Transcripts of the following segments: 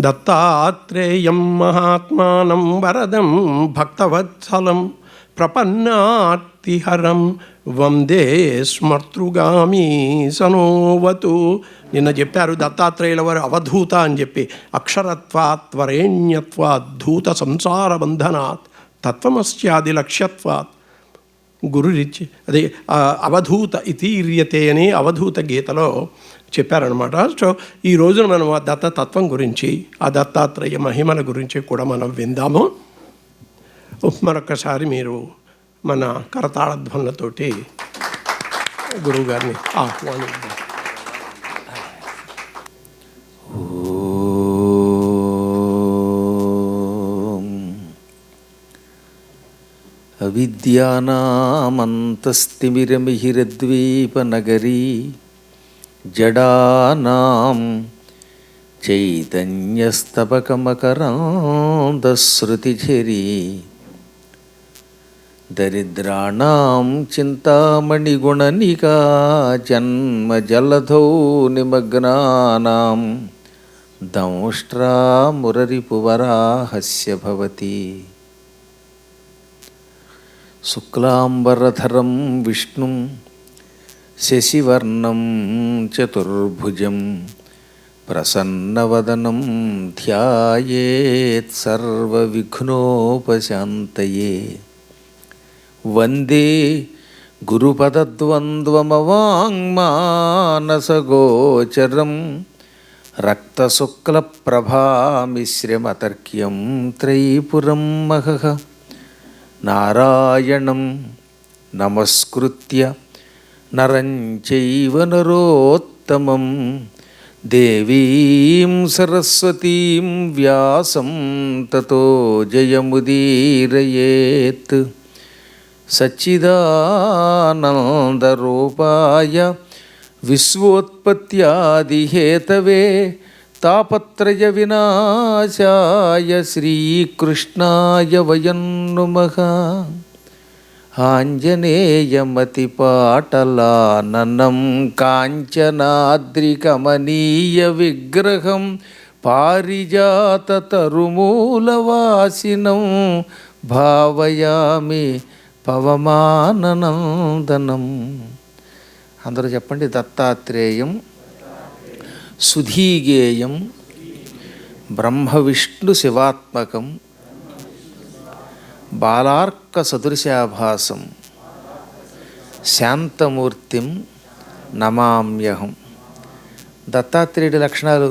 దత్తాత్రేయం మహాత్మానం వరదం భక్తవత్సలం ప్రపన్నార్తిహరం వందే స్మర్తృగామి సనోవతు. నిన్న చెప్పారు దత్తాత్రేయుల వారు అవధూత అని చెప్పి. అక్షరత్వాత్ వరేణ్యత్వాత్ ధూత సంసార బంధనాత్ తత్వమస్యాది లక్ష్యత్వాత్ గురురిచ్చి అదే అవధూత ఇతీర్యతే అని అవధూత గీతలో చెప్పారనమాట. సో ఈ రోజున మనం ఆ దత్తతత్వం గురించి, ఆ దత్తాత్రేయ మహిమల గురించి కూడా మనం విందాము. మరొకసారి మీరు మన కరతాళధ్వనులతోటి గురువుగారిని ఆహ్వానిద్దాం. అవిద్యానామంతస్తిమిరమిహిరద్వీపనగరీ జడానాం చైతన్యస్తబకమకరాంధశ్రుతిఝరీ దరిద్రాణాం చింతామణిగుణనికా జన్మజలధౌ నిమగ్నానాం దంష్ట్రామురరిపువరాహస్య భవతి. శుక్లాంబరధరం విష్ణుం శశివర్ణం చతుర్భుజం ప్రసన్నవదనం ధ్యాయేత్ సర్వవిఘ్నోపశాంతయే. వందే గురుపదద్వంద్వమవాంగ్మానసగోచరం రక్తశుక్లప్రభామిశ్రమతర్క్యం త్రైపురం మహః. నారాయణం నమస్కృత్య నరం చైవ నరోత్తమం దేవీం సరస్వతీం వ్యాసం తతో జయముదీరయేత్. సచ్చిదానందరూపాయ విశ్వోత్పత్యాదిహేతవే తాపత్రయ వినాశాయ శ్రీకృష్ణాయ వయం నుమః. ఆంజనేయమతిపాటలాననం కాంచనాద్రికమనీయ విగ్రహం పారిజాతతరుమూలవాసినం భావయామి పవమాననందనం. అందరూ చెప్పండి. దత్తాత్రేయం సుధీగేయం బ్రహ్మవిష్ణు శివాత్మకం బాలార్క సదృశాభాసం శాంతమూర్తిం నమామ్యహం. దత్తాత్రేయుడి లక్షణాలు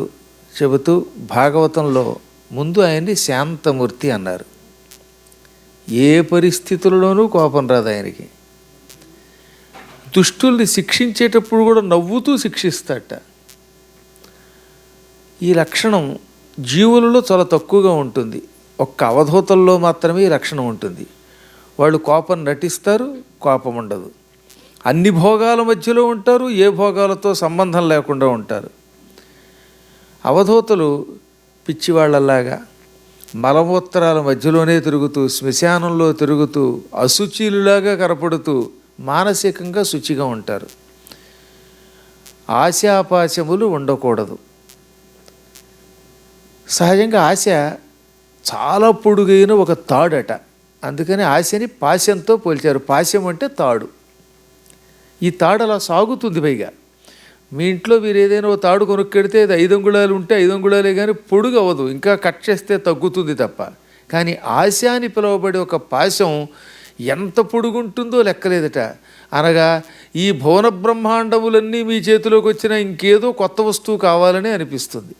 చెబుతూ భాగవతంలో ముందు ఆయన్ని శాంతమూర్తి అన్నారు. ఏ పరిస్థితులలోనూ కోపం రాదు ఆయనకి. దుష్టుల్ని శిక్షించేటప్పుడు కూడా నవ్వుతూ శిక్షిస్తాట. ఈ లక్షణం జీవులలో చాలా తక్కువగా ఉంటుంది. ఒక్క అవధూతల్లో మాత్రమే ఈ లక్షణం ఉంటుంది. వాళ్ళు కోపం నటిస్తారు, కోపం ఉండదు. అన్ని భోగాల మధ్యలో ఉంటారు, ఏ భోగాలతో సంబంధం లేకుండా ఉంటారు. అవధూతలు పిచ్చివాళ్లలాగా మలమూత్రాల మధ్యలోనే తిరుగుతూ, శ్మశానంలో తిరుగుతూ, అశుచిలులాగా కనపడుతూ మానసికంగా శుచిగా ఉంటారు. ఆశాపాశములు ఉండకూడదు. సహజంగా ఆశ చాలా పొడుగైన ఒక తాడట. అందుకని ఆశని పాశంతో పోల్చారు. పాశం అంటే తాడు. ఈ తాడు అలా సాగుతుంది. పైగా మీ ఇంట్లో మీరు ఏదైనా ఒక తాడు కొనుక్కెడితే అది 5 అంగుళాలు ఉంటే 5 అంగుళాలే కానీ పొడుగు అవ్వదు, ఇంకా కట్ చేస్తే తగ్గుతుంది తప్ప. కానీ ఆశ అని పిలువబడే ఒక పాశం ఎంత పొడుగుంటుందో లెక్కలేదట. అనగా ఈ భువన బ్రహ్మాండములన్నీ మీ చేతిలోకి వచ్చినా ఇంకేదో కొత్త వస్తువు కావాలని అనిపిస్తుంది.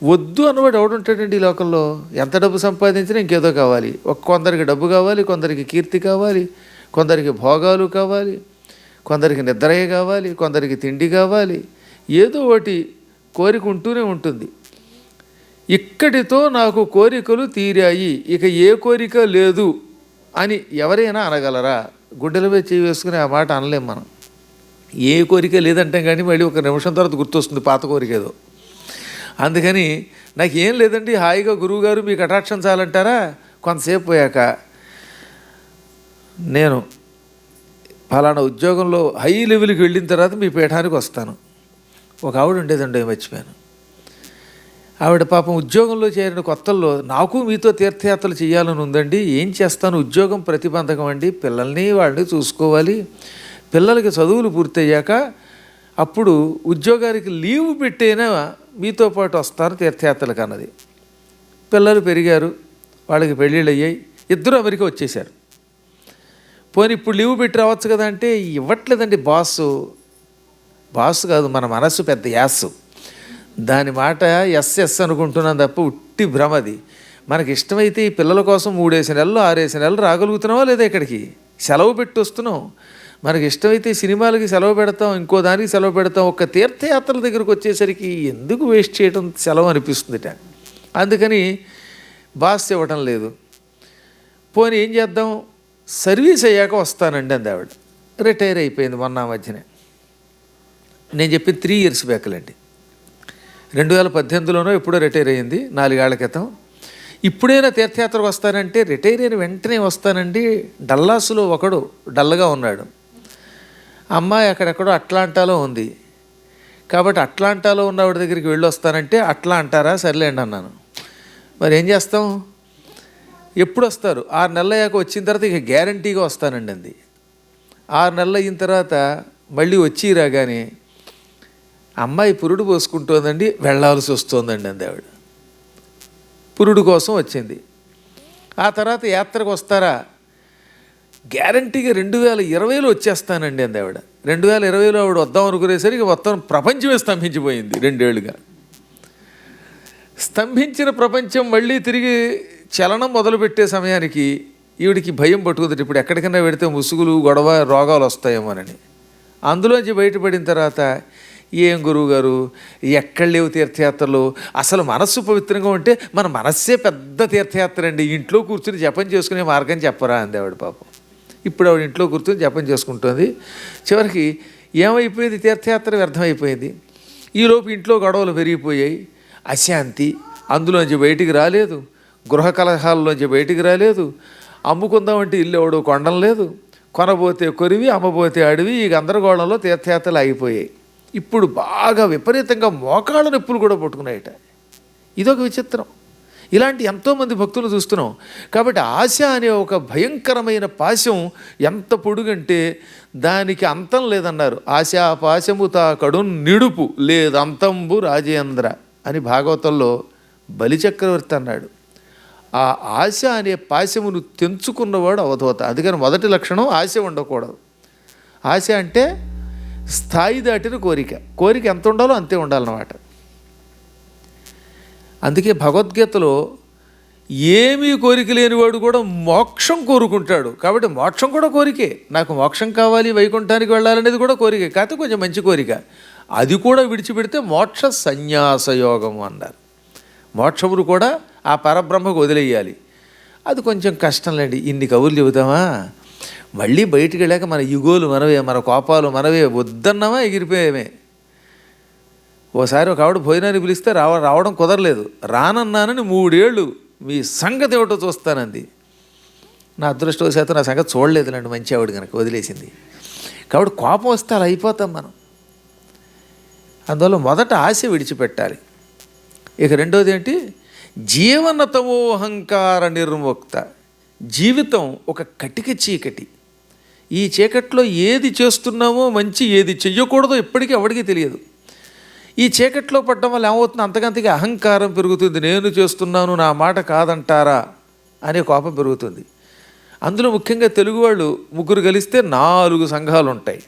వద్దు అన్నవాడు ఎవడుంటాడండి ఈ లోకంలో? ఎంత డబ్బు సంపాదించినా ఇంకేదో కావాలి. కొందరికి డబ్బు కావాలి, కొందరికి కీర్తి కావాలి, కొందరికి భోగాలు కావాలి, కొందరికి నిద్రయే కావాలి, కొందరికి తిండి కావాలి. ఏదో ఒకటి కోరిక ఉంటూనే ఉంటుంది. ఇక్కడితో నాకు కోరికలు తీరాయి, ఇక ఏ కోరిక లేదు అని ఎవరైనా అనగలరా? గుడ్డలపై చేయి వేసుకుని ఆ మాట అనలేం మనం. ఏ కోరిక లేదంటాం కానీ మళ్ళీ ఒక నిమిషం తర్వాత గుర్తొస్తుంది పాత కోరిక ఏదో. అందుకని నాకేం లేదండి, హాయిగా గురువుగారు మీ కటాక్షం చాలంటారా? కొంతసేపు పోయాక నేను ఫలానా ఉద్యోగంలో హై లెవెల్కి వెళ్ళిన తర్వాత మీ పీఠానికి వస్తాను. ఒక ఆవిడ ఉండేదండి, మర్చిపోయాను. ఆవిడ పాపం ఉద్యోగంలో చేరిన కొత్తల్లో నాకు మీతో తీర్థయాత్రలు చేయాలని ఉందండి, ఏం చేస్తాను, ఉద్యోగం ప్రతిబంధకం అండి, పిల్లల్ని వాళ్ళని చూసుకోవాలి, పిల్లలకి చదువులు పూర్తయ్యాక అప్పుడు ఉద్యోగానికి లీవ్ పెట్టైనా మీతో పాటు వస్తాను తీర్థయాత్రలకు అన్నది. పిల్లలు పెరిగారు, వాళ్ళకి పెళ్ళిళ్ళు అయ్యాయి, ఇద్దరు అమెరికా వచ్చేసారు. పోనీ ఇప్పుడు లీవ్ పెట్టి రావచ్చు కదా అంటే ఇవ్వట్లేదండి బాసు కాదు, మన మనస్సు పెద్ద యాస్సు, దాని మాట ఎస్ అనుకుంటున్నాను తప్ప ఉట్టి భ్రమది. మనకి ఇష్టమైతే ఈ పిల్లల కోసం 3 నెలలు 6 నెలలు రాగలుగుతున్నావా లేదా, ఇక్కడికి సెలవు పెట్టి వస్తున్నాం. మనకి ఇష్టమైతే సినిమాలకి సెలవు పెడతాం, ఇంకో దానికి సెలవు పెడతాం, ఒక్క తీర్థయాత్రల దగ్గరకు వచ్చేసరికి ఎందుకు వేస్ట్ చేయడం సెలవు అనిపిస్తుందిట. అందుకని బాస్ ఇవ్వటం లేదు. పోనీ ఏం చేద్దాం, సర్వీస్ అయ్యాక వస్తానండి అంది ఆవిడ. రిటైర్ అయిపోయింది మొన్న మధ్యనే. నేను చెప్పి 3 years బ్యాక్లండి, 2018లోనో ఎప్పుడో రిటైర్ అయ్యింది, 4 ఏళ్ల క్రితం. ఇప్పుడైనా తీర్థయాత్రకు వస్తానంటే రిటైర్ అయిన వెంటనే వస్తానండి. డల్లాస్లో ఒకడు డల్గా ఉన్నాడు, అమ్మాయి అక్కడెక్కడో అట్లాంటాలో ఉంది, కాబట్టి అట్లాంటాలో ఉన్నవాడి దగ్గరికి వెళ్ళి వస్తానంటే అట్లా అంటారా, సర్లేండి అన్నాను. మరి ఏం చేస్తాం, ఎప్పుడు వస్తారు, 6 నెలలు అయ్యాక వచ్చిన తర్వాత ఇక గ్యారంటీగా వస్తానండి అంది. 6 నెలలు అయిన తర్వాత మళ్ళీ వచ్చి రాగానే అమ్మాయి పురుడు పోసుకుంటోందండి, వెళ్ళాల్సి వస్తుందండి అంది ఆవిడ. పురుడు కోసం వచ్చింది. ఆ తర్వాత యాత్రకు వస్తారా, గ్యారంటీగా 2020లో వచ్చేస్తానండి అంది ఆవిడ. 2020లో ఆవిడ వద్దాం అనుకునేసరికి మొత్తం ప్రపంచమే స్తంభించిపోయింది. 2 ఏళ్ళుగా స్తంభించిన ప్రపంచం మళ్ళీ తిరిగి చలనం మొదలుపెట్టే సమయానికి ఈవిడికి భయం పట్టుకుంది, ఇప్పుడు ఎక్కడికైనా పెడితే ముసుగులు గొడవ రోగాలు వస్తాయేమోనని. అందులోంచి బయటపడిన తర్వాత ఏం గురువుగారు ఎక్కడ లేవు తీర్థయాత్రలు, అసలు మనస్సు పవిత్రంగా ఉంటే మన మనస్సే పెద్ద తీర్థయాత్ర అండి, ఇంట్లో కూర్చుని జపం చేసుకునే మార్గం చెప్పరా అంది ఆవిడ. పాపం ఇప్పుడు ఆవిడ ఇంట్లో కూర్చొని జపం చేసుకుంటుంది. చివరికి ఏమైపోయింది, తీర్థయాత్ర వ్యర్థమైపోయింది. ఈలోపు ఇంట్లో గొడవలు పెరిగిపోయాయి, అశాంతి, అందులోంచి బయటికి రాలేదు, గృహ కలహాల్లోంచి బయటికి రాలేదు, అమ్ముకుందామంటే ఇల్లు ఎవడో కొనడం లేదు, కొనబోతే కొరివి అమ్మబోతే అడవి, ఈ గందరగోళంలో తీర్థయాత్రలు ఆగిపోయాయి. ఇప్పుడు బాగా విపరీతంగా మోకాళ్ళ నొప్పులు కూడా పట్టుకున్నాయట. ఇదొక విచిత్రం. ఇలాంటి ఎంతోమంది భక్తులు చూస్తున్నాం. కాబట్టి ఆశ అనే ఒక భయంకరమైన పాశం ఎంత పొడుగంటే దానికి అంతం లేదన్నారు. ఆశా పాశముతా కడు నిడుపు లేదంతంబు రాజేంద్ర అని భాగవతంలో బలిచక్రవర్తి అన్నాడు. ఆ ఆశ అనే పాశమును తెంచుకున్నవాడు అవధూత. అందుకని మొదటి లక్షణం ఆశ ఉండకూడదు. ఆశ అంటే స్థాయి దాటిన కోరిక ఎంత ఉండాలో అంతే ఉండాలన్నమాట. అందుకే భగవద్గీతలో ఏమీ కోరిక లేనివాడు కూడా మోక్షం కోరుకుంటాడు. కాబట్టి మోక్షం కూడా కోరికే. నాకు మోక్షం కావాలి, వైకుంఠానికి వెళ్ళాలనేది కూడా కోరికే, కాకపోతే కొంచెం మంచి కోరిక. అది కూడా విడిచిపెడితే మోక్ష సన్యాసయోగం అన్నారు. మోక్షమును కూడా ఆ పరబ్రహ్మకు వదిలేయాలి. అది కొంచెం కష్టంలేండి. ఇన్ని కబుర్లు చెబుతామా, మళ్ళీ బయటికి వెళ్ళాక మన యుగోలు మనవే, మన కోపాలు మనవే, వద్దన్నామా ఎగిరిపోయామే. ఓసారి ఒక ఆవిడ భోజనాన్ని పిలిస్తే రావడం కుదరలేదు, రానన్నానని 3 ఏళ్ళు మీ సంగతి ఏమిటో చూస్తానంది. నా అదృష్టవశాత్తు నా సంగతి చూడలేదులేండి, మంచి ఆవిడ కనుక వదిలేసింది. కాబట్టి కోపం వస్తే అలా అయిపోతాం మనం. అందువల్ల మొదట ఆశ విడిచిపెట్టాలి. ఇక రెండోది ఏంటి, జీవనతమోహంకార నిర్ముక్త. జీవితం ఒక కటిక చీకటి. ఈ చీకట్లో ఏది చేస్తున్నామో మంచి, ఏది చెయ్యకూడదో ఎప్పటికీ ఎవడికి తెలియదు. ఈ చీకట్లో పడ్డం వల్ల ఏమవుతుంది, అంతకంతకి అహంకారం పెరుగుతుంది. నేను చేస్తున్నాను, నా మాట కాదంటారా అనే కోపం పెరుగుతుంది. అందులో ముఖ్యంగా తెలుగు వాళ్ళు 3 కలిస్తే 4 సంఘాలు ఉంటాయి.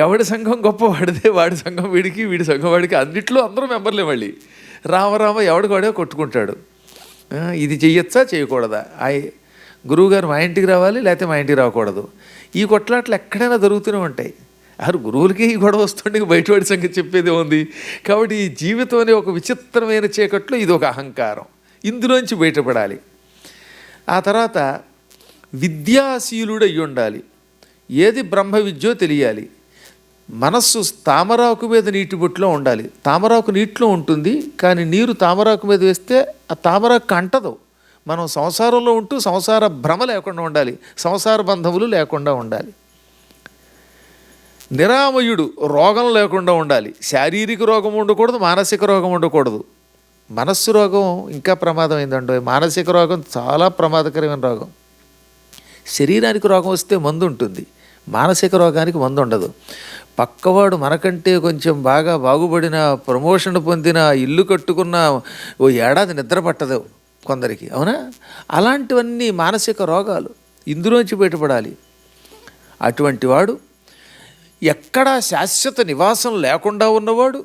ఎవడి సంఘం గొప్పవాడిదే, వాడి సంఘం వీడికి, వీడి సంఘం వాడికి, అన్నిట్లో అందరూ మెంబర్లే. మళ్ళీ రామరామ ఎవడికి వాడే కొట్టుకుంటాడు. ఇది చెయ్యొచ్చా చేయకూడదా, గురువుగారు మా ఇంటికి రావాలి లేకపోతే మా ఇంటికి రాకూడదు. ఈ కొట్లాట్లు ఎక్కడైనా జరుగుతూనే ఉంటాయి. గురువులకి ఈ గొడవ వస్తుండే బయటవాడి సంగతి చెప్పేది ఉంది. కాబట్టి ఈ జీవితం అనే ఒక విచిత్రమైన చీకట్లో ఇది ఒక అహంకారం, ఇందులోంచి బయటపడాలి. ఆ తర్వాత విద్యాశీలుడు అయి ఉండాలి. ఏది బ్రహ్మ విద్యో తెలియాలి. మనస్సు తామరాకు మీద నీటి బొట్టులో ఉండాలి. తామరాకు నీటిలో ఉంటుంది, కానీ నీరు తామరాకు మీద వేస్తే ఆ తామరాకు అంటదు. మనం సంసారంలో ఉంటూ సంసార భ్రమ లేకుండా ఉండాలి, సంసార బంధములు లేకుండా ఉండాలి. నిరామయుడు, రోగం లేకుండా ఉండాలి. శారీరక రోగం ఉండకూడదు, మానసిక రోగం ఉండకూడదు. మనస్సు రోగం ఇంకా ప్రమాదమైందండి. మానసిక రోగం చాలా ప్రమాదకరమైన రోగం. శరీరానికి రోగం వస్తే మందు ఉంటుంది, మానసిక రోగానికి మందు ఉండదు. పక్కవాడు మనకంటే కొంచెం బాగా బాగుపడిన, ప్రమోషన్ పొందిన, ఇల్లు కట్టుకున్న ఓ ఏడాది నిద్ర పట్టదు కొందరికి, అవునా? అలాంటివన్నీ మానసిక రోగాలు. ఇందులోంచి బయటపడాలి. అటువంటి వాడు ఎక్కడా శాశ్వత నివాసం లేకుండా ఉన్నవాడు,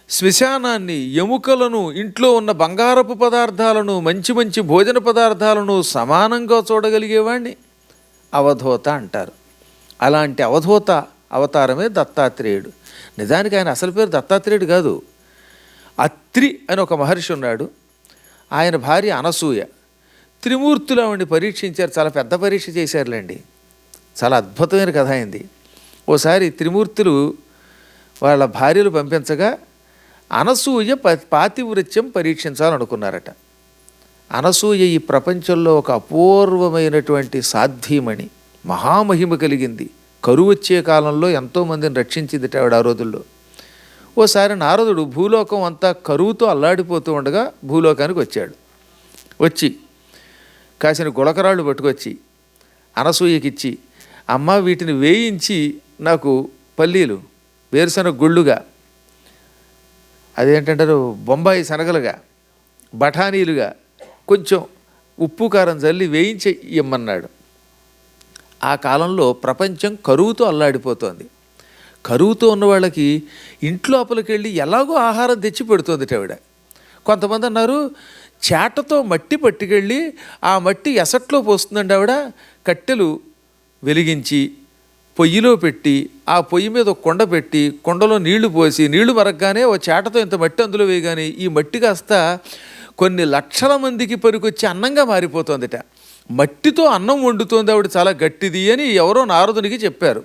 శ్మశానాన్ని, ఎముకలను, ఇంట్లో ఉన్న బంగారపు పదార్థాలను, మంచి మంచి భోజన పదార్థాలను సమానంగా చూడగలిగేవాడిని అవధూత అంటారు. అలాంటి అవధూత అవతారమే దత్తాత్రేయుడు. నిజానికి ఆయన అసలు పేరు దత్తాత్రేయుడు కాదు. అత్రి అని ఒక మహర్షి ఉన్నాడు. ఆయన భార్య అనసూయ. త్రిమూర్తులు ఆవిడ్ని పరీక్షించారు. చాలా పెద్ద పరీక్ష చేశారులేండి. చాలా అద్భుతమైన కథ అయింది. ఓసారి త్రిమూర్తులు వాళ్ళ భార్యలు పంపించగా అనసూయ పాతివృత్యం పరీక్షించాలనుకున్నారట. అనసూయ ఈ ప్రపంచంలో ఒక అపూర్వమైనటువంటి సాధ్వీమణి, మహామహిమ కలిగింది. కరువు వచ్చే కాలంలో ఎంతోమందిని రక్షించింది ఆవిడ ఆ రోజుల్లో. ఓసారి నారదుడు భూలోకం అంతా కరువుతో అల్లాడిపోతూ ఉండగా భూలోకానికి వచ్చాడు. వచ్చి కాసిన గుళకరాళ్ళు పట్టుకొచ్చి అనసూయకిచ్చి, అమ్మ వీటిని వేయించి నాకు పల్లీలు, వేరుశనగ గుళ్ళుగా, అదేంటంటారు బొంబాయి శనగలుగా, బఠానీలుగా కొంచెం ఉప్పు కారం చల్లి వేయించి ఇమ్మన్నాడు. ఆ కాలంలో ప్రపంచం కరువుతో అల్లాడిపోతోంది. కరువుతో ఉన్న వాళ్ళకి ఇంట్లోపలికి వెళ్ళి ఎలాగో ఆహారం తెచ్చి పెడుతోంది ఆవిడ. కొంతమంది అన్నారు చేటతో మట్టి పట్టుకెళ్ళి ఆ మట్టి ఎసట్లో పోస్తుందండి ఆవిడ. కట్టెలు వెలిగించి పొయ్యిలో పెట్టి ఆ పొయ్యి మీద ఒక కొండ పెట్టి కొండలో నీళ్లు పోసి నీళ్లు మరగగానే ఓ చేటతో ఇంత మట్టి అందులో వేయగానే ఈ మట్టి కాస్త కొన్ని లక్షల మందికి పనికొచ్చి అన్నంగా మారిపోతుందిట. మట్టితో అన్నం వండుతోంది ఆవిడ, చాలా గట్టిది అని ఎవరో నారదునికి చెప్పారు.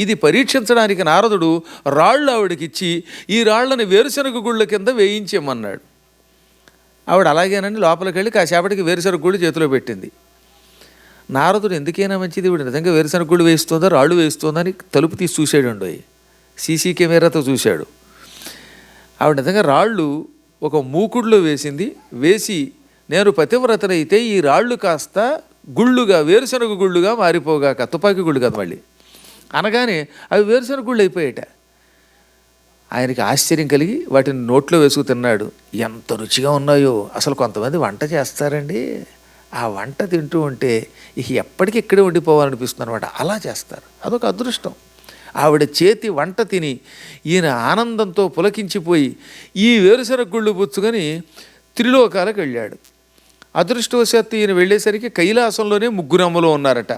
ఇది పరీక్షించడానికి నారదుడు రాళ్ళు ఆవిడకిచ్చి ఈ రాళ్లని వేరుశనగ గుళ్ళ కింద వేయించేమన్నాడు. ఆవిడ అలాగేనని లోపలికి వెళ్ళి కాసేపటికి వేరుశనగ గుళ్ళు చేతిలో పెట్టింది. నారదుడు ఎందుకైనా మంచిది, ఇవిడ నిజంగా వేరుశనగ గుళ్ళు వేస్తుందా రాళ్ళు వేస్తుందా అని తలుపు తీసి చూసాడు. సీసీ కెమెరాతో చూశాడు. ఆవిడ నిజంగా రాళ్ళు ఒక మూకుడులో వేసింది. వేసి నేను పతివ్రతనైతే ఈ రాళ్ళు కాస్త గుళ్ళుగా, వేరుశనగ గుళ్ళుగా మారిపోగాక, తుపాకీ గుళ్ళు కదా మళ్ళీ అనగానే అవి వేరుశనగ గుళ్ళు అయిపోయాట. ఆయనకి ఆశ్చర్యం కలిగి వాటిని నోట్లో వేసుకు తిన్నాడు. ఎంత రుచిగా ఉన్నాయో. అసలు కొంతమంది వంట చేస్తారండి, ఆ వంట తింటూ ఉంటే ఇక ఎప్పటికీ ఇక్కడే ఉండిపోవాలనిపిస్తుంది అనమాట. అలా చేస్తారు, అదొక అదృష్టం. ఆవిడ చేతి వంట తిని ఈయన ఆనందంతో పులకించిపోయి ఈ వేరుశనగ గుళ్ళు పుచ్చుకొని త్రిలోకాలకు వెళ్ళాడు. అదృష్టవశాత్తు ఈయన వెళ్ళేసరికి కైలాసంలోనే ముగ్గురు అమ్మలు ఉన్నారట.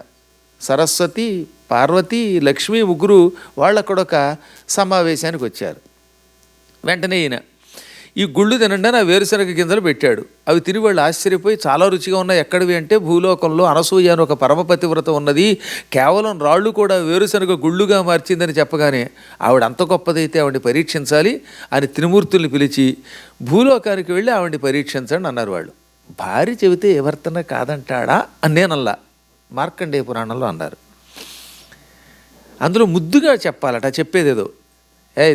సరస్వతి, పార్వతి, లక్ష్మి ముగ్గురు వాళ్ళు అక్కడొక సమావేశానికి వచ్చారు. వెంటనే ఈయన ఈ గుళ్ళు తినండి అని ఆ వేరుశనగ గింజలు పెట్టాడు. అవి తిని వాళ్ళు ఆశ్చర్యపోయి చాలా రుచిగా ఉన్నాయి. ఎక్కడివి అంటే భూలోకంలో అనసూయ అని ఒక పరమపతివ్రత ఉన్నది, కేవలం రాళ్ళు కూడా వేరుశనగ గుళ్ళుగా మార్చిందని చెప్పగానే ఆవిడ అంత గొప్పదైతే ఆవిడని పరీక్షించాలి అని త్రిమూర్తుల్ని పిలిచి భూలోకానికి వెళ్ళి ఆవిడని పరీక్షించండి అన్నారు వాళ్ళు. భార్య చెబితే ఎవరితోనే కాదంటాడా అని నేనల్లా మార్కండేయ పురాణంలో అన్నారు. అందులో ముద్దుగా చెప్పాలట, చెప్పేదేదో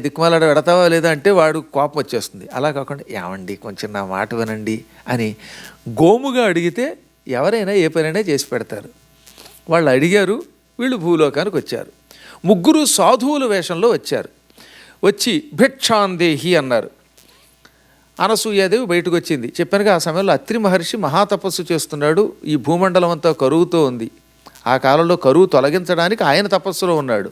దిక్కుమాలాడ పెడతావా లేదా అంటే వాడు కోపం వచ్చేస్తుంది. అలా కాకుండా ఏమండి కొంచెం నా మాట వినండి అని గోముగా అడిగితే ఎవరైనా ఏ పనైనా చేసి పెడతారు. వాళ్ళు అడిగారు. వీళ్ళు భూలోకానికి వచ్చారు. ముగ్గురు సాధువుల వేషంలో వచ్చారు. వచ్చి భిక్షాందేహి అన్నారు. అనసూయాదేవి బయటకు వచ్చింది. చెప్పానుగా ఆ సమయంలో అత్రి మహర్షి మహాతపస్సు చేస్తున్నాడు. ఈ భూమండలం అంతా కరువుతో ఉంది. ఆ కాలంలో కరువు తొలగించడానికి ఆయన తపస్సులో ఉన్నాడు.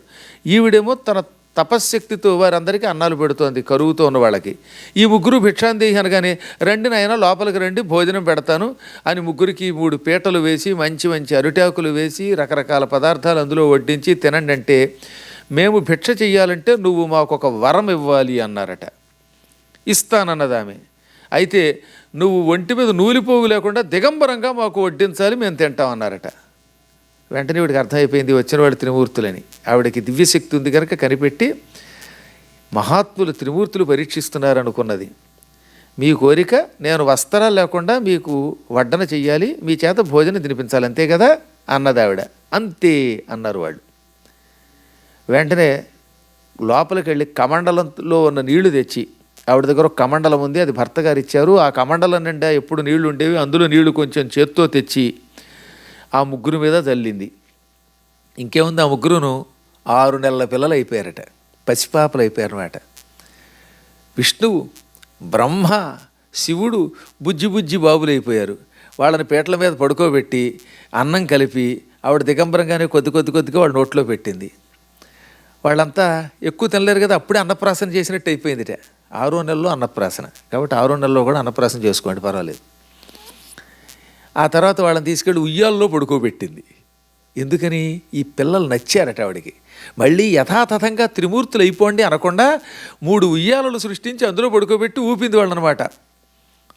ఈవిడేమో తన తపశ్శక్తితో వారందరికీ అన్నాలు పెడుతోంది కరువుతో ఉన్న వాళ్ళకి. ఈ ముగ్గురు భిక్షాందేహి అనగానే రండి నాయన లోపలికి రండి భోజనం పెడతాను అని ముగ్గురికి 3 పీటలు వేసి మంచి మంచి అరిటాకులు వేసి రకరకాల పదార్థాలు అందులో వడ్డించి తినండి అంటే, మేము భిక్ష చెయ్యాలంటే నువ్వు మాకు ఒక వరం ఇవ్వాలి అన్నారట. ఇస్తానన్నదామె. అయితే నువ్వు ఒంటి మీద నూలిపోగు లేకుండా దిగంబరంగా మాకు వడ్డించాలి, మేము తింటామన్నారట. వెంటనే వీడికి అర్థమైపోయింది వచ్చిన వాడు త్రిమూర్తులని. ఆవిడకి దివ్యశక్తి ఉంది కనుక కనిపెట్టి మహాత్ములు త్రిమూర్తులు పరీక్షిస్తున్నారు అనుకున్నది. మీ కోరిక నేను వస్త్రాలు లేకుండా మీకు వడ్డన చెయ్యాలి, మీ చేత భోజనం తినిపించాలి, అంతే కదా అన్నది ఆవిడ. అంతే అన్నారు వాళ్ళు. వెంటనే లోపలికి వెళ్ళి కమండలంలో ఉన్న నీళ్లు తెచ్చి ఆవిడ దగ్గర ఒక కమండలం ఉంది, అది భర్త గారు ఇచ్చారు. ఆ కమండలం నిండా ఎప్పుడు నీళ్లు ఉండేవి, అందులో నీళ్లు కొంచెం చేత్తో తెచ్చి ఆ ముగ్గురు మీద చల్లింది. ఇంకేముంది, ఆ ముగ్గురును 6 నెలల పిల్లలు అయిపోయారట, పసిపాపలు అయిపోయారన్నమాట. విష్ణువు, బ్రహ్మ, శివుడు బుజ్జి బుజ్జి బాబులు అయిపోయారు. వాళ్ళని పీటల మీద పడుకోబెట్టి అన్నం కలిపి ఆవిడ దిగంబరంగానే కొద్దిగా వాళ్ళ నోట్లో పెట్టింది. వాళ్ళంతా ఎక్కువ తినలేరు కదా, అప్పుడే అన్నప్రాసన చేసినట్టు అయిపోయిందిట. 6వ నెలలో అన్నప్రాసన కాబట్టి 6వ నెలలో కూడా అన్నప్రాసన చేసుకోండి, పర్వాలేదు. ఆ తర్వాత వాళ్ళని తీసుకెళ్ళి ఉయ్యాల్లో పడుకోబెట్టింది. ఎందుకని, ఈ పిల్లలు నచ్చారట ఆవిడికి. మళ్ళీ యథాతథంగా త్రిమూర్తులు అయిపోండి అనకుండా 3 ఉయ్యాలలు సృష్టించి అందులో పడుకోబెట్టి ఊపింది వాళ్ళనమాట.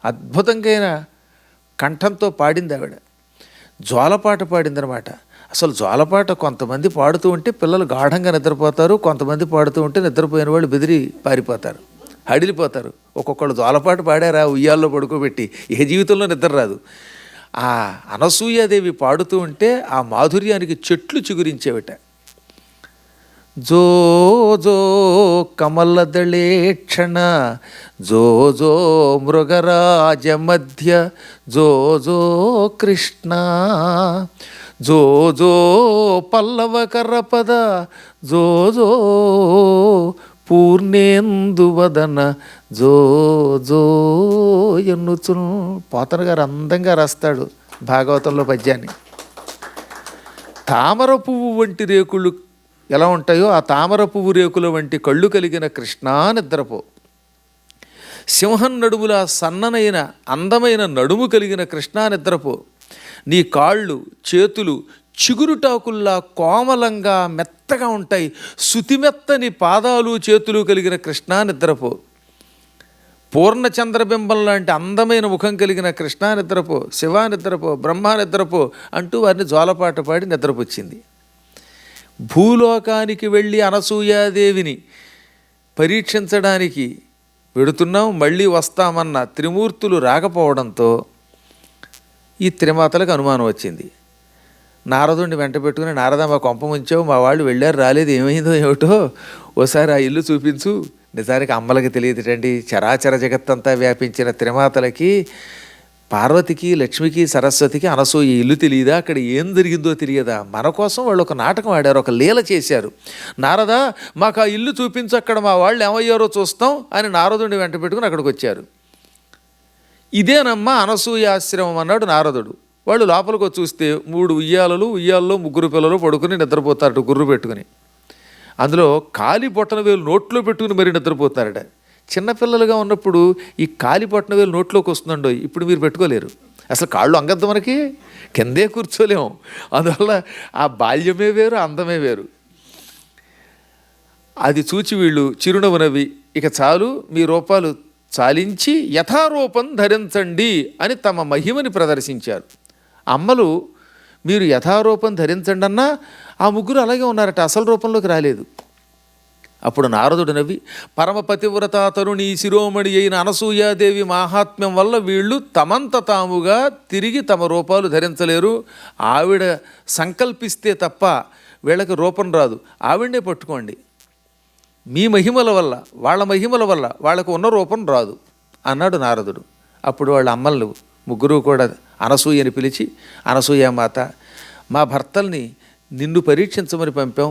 అద్భుతంగా కంఠంతో పాడింది ఆవిడ, జోలపాట పాడిందనమాట. అసలు జోలపాట కొంతమంది పాడుతూ ఉంటే పిల్లలు గాఢంగా నిద్రపోతారు, కొంతమంది పాడుతూ ఉంటే నిద్రపోయిన వాళ్ళు బెదిరి పారిపోతారు, హడిలిపోతారు. ఒక్కొక్కళ్ళు జోలపాట పాడారా ఉయ్యాల్లో పడుకోబెట్టి, ఏ జీవితంలో నిద్ర రాదు. ఆ అనసూయాదేవి పాడుతూ ఉంటే ఆ మాధుర్యానికి చెట్లు చిగురించేవిట. జో జో కమలదళేక్షణ జో జో మృగరాజ మధ్య జో జో కృష్ణ జో జో పల్లవకరపద జో జో పూర్ణేందువదన జో జో ఎన్నుచు. పోతన గారు అందంగా రాస్తాడు భాగవతంలో పద్యాన్ని. తామర పువ్వు వంటి రేకులు ఎలా ఉంటాయో ఆ తామర పువ్వు రేకుల వంటి కళ్ళు కలిగిన కృష్ణా నిద్రపో. సింహం నడుముల సన్ననైన అందమైన నడుము కలిగిన కృష్ణా నిద్రపో. నీ కాళ్ళు చేతులు చిగురుటాకుల్లా కోమలంగా మెత్తగా ఉంటాయి, శుతిమెత్తని పాదాలు చేతులు కలిగిన కృష్ణా నిద్రపో. పూర్ణచంద్రబింబం లాంటి అందమైన ముఖం కలిగిన కృష్ణా నిద్రపో, శివ నిద్రపో, బ్రహ్మ నిద్రపో అంటూ వారిని జోలపాట పాడి నిద్రపుచ్చింది. భూలోకానికి వెళ్ళి అనసూయాదేవిని పరీక్షించడానికి వెడుతున్నాం, మళ్ళీ వస్తామన్న త్రిమూర్తులు రాకపోవడంతో ఈ త్రిమాతలకు అనుమానం వచ్చింది. నారదుడిని వెంట పెట్టుకుని, నారద మా కొంప ముంచావు, మా వాళ్ళు వెళ్ళారు రాలేదు, ఏమైందో ఏమిటో ఓసారి ఆ ఇల్లు చూపించు. నిజానికి అమ్మలకి తెలియదుటండి, చరాచర జగత్తంతా వ్యాపించిన త్రిమాతలకి, పార్వతికి, లక్ష్మికి, సరస్వతికి అనసూయ ఇల్లు తెలియదా, అక్కడ ఏం జరిగిందో తెలియదా. మన కోసం వాళ్ళు ఒక నాటకం ఆడారు, ఒక లీల చేశారు. నారద మాకు ఆ ఇల్లు చూపించు, అక్కడ మా వాళ్ళు ఏమయ్యారో చూస్తాం అని నారదుడిని వెంట పెట్టుకుని అక్కడికి వచ్చారు. ఇదేనమ్మా అనసూయ ఆశ్రమం అన్నాడు నారదుడు. వాళ్ళు లోపలికి వచ్చి చూస్తే 3 ఉయ్యాలలు, ఉయ్యాల్లో 3 పిల్లలు పడుకుని నిద్రపోతారట గుర్రు పెట్టుకుని. అందులో కాలి బొట్టన వేలు నోట్లో పెట్టుకుని మరీ నిద్రపోతారట. చిన్నపిల్లలుగా ఉన్నప్పుడు ఈ కాలి బొట్టన వేలు నోట్లోకి వస్తుందండో, ఇప్పుడు మీరు పెట్టుకోలేరు. అసలు కాళ్ళు అంగద్దు, మనకి కిందే కూర్చోలేము. అందువల్ల ఆ బాల్యమే వేరు, అందమే వేరు. అది చూచి వీళ్ళు చిరునవ్వు నవ్వి, ఇక చాలు మీ రూపాలు చాలించి యథారూపం ధరించండి అని తమ మహిమని ప్రదర్శించారు. అమ్మలు మీరు యథారూపం ధరించండి అన్నా ఆ ముగ్గురు అలాగే ఉన్నారట, అసలు రూపంలోకి రాలేదు. అప్పుడు నారదుడు నవ్వి, పరమపతివ్రత తరుణి శిరోమణి అయిన అనసూయాదేవి మాహాత్మ్యం వల్ల వీళ్ళు తమంత తాముగా తిరిగి తమ రూపాలు ధరించలేరు. ఆవిడ సంకల్పిస్తే తప్ప వీళ్ళకి రూపం రాదు, ఆవిడనే పట్టుకోండి. మీ మహిమల వల్ల, వాళ్ళ మహిమల వల్ల వాళ్ళకు ఉన్న రూపం రాదు అన్నాడు నారదుడు. అప్పుడు వాళ్ళ అమ్మలు ముగ్గురు కూడా అనసూయని పిలిచి, అనసూయమాత, మా భర్తల్ని నిన్ను పరీక్షించమని పంపాం,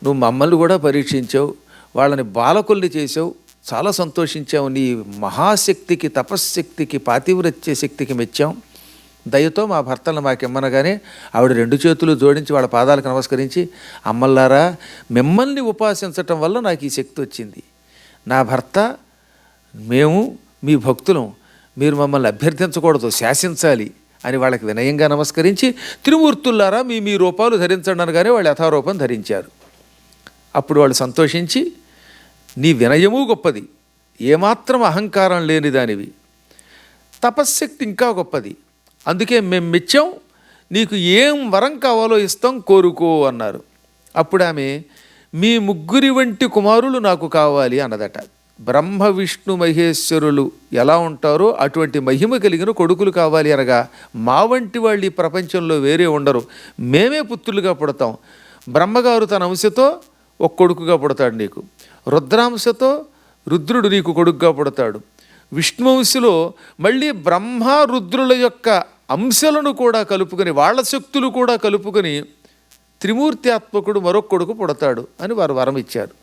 నువ్వు మమ్మల్ని కూడా పరీక్షించావు, వాళ్ళని బాలకుల్ని చేసావు, చాలా సంతోషించావు. నీ మహాశక్తికి, తపశ్శక్తికి, పాతివ్రత్య శక్తికి మెచ్చాం. దయతో మా భర్తలను మాకిమ్మనగానే ఆవిడ 2 చేతులు జోడించి వాళ్ళ పాదాలకు నమస్కరించి, అమ్మల్లారా మిమ్మల్ని ఉపాసించటం వల్ల నాకు ఈ శక్తి వచ్చింది. నా భర్త, మేము మీ భక్తులం, మీరు మమ్మల్ని అభ్యర్థించకూడదు, శాసించాలి అని వాళ్ళకి వినయంగా నమస్కరించి, త్రిమూర్తుల్లారా మీ మీ రూపాలు ధరించండి అనగానే వాళ్ళు యథారూపం ధరించారు. అప్పుడు వాళ్ళు సంతోషించి, నీ వినయము గొప్పది, ఏమాత్రం అహంకారం లేని దానివి, తపశ్శక్తి ఇంకా గొప్పది, అందుకే మేము మెచ్చాం, నీకు ఏం వరం కావాలో ఇస్తాం, కోరుకో అన్నారు. అప్పుడు ఆమె, మీ ముగ్గురి వంటి కుమారులు నాకు కావాలి అన్నదట. బ్రహ్మ విష్ణు మహేశ్వరులు ఎలా ఉంటారో అటువంటి మహిమ కలిగిన కొడుకులు కావాలి అనగా, మా వంటి వాళ్ళు ఈ ప్రపంచంలో వేరే ఉండరు, మేమే పుత్రులుగా పుడతాం. బ్రహ్మగారు తన అంశతో ఒక కొడుకుగా పుడతాడు నీకు, రుద్రాంశతో రుద్రుడు నీకు కొడుకుగా పుడతాడు. విష్ణువంశలో మళ్ళీ బ్రహ్మ రుద్రుల యొక్క అంశాలను కూడా కలుపుకొని, వాళ్ళ శక్తులు కూడా కలుపుకొని త్రిమూర్త్యాత్మకుడు మరొక కొడుకు పుడతాడు అని వారు వరం ఇచ్చారు.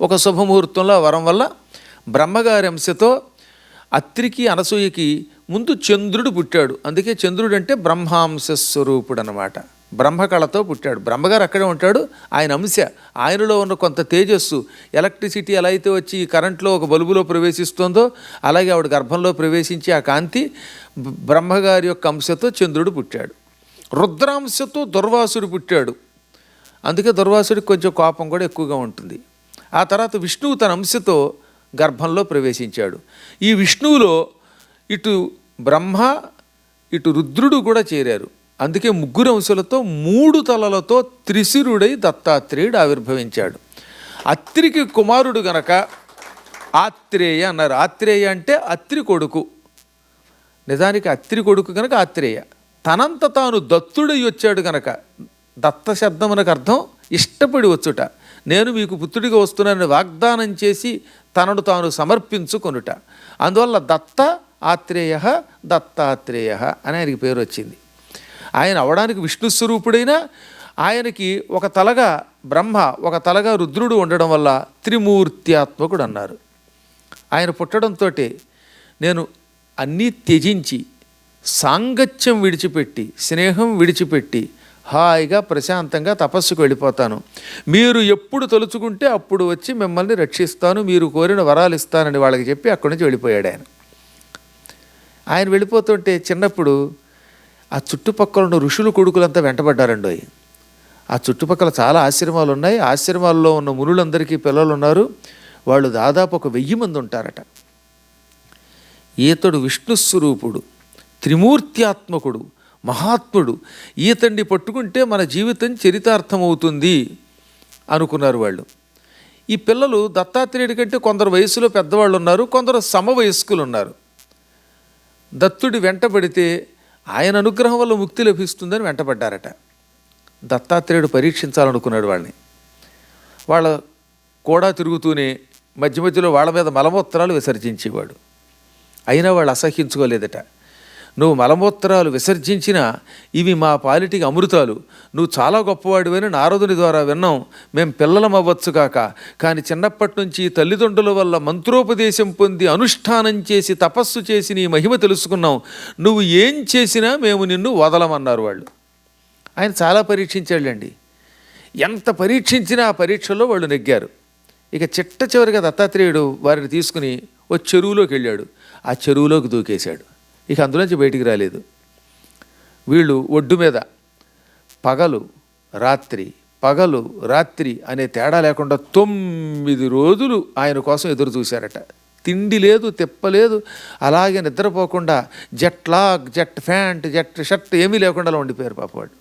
ఒక శుభముహూర్తంలో ఆ వరం వల్ల బ్రహ్మగారి అంశతో అత్రికి అనసూయకి ముందు చంద్రుడు పుట్టాడు. అందుకే చంద్రుడు అంటే బ్రహ్మాంశ స్వరూపుడు అనమాట. బ్రహ్మకళతో పుట్టాడు. బ్రహ్మగారు అక్కడే ఉంటాడు. ఆయన అంశ, ఆయనలో ఉన్న కొంత తేజస్సు, ఎలక్ట్రిసిటీ ఎలా అయితే వచ్చి కరెంట్లో ఒక బల్బులో ప్రవేశిస్తుందో అలాగే ఆవిడ గర్భంలో ప్రవేశించి ఆ కాంతి బ్రహ్మగారి యొక్క అంశతో చంద్రుడు పుట్టాడు. రుద్రాంశతో దుర్వాసుడు పుట్టాడు. అందుకే దుర్వాసుడికి కొంచెం కోపం కూడా ఎక్కువగా ఉంటుంది. ఆ తర్వాత విష్ణువు తన అంశతో గర్భంలో ప్రవేశించాడు. ఈ విష్ణువులో ఇటు బ్రహ్మ ఇటు రుద్రుడు కూడా చేరారు. అందుకే ముగ్గురు అంశాలతో 3 తలలతో త్రిశిరుడై దత్తాత్రేయుడు ఆవిర్భవించాడు. అత్రికి కుమారుడు గనక ఆత్రేయ అన్నారు. ఆత్రేయ అంటే అత్రి కొడుకు. నిజానికి అత్రి కొడుకు గనక ఆత్రేయ. తనంత తాను దత్తుడై వచ్చాడు గనక, దత్త శబ్దమునకు అర్థం ఇష్టపడి వచ్చుట. నేను మీకు పుత్రుడిగా వస్తున్నానని వాగ్దానం చేసి తనను తాను సమర్పించుకొనుట. అందువల్ల దత్త ఆత్రేయ దత్తాత్రేయ అని ఆయనకి పేరు వచ్చింది. ఆయన అవడానికి విష్ణు స్వరూపుడైనా ఆయనకి ఒక తలగా బ్రహ్మ ఒక తలగా రుద్రుడు ఉండడం వల్ల త్రిమూర్త్యాత్మకుడు అన్నారు. ఆయన పుట్టడంతో నేను అన్నీ త్యజించి సాంగత్యం విడిచిపెట్టి స్నేహం విడిచిపెట్టి హాయిగా ప్రశాంతంగా తపస్సుకు వెళ్ళిపోతాను. మీరు ఎప్పుడు తలుచుకుంటే అప్పుడు వచ్చి మిమ్మల్ని రక్షిస్తాను, మీరు కోరిన వరాలు ఇస్తానని వాళ్ళకి చెప్పి అక్కడి నుంచి వెళ్ళిపోయాడు ఆయన. ఆయన వెళ్ళిపోతుంటే చిన్నప్పుడు ఆ చుట్టుపక్కల ఉన్న ఋషులు కొడుకులంతా వెంటబడ్డారండి. ఆ చుట్టుపక్కల చాలా ఆశ్రమాలు ఉన్నాయి. ఆశ్రమాల్లో ఉన్న మునులందరికీ పిల్లలు ఉన్నారు. వాళ్ళు దాదాపు 1000 మంది ఉంటారట. ఈతడు విష్ణుస్వరూపుడు, త్రిమూర్త్యాత్మకుడు, మహాత్ముడు. ఈతడిని పట్టుకుంటే మన జీవితం చరితార్థమవుతుంది అనుకున్నారు వాళ్ళు. ఈ పిల్లలు దత్తాత్రేయుడి కంటే కొందరు వయసులో పెద్దవాళ్ళు ఉన్నారు, కొందరు సమవయస్కులు ఉన్నారు. దత్తుడి వెంటబడితే ఆయన అనుగ్రహం వల్ల ముక్తి లభిస్తుందని వెంటబడ్డారట. దత్తాత్రేయుడు పరీక్షించాలనుకున్నాడు వాళ్ళని. వాళ్ళ కూడా తిరుగుతూనే మధ్య మధ్యలో వాళ్ళ మీద మలమూత్రాలు విసర్జించేవాడు. అయినా వాళ్ళు అసహ్యించుకోలేదట. నువ్వు మలమూత్రాలు విసర్జించినా ఇవి మా పాలిటికి అమృతాలు, నువ్వు చాలా గొప్పవాడివని నారదుని ద్వారా విన్నాం. మేం పిల్లలం అవ్వచ్చు కాక, కానీ చిన్నప్పటి నుంచి తల్లిదండ్రుల వల్ల మంత్రోపదేశం పొంది అనుష్ఠానం చేసి తపస్సు చేసి నీ మహిమ తెలుసుకున్నాం. నువ్వు ఏం చేసినా మేము నిన్ను వదలమన్నారు వాళ్ళు. ఆయన చాలా పరీక్షించాళ్ళండి. ఎంత పరీక్షించినా ఆ పరీక్షల్లో వాళ్ళు నెగ్గారు. ఇక చిట్ట చివరిగా దత్తాత్రేయుడు వారిని తీసుకుని ఓ చెరువులోకి వెళ్ళాడు. ఆ చెరువులోకి దూకేశాడు. ఇక అందులోంచి బయటికి రాలేదు. వీళ్ళు ఒడ్డు మీద పగలు రాత్రి అనే తేడా లేకుండా 9 రోజులు ఆయన కోసం ఎదురు చూశారట. తిండి లేదు, తిప్పలేదు, అలాగే నిద్రపోకుండా jet lag, jet pant, jet shirt ఏమీ లేకుండా ఉండిపోయారు పాపవాడు.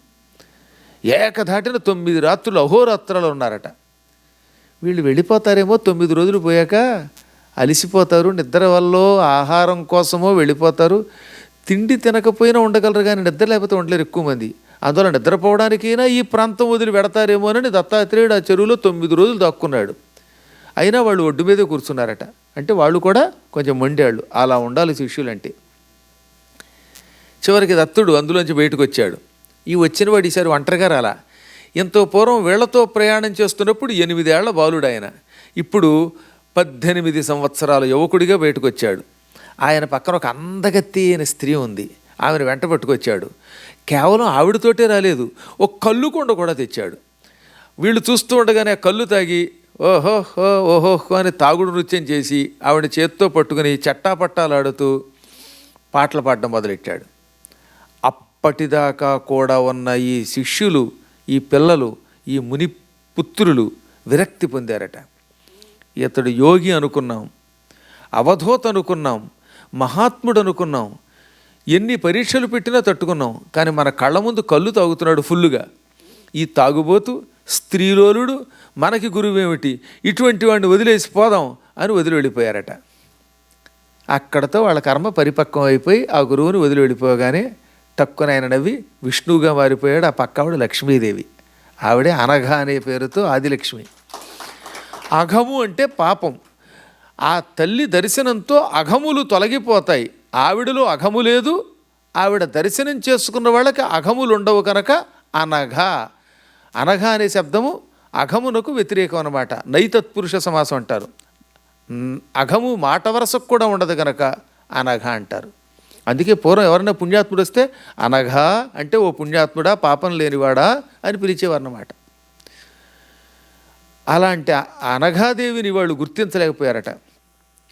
ఏకధాటిన 9 రాత్రులు అహోరాత్రాలు ఉన్నారట. వీళ్ళు వెళ్ళిపోతారేమో 9 రోజులు పోయాక, అలిసిపోతారు, నిద్ర వల్ల ఆహారం కోసమో వెళ్ళిపోతారు. తిండి తినకపోయినా ఉండగలరు కానీ నిద్ర లేకపోతే ఉండలేరు ఎక్కువ మంది. అందువల్ల నిద్రపోవడానికైనా ఈ ప్రాంతం వదిలి పెడతారేమోనని దత్తాత్రేయుడు ఆ చెరువులో 9 రోజులు దాక్కున్నాడు. అయినా వాళ్ళు ఒడ్డు మీదే కూర్చున్నారట. అంటే వాళ్ళు కూడా కొంచెం మొండాళ్ళు. అలా ఉండాలి శిష్యులంటే. చివరికి దత్తుడు అందులోంచి బయటకు వచ్చాడు. ఈ వచ్చినవాడు ఈసారి ఒంటరిగా రాలా. ఎంతో పూర్వం వీళ్లతో ప్రయాణం చేస్తున్నప్పుడు 8 ఏళ్ల బాలుడు ఆయన. ఇప్పుడు 18 సంవత్సరాల యువకుడిగా బయటకు వచ్చాడు. ఆయన పక్కన ఒక అందగత్తి అయిన స్త్రీ ఉంది. ఆమెను వెంట పట్టుకొచ్చాడు. కేవలం ఆవిడతోటే రాలేదు, ఒక కళ్ళు కొండ కూడా తెచ్చాడు. వీళ్ళు చూస్తూ ఉండగానే కళ్ళు తాగి ఓహోహో ఓహోహో అని తాగుడు నృత్యం చేసి ఆవిడ చేత్తో పట్టుకుని చట్టాపట్టాలాడుతూ పాటలు పాడడం మొదలెట్టాడు. అప్పటిదాకా కూడా ఉన్న ఈ శిష్యులు, ఈ పిల్లలు, ఈ ముని పుత్రులు విరక్తి పొందారట. ఇతడు యోగి అనుకున్నాం, అవధూత అనుకున్నాం, మహాత్ముడు అనుకున్నాం, ఎన్ని పరీక్షలు పెట్టినా తట్టుకున్నాం. కానీ మన కళ్ళ ముందు కళ్ళు తాగుతున్నాడు ఫుల్లుగా. ఈ తాగుబోతు స్త్రీలోలుడు మనకి గురువేమిటి, ఇటువంటి వాడిని వదిలేసి పోదాం అని వదిలి వెళ్ళిపోయారట. అక్కడతో వాళ్ళ కర్మ పరిపక్వం అయిపోయి ఆ గురువుని వదిలి వెళ్ళిపోగానే టక్కున ఆయన నవ్వి విష్ణువుగా మారిపోయాడు. ఆ పక్క ఆవిడ లక్ష్మీదేవి. ఆవిడే అనఘ అనే పేరుతో ఆదిలక్ష్మి. అఘము అంటే పాపం, ఆ తల్లి దర్శనంతో అఘములు తొలగిపోతాయి. ఆవిడలో అఘము లేదు, ఆవిడ దర్శనం చేసుకున్న వాళ్ళకి అఘములు ఉండవు కనుక అనఘ. అనఘ అనే శబ్దము అఘమునకు వ్యతిరేకం అన్నమాట. నైతత్పురుష సమాసం అంటారు. అఘము మాట వరసకు కూడా ఉండదు కనుక అనఘ అంటారు. అందుకే పూర్వం ఎవరైనా పుణ్యాత్ముడు వస్తే అనఘ అంటే ఓ పుణ్యాత్ముడా, పాపం లేనివాడా అని పిలిచేవారన్నమాట. అలాంటి అనఘాదేవిని వాళ్ళు గుర్తించలేకపోయారట.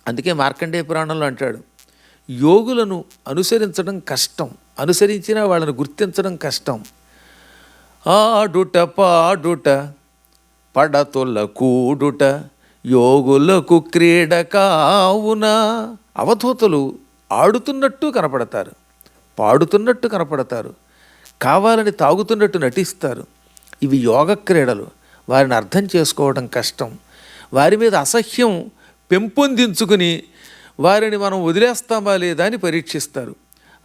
అందుకే మార్కండేయ పురాణంలో అంటాడు, యోగులను అనుసరించడం కష్టం, అనుసరించిన వాళ్ళని గుర్తించడం కష్టం. ఆడుట పాడుట పడతొల్ల కూడుట యోగులకు క్రీడ కావున. అవధూతలు ఆడుతున్నట్టు కనపడతారు, పాడుతున్నట్టు కనపడతారు, కావాలని తాగుతున్నట్టు నటిస్తారు. ఇవి యోగ క్రీడలు. వారిని అర్థం చేసుకోవడం కష్టం. వారి మీద అసహ్యం పెంపొందించుకుని వారిని మనం వదిలేస్తామా లేదా అని పరీక్షిస్తారు.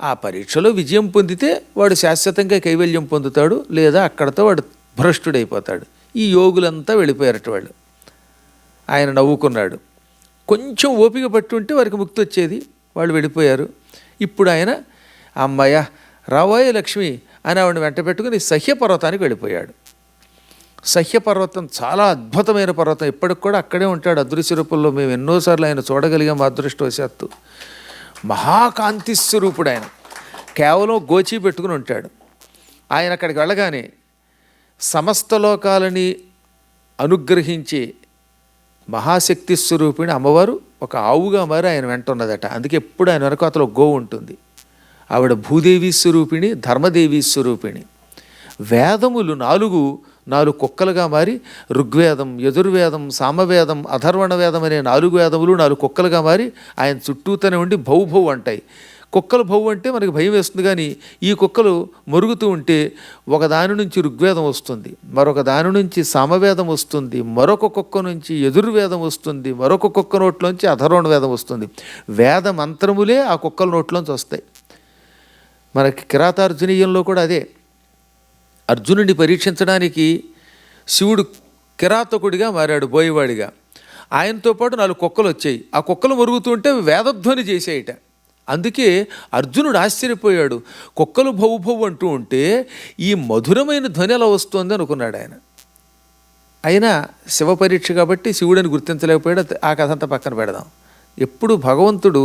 ఆ పరీక్షలో విజయం పొందితే వాడు శాశ్వతంగా కైవల్యం పొందుతాడు, లేదా అక్కడతో వాడు భ్రష్టుడైపోతాడు. ఈ యోగులంతా వెళ్ళిపోయారట వాళ్ళు. ఆయన నవ్వుకున్నాడు. కొంచెం ఓపిక పట్టి ఉంటే వారికి ముక్తి వచ్చేది. వాళ్ళు వెళ్ళిపోయారు. ఇప్పుడు ఆయన అమ్మయ్య రాబోయే లక్ష్మి అని ఆవిడ వెంట పెట్టుకుని సహ్యపర్వతానికి వెళ్ళిపోయాడు. సహ్యపర్వతం చాలా అద్భుతమైన పర్వతం. ఇప్పటికి కూడా అక్కడే ఉంటాడు అదృశ్య రూపంలో. మేము ఎన్నోసార్లు ఆయన చూడగలిగాం అదృష్టవశాత్తు. మహాకాంతి స్వరూపుడు ఆయన. కేవలం గోచి పెట్టుకుని ఉంటాడు. ఆయన అక్కడికి వెళ్ళగానే సమస్త లోకాలని అనుగ్రహించే మహాశక్తి స్వరూపిణి అమ్మవారు ఒక ఆవుగా మారి ఆయన వెంట ఉన్నదట. అందుకే ఎప్పుడు ఆయన వెనకాతలో గోవు ఉంటుంది. ఆవిడ భూదేవి స్వరూపిణి, ధర్మదేవి స్వరూపిణి. వేదములు నాలుగు కుక్కలుగా మారి ఋగ్వేదం, యజుర్వేదం, సామవేదం, అథర్వణ వేదం అనే 4 వేదములు 4 కుక్కలుగా మారి ఆయన చుట్టూతోనే ఉండి భౌ అంటాయి. కుక్కలు భౌ అంటే మనకి భయం వేస్తుంది, కానీ ఈ కుక్కలు మరుగుతూ ఉంటే ఒకదాని నుంచి ఋగ్వేదం వస్తుంది, మరొక దాని నుంచి సామవేదం వస్తుంది, మరొక కుక్క నుంచి యజుర్వేదం వస్తుంది, మరొక కుక్క నోట్లోంచి అథర్వణ వేదం వస్తుంది. వేద మంత్రములే ఆ కుక్కల నోట్లోంచి వస్తాయి. మనకి కిరాతార్జునీయంలో కూడా అదే. అర్జునుడిని పరీక్షించడానికి శివుడు కిరాతకుడిగా మారాడు, బోయవాడిగా. ఆయనతో పాటు 4 కుక్కలు వచ్చాయి. ఆ కుక్కలు మరుగుతుంటే వేదధ్వని చేసేయట. అందుకే అర్జునుడు ఆశ్చర్యపోయాడు. కుక్కలు భౌ అంటూ ఉంటే ఈ మధురమైన ధ్వని ఎలా వస్తుంది అనుకున్నాడు ఆయన. అయినా శివ పరీక్ష కాబట్టి శివుడిని గుర్తించలేకపోయాడు. ఆ కథ అంతా పక్కన పెడదాం. ఎప్పుడు భగవంతుడు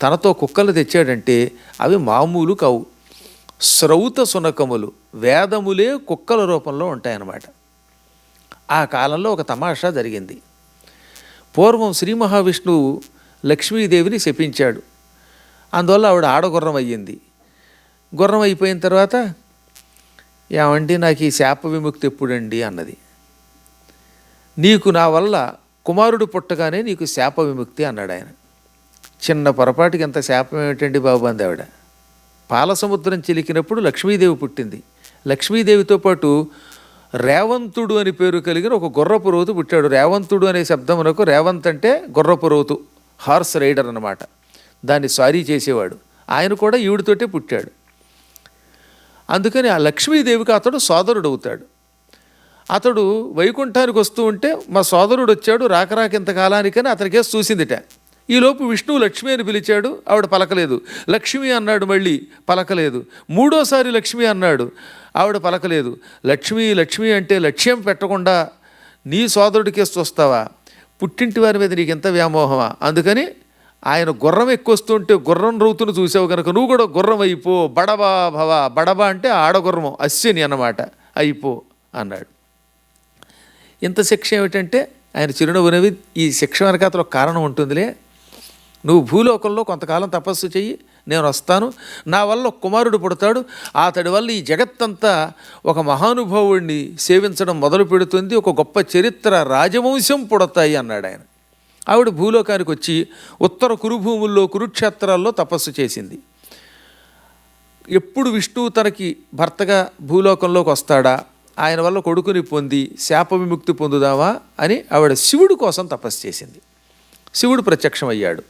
తనతో కుక్కలు తెచ్చాడంటే అవి మామూలు కావు. శ్రౌత సునకములు, వేదములే కుక్కల రూపంలో ఉంటాయన్నమాట. ఆ కాలంలో ఒక తమాషా జరిగింది. పూర్వం శ్రీ మహావిష్ణువు లక్ష్మీదేవిని శపించాడు. అందువల్ల ఆవిడ ఆడగుర్రం అయ్యింది. గుర్రం అయిపోయిన తర్వాత, ఏమండి నాకు ఈ శాప విముక్తి ఎప్పుడండి అన్నది. నీకు నా వల్ల కుమారుడు పుట్టగానే నీకు శాప విముక్తి అన్నాడు ఆయన. చిన్న పొరపాటుకి ఎంత శాపం ఏమిటండి బాబు అంది ఆవిడ. పాలసముద్రం చిలికినప్పుడు లక్ష్మీదేవి పుట్టింది. లక్ష్మీదేవితో పాటు రేవంతుడు అని పేరు కలిగిన ఒక గుర్రపు రోతు పుట్టాడు. రేవంతుడు అనే శబ్దమునకు రేవంత్ అంటే గుర్రపు రోతు, హార్స్ రైడర్ అన్నమాట. దాన్ని స్వారీ చేసేవాడు. ఆయన కూడా ఈవిడితోటే పుట్టాడు. అందుకని ఆ లక్ష్మీదేవికి అతడు సోదరుడు అవుతాడు. అతడు వైకుంఠానికి వస్తూ ఉంటే మా సోదరుడు వచ్చాడు రాక ఇంతకాలానికని అతనికే చూసిందిట. ఈలోపు విష్ణువు లక్ష్మి అని పిలిచాడు, ఆవిడ పలకలేదు. లక్ష్మి అన్నాడు, మళ్ళీ పలకలేదు. మూడోసారి లక్ష్మి అన్నాడు, ఆవిడ పలకలేదు. లక్ష్మి అంటే లక్ష్యం పెట్టకుండా నీ సోదరుడికేసి చూస్తావా? పుట్టింటి వారి మీద నీకు ఎంత వ్యామోహమా? అందుకని ఆయన గుర్రం ఎక్కువస్తుంటే గుర్రం రౌతును చూసావు కనుక నువ్వు కూడా గుర్రం అయిపో, బడబా భవ. బడబా అంటే ఆడగుర్రము, అశ్విని అన్నమాట. అయిపో అన్నాడు. ఇంత శిక్ష ఏమిటంటే ఆయన చిరునవ్వునవి, ఈ శిక్ష వెనకాతలో కారణం ఉంటుందిలే. నువ్వు భూలోకంలో కొంతకాలం తపస్సు చెయ్యి, నేను వస్తాను. నా వల్ల ఒక కుమారుడు పుడతాడు. అతడి వల్ల ఈ జగత్తంతా ఒక మహానుభావుడిని సేవించడం మొదలు పెడుతుంది. ఒక గొప్ప చరిత్ర రాజవంశం పుడతాయి అన్నాడు ఆయన. ఆవిడ భూలోకానికి వచ్చి ఉత్తర కురుభూముల్లో కురుక్షేత్రాల్లో తపస్సు చేసింది. ఎప్పుడు విష్ణువు తనకి భర్తగా భూలోకంలోకి వస్తాడా, ఆయన వల్ల కొడుకుని పొంది శాప విముక్తి పొందుదామా అని ఆవిడ శివుడి కోసం తపస్సు చేసింది. శివుడు ప్రత్యక్షమయ్యాడు.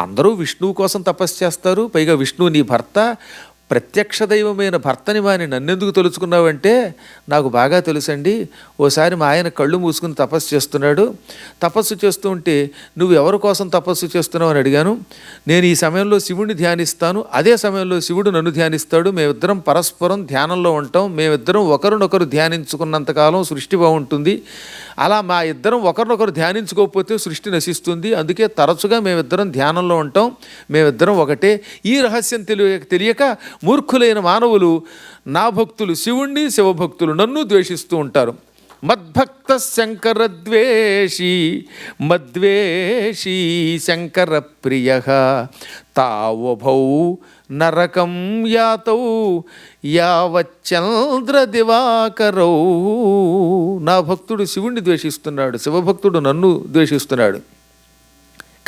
అందరూ విష్ణువు కోసం తపస్సు చేస్తారు. పైగా విష్ణువు నీ భర్త, ప్రత్యక్ష దైవమైన భర్తని మాని నన్నెందుకు తలుచుకున్నావంటే, నాకు బాగా తెలుసండి, ఓసారి మా ఆయన కళ్ళు మూసుకుని తపస్సు చేస్తున్నాడు. తపస్సు చేస్తూ ఉంటే నువ్వు ఎవరి కోసం తపస్సు చేస్తున్నావు అని అడిగాను. నేను ఈ సమయంలో శివుడిని ధ్యానిస్తాను, అదే సమయంలో శివుడు నన్ను ధ్యానిస్తాడు, మేమిద్దరం పరస్పరం ధ్యానంలో ఉంటాం, మేమిద్దరం ఒకరినొకరు ధ్యానించుకున్నంతకాలం సృష్టి బాగుంటుంది. అలా మా ఇద్దరం ఒకరినొకరు ధ్యానించుకోకపోతే సృష్టి నశిస్తుంది. అందుకే తరచుగా మేమిద్దరం ధ్యానంలో ఉంటాం, మేమిద్దరం ఒకటే. ఈ రహస్యం తెలియక మూర్ఖులైన మానవులు, నా భక్తులు శివుణ్ణి, శివభక్తులు నన్ను ద్వేషిస్తూ ఉంటారు. మద్భక్త శంకరద్వేషి మద్వేషీ శంకర ప్రియ తావభౌ నరకం యాతౌ యావచ్చంద్ర దివాకరౌ. నా భక్తుడు శివుణ్ణి ద్వేషిస్తున్నాడు, శివభక్తుడు నన్ను ద్వేషిస్తున్నాడు.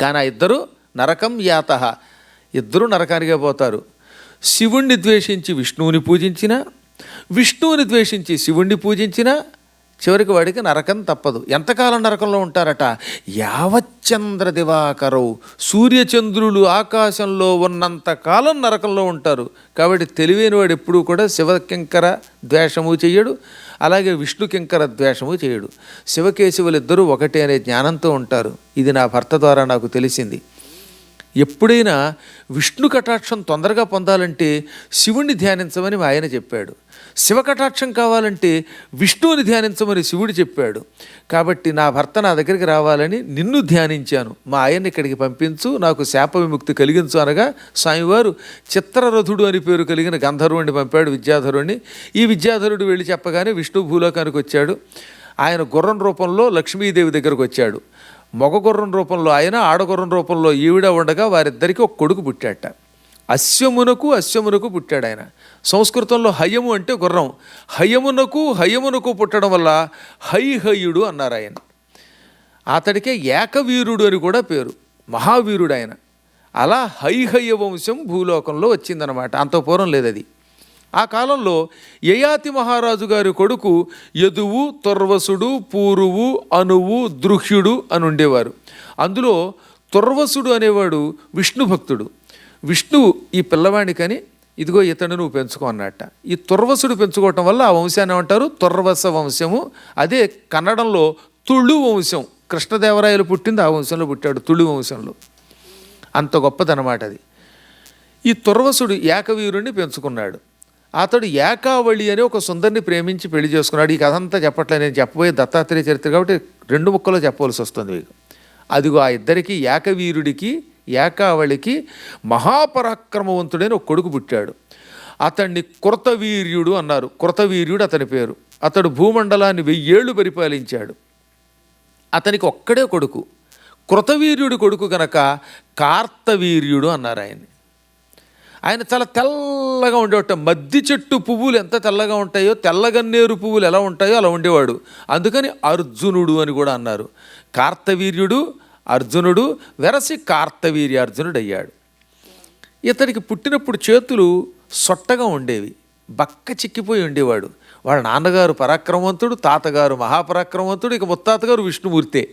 కానీ ఆ ఇద్దరు నరకం యాత, ఇద్దరు నరకానికే పోతారు. శివుణ్ణి ద్వేషించి విష్ణువుని పూజించిన, విష్ణువుని ద్వేషించి శివుణ్ణి పూజించిన చివరికి వాడికి నరకం తప్పదు. ఎంతకాలం నరకంలో ఉంటారట? యావచ్చంద్ర దివాకరవు, సూర్యచంద్రులు ఆకాశంలో ఉన్నంతకాలం నరకంలో ఉంటారు. కాబట్టి తెలివైన వాడు ఎప్పుడూ కూడా శివకింకర ద్వేషము చేయడు, అలాగే విష్ణుకింకర ద్వేషము చేయడు. శివకేశవులు ఇద్దరూ ఒకటే అనే జ్ఞానంతో ఉంటారు. ఇది నా భర్త ద్వారా నాకు తెలిసింది. ఎప్పుడైనా విష్ణు కటాక్షం తొందరగా పొందాలంటే శివుణ్ణి ధ్యానించమని మా ఆయన చెప్పాడు. శివ కటాక్షం కావాలంటే విష్ణువుని ధ్యానించమని శివుడు చెప్పాడు. కాబట్టి నా భర్త నా దగ్గరికి రావాలని నిన్ను ధ్యానించాను, మా ఆయన్ని ఇక్కడికి పంపించు, నాకు శాప విముక్తి కలిగించు అనగా స్వామివారు చిత్రరథుడు అని పేరు కలిగిన గంధర్వుడిని పంపాడు, విద్యాధరుడిని. ఈ విద్యాధరుడు వెళ్ళి చెప్పగానే విష్ణు భూలోకానికి వచ్చాడు. ఆయన గుర్రం రూపంలో లక్ష్మీదేవి దగ్గరకు వచ్చాడు. మగ గుర్రం రూపంలో ఆయన, ఆడగుర్రం రూపంలో ఈవిడ ఉండగా వారిద్దరికీ ఒక కొడుకు పుట్టాట. అశ్వమునకు పుట్టాడు ఆయన. సంస్కృతంలో హయము అంటే గుర్రం, హయమునకు పుట్టడం వల్ల హైహయుడు అన్నారు ఆయన. అతడికే ఏకవీరుడు అని కూడా పేరు, మహావీరుడు ఆయన. అలా హైహయ వంశం భూలోకంలో వచ్చిందనమాట. అంత పూర్వం లేదది. ఆ కాలంలో యయాతి మహారాజు గారి కొడుకు యదువు, తుర్వసుడు, పూరువు, అనువు, ద్రుహ్యుడు అని ఉండేవారు. అందులో తుర్వసుడు అనేవాడు విష్ణు భక్తుడు. విష్ణువు ఈ పిల్లవాడికని ఇదిగో ఇతను నువ్వు పెంచుకో అన్నట్ట. ఈ తుర్వసుడు పెంచుకోవటం వల్ల ఆ వంశాన్ని ఏమంటారు? తుర్వస వంశము. అదే కన్నడంలో తుళు వంశం. కృష్ణదేవరాయలు పుట్టింది ఆ వంశంలో పుట్టాడు, తుళు వంశంలో. అంత గొప్పదనమాట అది. ఈ తుర్వసుడు ఏకవీరుణ్ణి పెంచుకున్నాడు. అతడు ఏకావళి అనే ఒక సుందరిని ప్రేమించి పెళ్లి చేసుకున్నాడు. ఈ కథ అంతా చెప్పట్లేదు, నేను చెప్పబోయే దత్తాత్రేయ చరిత్ర కాబట్టి 2 ముక్కలో చెప్పవలసి వస్తుంది మీకు. అదిగో ఆ ఇద్దరికి, ఏకవీరుడికి ఏకావళికి మహాపరాక్రమవంతుడైన ఒక కొడుకు పుట్టాడు. అతన్ని కృతవీర్యుడు అన్నారు. కృతవీర్యుడు అతని పేరు. అతడు భూమండలాన్ని 1000 ఏళ్ళు పరిపాలించాడు. అతనికి ఒక్కడే కొడుకు. కృతవీర్యుడి కొడుకు గనక కార్తవీర్యుడు అన్నారు ఆయన్ని. ఆయన చాలా తెల్లగా ఉండేవాడు. మద్ది చెట్టు పువ్వులు ఎంత తెల్లగా ఉంటాయో, తెల్లగన్నేరు పువ్వులు ఎలా ఉంటాయో అలా ఉండేవాడు. అందుకని అర్జునుడు అని కూడా అన్నారు. కార్తవీర్యుడు అర్జునుడు వెరసి కార్తవీర్యార్జునుడు అయ్యాడు. ఇతడికి పుట్టినప్పుడు చేతులు సొట్టగా ఉండేవి, బక్క చిక్కిపోయి ఉండేవాడు. వాళ్ళ నాన్నగారు పరాక్రమవంతుడు, తాతగారు మహాపరాక్రమవంతుడు, ఇక ముత్తాతగారు విష్ణుమూర్తే.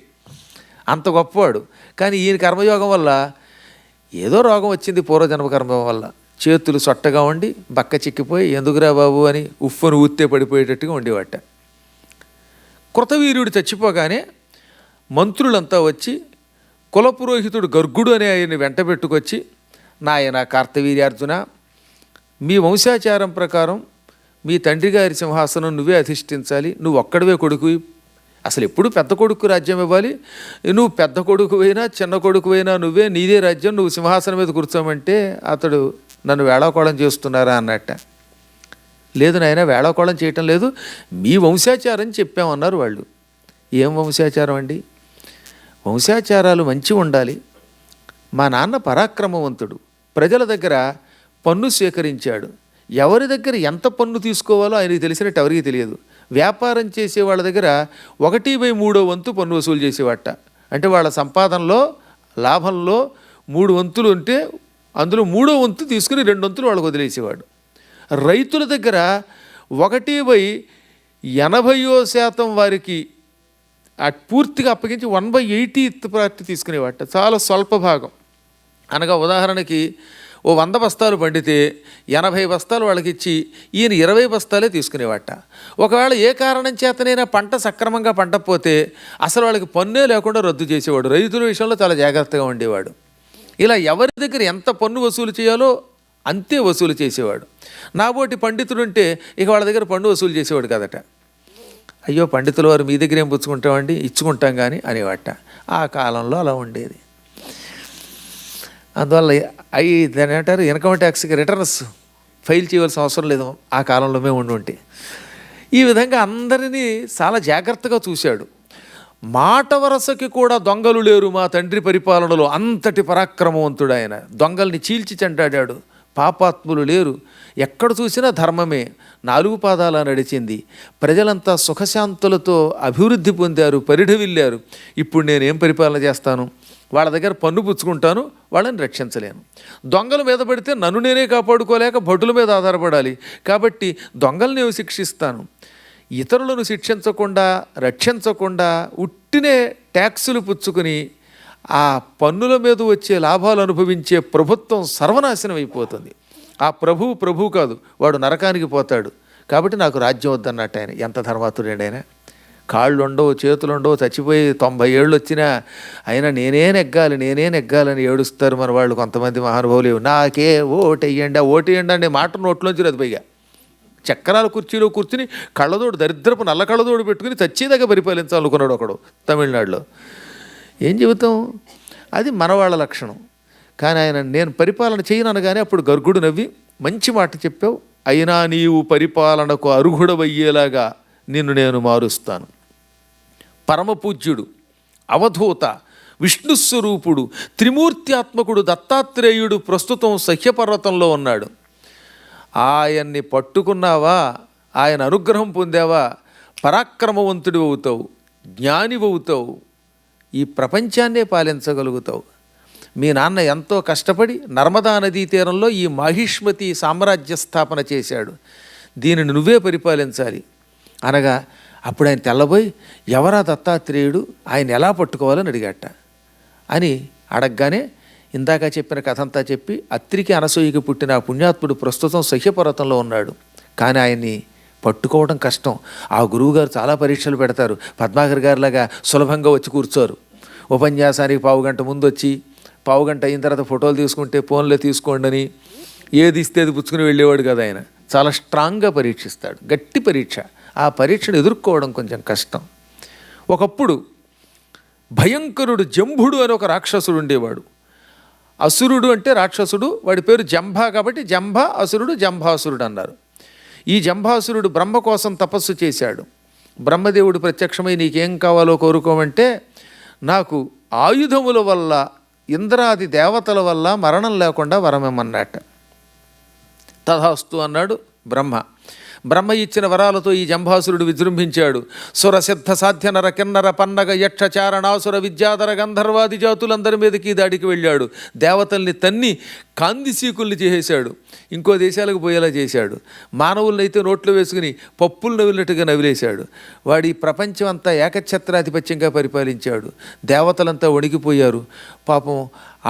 అంత గొప్పవాడు. కానీ ఈయన కర్మయోగం వల్ల ఏదో రోగం వచ్చింది, పూర్వజన్మ కర్మ వల్ల. చేతులు సొట్టగా ఉండి బక్క చిక్కిపోయి ఎందుకురా బాబు అని ఉఫ్ఫను ఊత్తే పడిపోయేటట్టుగా ఉండేవాట. కృతవీర్యుడు చచ్చిపోగానే మంత్రులంతా వచ్చి కులపురోహితుడు గర్గుడు అనే ఆయన్ని వెంట పెట్టుకొచ్చి, నాయన కార్తవీర్యార్జున, మీ వంశాచారం ప్రకారం మీ తండ్రి గారి సింహాసనం నువ్వే అధిష్ఠించాలి, నువ్వు ఒక్కడవే కొడుకు, అసలు ఎప్పుడు పెద్ద కొడుకు రాజ్యం ఇవ్వాలి, నువ్వు పెద్ద కొడుకువైనా చిన్న కొడుకువైనా నువ్వే, నీదే రాజ్యం, నువ్వు సింహాసనం మీద కూర్చోమంటే అతడు నన్ను వేళాకోళం చేస్తున్నారా అన్నట్ట. లేదు నాయన, వేళాకోళం చేయటం లేదు, మీ వంశాచారం చెప్పామన్నారు వాళ్ళు. ఏం వంశాచారం అండి? వంశాచారాలు మంచి ఉండాలి. మా నాన్న పరాక్రమవంతుడు, ప్రజల దగ్గర పన్ను స్వీకరించాడు. ఎవరి దగ్గర ఎంత పన్ను తీసుకోవాలో ఆయనకి తెలిసినట్టు ఎవరికి తెలియదు. వ్యాపారం చేసే వాళ్ళ దగ్గర 1/3 వంతు పన్ను వసూలు చేసేవాట. అంటే వాళ్ళ సంపాదనలో లాభంలో 3 వంతులు ఉంటే అందులో 3వ వంతు తీసుకుని 2 వంతులు వాళ్ళకు వదిలేసేవాడు. రైతుల దగ్గర 1/80% వారికి పూర్తిగా అప్పగించి 1/80 పార్టీ తీసుకునేవాట, చాలా స్వల్ప భాగం. అనగా ఉదాహరణకి ఓ 100 బస్తాలు పండితే 80 బస్తాలు వాళ్ళకి ఇచ్చి ఈయన 20 బస్తాలే తీసుకునేవాట. ఒకవేళ ఏ కారణం చేతనైనా పంట సక్రమంగా పండకపోతే అసలు వాళ్ళకి పన్నే లేకుండా రద్దు చేసేవాడు. రైతుల విషయంలో చాలా జాగ్రత్తగా ఉండేవాడు. ఇలా ఎవరి దగ్గర ఎంత పన్ను వసూలు చేయాలో అంతే వసూలు చేసేవాడు. నాబోటి పండితుడు ఉంటే ఇక వాళ్ళ దగ్గర పన్ను వసూలు చేసేవాడు కదట. అయ్యో పండితుల వారు మీ దగ్గర ఏం పుచ్చుకుంటామండి, ఇచ్చుకుంటాం కానీ అనేవాట. ఆ కాలంలో అలా ఉండేది. అందువల్ల దాని ఏమంటారు, ఇన్కమ్ ట్యాక్స్కి రిటర్న్స్ ఫైల్ చేయవలసిన అవసరం లేదు ఆ కాలంలో మేము ఉండి. ఈ విధంగా అందరినీ చాలా జాగ్రత్తగా చూశాడు. మాట వరసకి కూడా దొంగలు లేరు మా తండ్రి పరిపాలనలో, అంతటి పరాక్రమవంతుడు ఆయన. దొంగల్ని చీల్చి చెండాడాడు. పాపాత్ములు లేరు, ఎక్కడ చూసినా ధర్మమే 4 పాదాల నడిచింది. ప్రజలంతా సుఖశాంతులతో అభివృద్ధి పొందారు, పరిఢవిల్లారు. ఇప్పుడు నేనేం పరిపాలన చేస్తాను, వాళ్ళ దగ్గర పన్ను పుచ్చుకుంటాను, వాళ్ళని రక్షించలేను. దొంగల మీద పడితే నన్ను నేనే కాపాడుకోలేక భటుల మీద ఆధారపడాలి. కాబట్టి దొంగల్ని శిక్షిస్తాను. ఇతరులను శిక్షించకుండా రక్షించకుండా ఉట్టినే ట్యాక్సులు పుచ్చుకుని ఆ పన్నుల మీద వచ్చే లాభాలు అనుభవించే ప్రభుత్వం సర్వనాశనం అయిపోతుంది. ఆ ప్రభువు కాదు, వాడు నరకానికి పోతాడు. కాబట్టి నాకు రాజ్యం వద్దన్నట్టు ఆయన. ఎంత ధర్మాత్ముడు ఆయన. కాళ్ళు ఉండవు, చేతులు ఉండవు, చచ్చిపోయి 90 ఏళ్ళు వచ్చినా అయినా నేనే నెగ్గాలని ఏడుస్తారు మన వాళ్ళు కొంతమంది మహానుభావులు. నాకే ఓటెయ్యండి, ఆ ఓటెయ్యండి అనే మాట నోట్లోంచి రద్దు. పైగా చక్రాల కుర్చీలో కూర్చుని కళ్ళదోడు, దరిద్రపు నల్ల కళ్ళదోడు పెట్టుకుని చచ్చేదాకా పరిపాలించాలనుకున్నాడు ఒకడు తమిళనాడులో. ఏం చెబుతాం, అది మనవాళ్ళ లక్షణం. కానీ ఆయన నేను పరిపాలన చేయను అనగానే అప్పుడు గర్గుడు నవ్వి, మంచి మాట చెప్పావు, అయినా నీవు పరిపాలనకు అర్హుడవయ్యేలాగా నిన్ను నేను మారుస్తాను. పరమపూజ్యుడు, అవధూత, విష్ణుస్వరూపుడు, త్రిమూర్త్యాత్మకుడు దత్తాత్రేయుడు ప్రస్తుతం సహ్యపర్వతంలో ఉన్నాడు. ఆయన్ని పట్టుకున్నావా, ఆయన అనుగ్రహం పొందావా, పరాక్రమవంతుడు అవుతావు, జ్ఞానివవుతావు, ఈ ప్రపంచాన్నే పాలించగలుగుతావు. మీ నాన్న ఎంతో కష్టపడి నర్మదా నదీ తీరంలో ఈ మాహిష్మతి సామ్రాజ్య స్థాపన చేశాడు, దీనిని నువ్వే పరిపాలించాలి అనగా అప్పుడు ఆయన తెల్లబోయి, ఎవరా దత్తాత్రేయుడు, ఆయన ఎలా పట్టుకోవాలని అడిగాట. అని అడగగానే ఇందాక చెప్పిన కథ అంతా చెప్పి అత్రికి అనసూయకి పుట్టిన ఆ పుణ్యాత్ముడు ప్రస్తుతం సహ్యపర్వతంలో ఉన్నాడు. కానీ ఆయన్ని పట్టుకోవడం కష్టం. ఆ గురువుగారు చాలా పరీక్షలు పెడతారు. పద్మాకర్ గారిలాగా సులభంగా వచ్చి కూర్చోరు. ఉపన్యాసానికి 1/2 గంట ముందు వచ్చి 1/2 గంట అయిన తర్వాత ఫోటోలు తీసుకుంటే ఫోన్లో తీసుకోండి అని ఏది ఇస్తే అది పుచ్చుకుని వెళ్ళేవాడు కదా ఆయన. చాలా స్ట్రాంగ్గా పరీక్షిస్తాడు, గట్టి పరీక్ష. ఆ పరీక్షను ఎదుర్కోవడం కొంచెం కష్టం. ఒకప్పుడు భయంకరుడు జంభుడు అని ఒక రాక్షసుడు ఉండేవాడు. అసురుడు అంటే రాక్షసుడు, వాడి పేరు జంభా కాబట్టి జంభా అసురుడు, జంభాసురుడు అన్నారు. ఈ జంభాసురుడు బ్రహ్మ కోసం తపస్సు చేశాడు. బ్రహ్మదేవుడు ప్రత్యక్షమై నీకేం కావాలో కోరుకోమంటే, నాకు ఆయుధముల వల్ల ఇంద్రాది దేవతల వల్ల మరణం లేకుండా వరమేమన్నట్ట. తథాస్తు అన్నాడు బ్రహ్మ. బ్రహ్మ ఇచ్చిన వరాలతో ఈ జంభాసురుడు విజృంభించాడు. సురసిద్ధ సాధ్య నర కిన్నర పన్నగ యక్ష చారణాసుర విద్యాధర గంధర్వాది జాతులందరి మీదకి దాడికి వెళ్ళాడు. దేవతల్ని తన్ని కాందిసీకుల్ని చేసేశాడు, ఇంకో దేశాలకు పోయేలా చేశాడు. మానవుల్ని అయితే నోట్లో వేసుకుని పప్పులు నవ్వినట్టుగా నవిలేశాడు. వాడి ప్రపంచం అంతా ఏకఛత్రాధిపత్యంగా పరిపాలించాడు. దేవతలంతా వణికిపోయారు. పాపం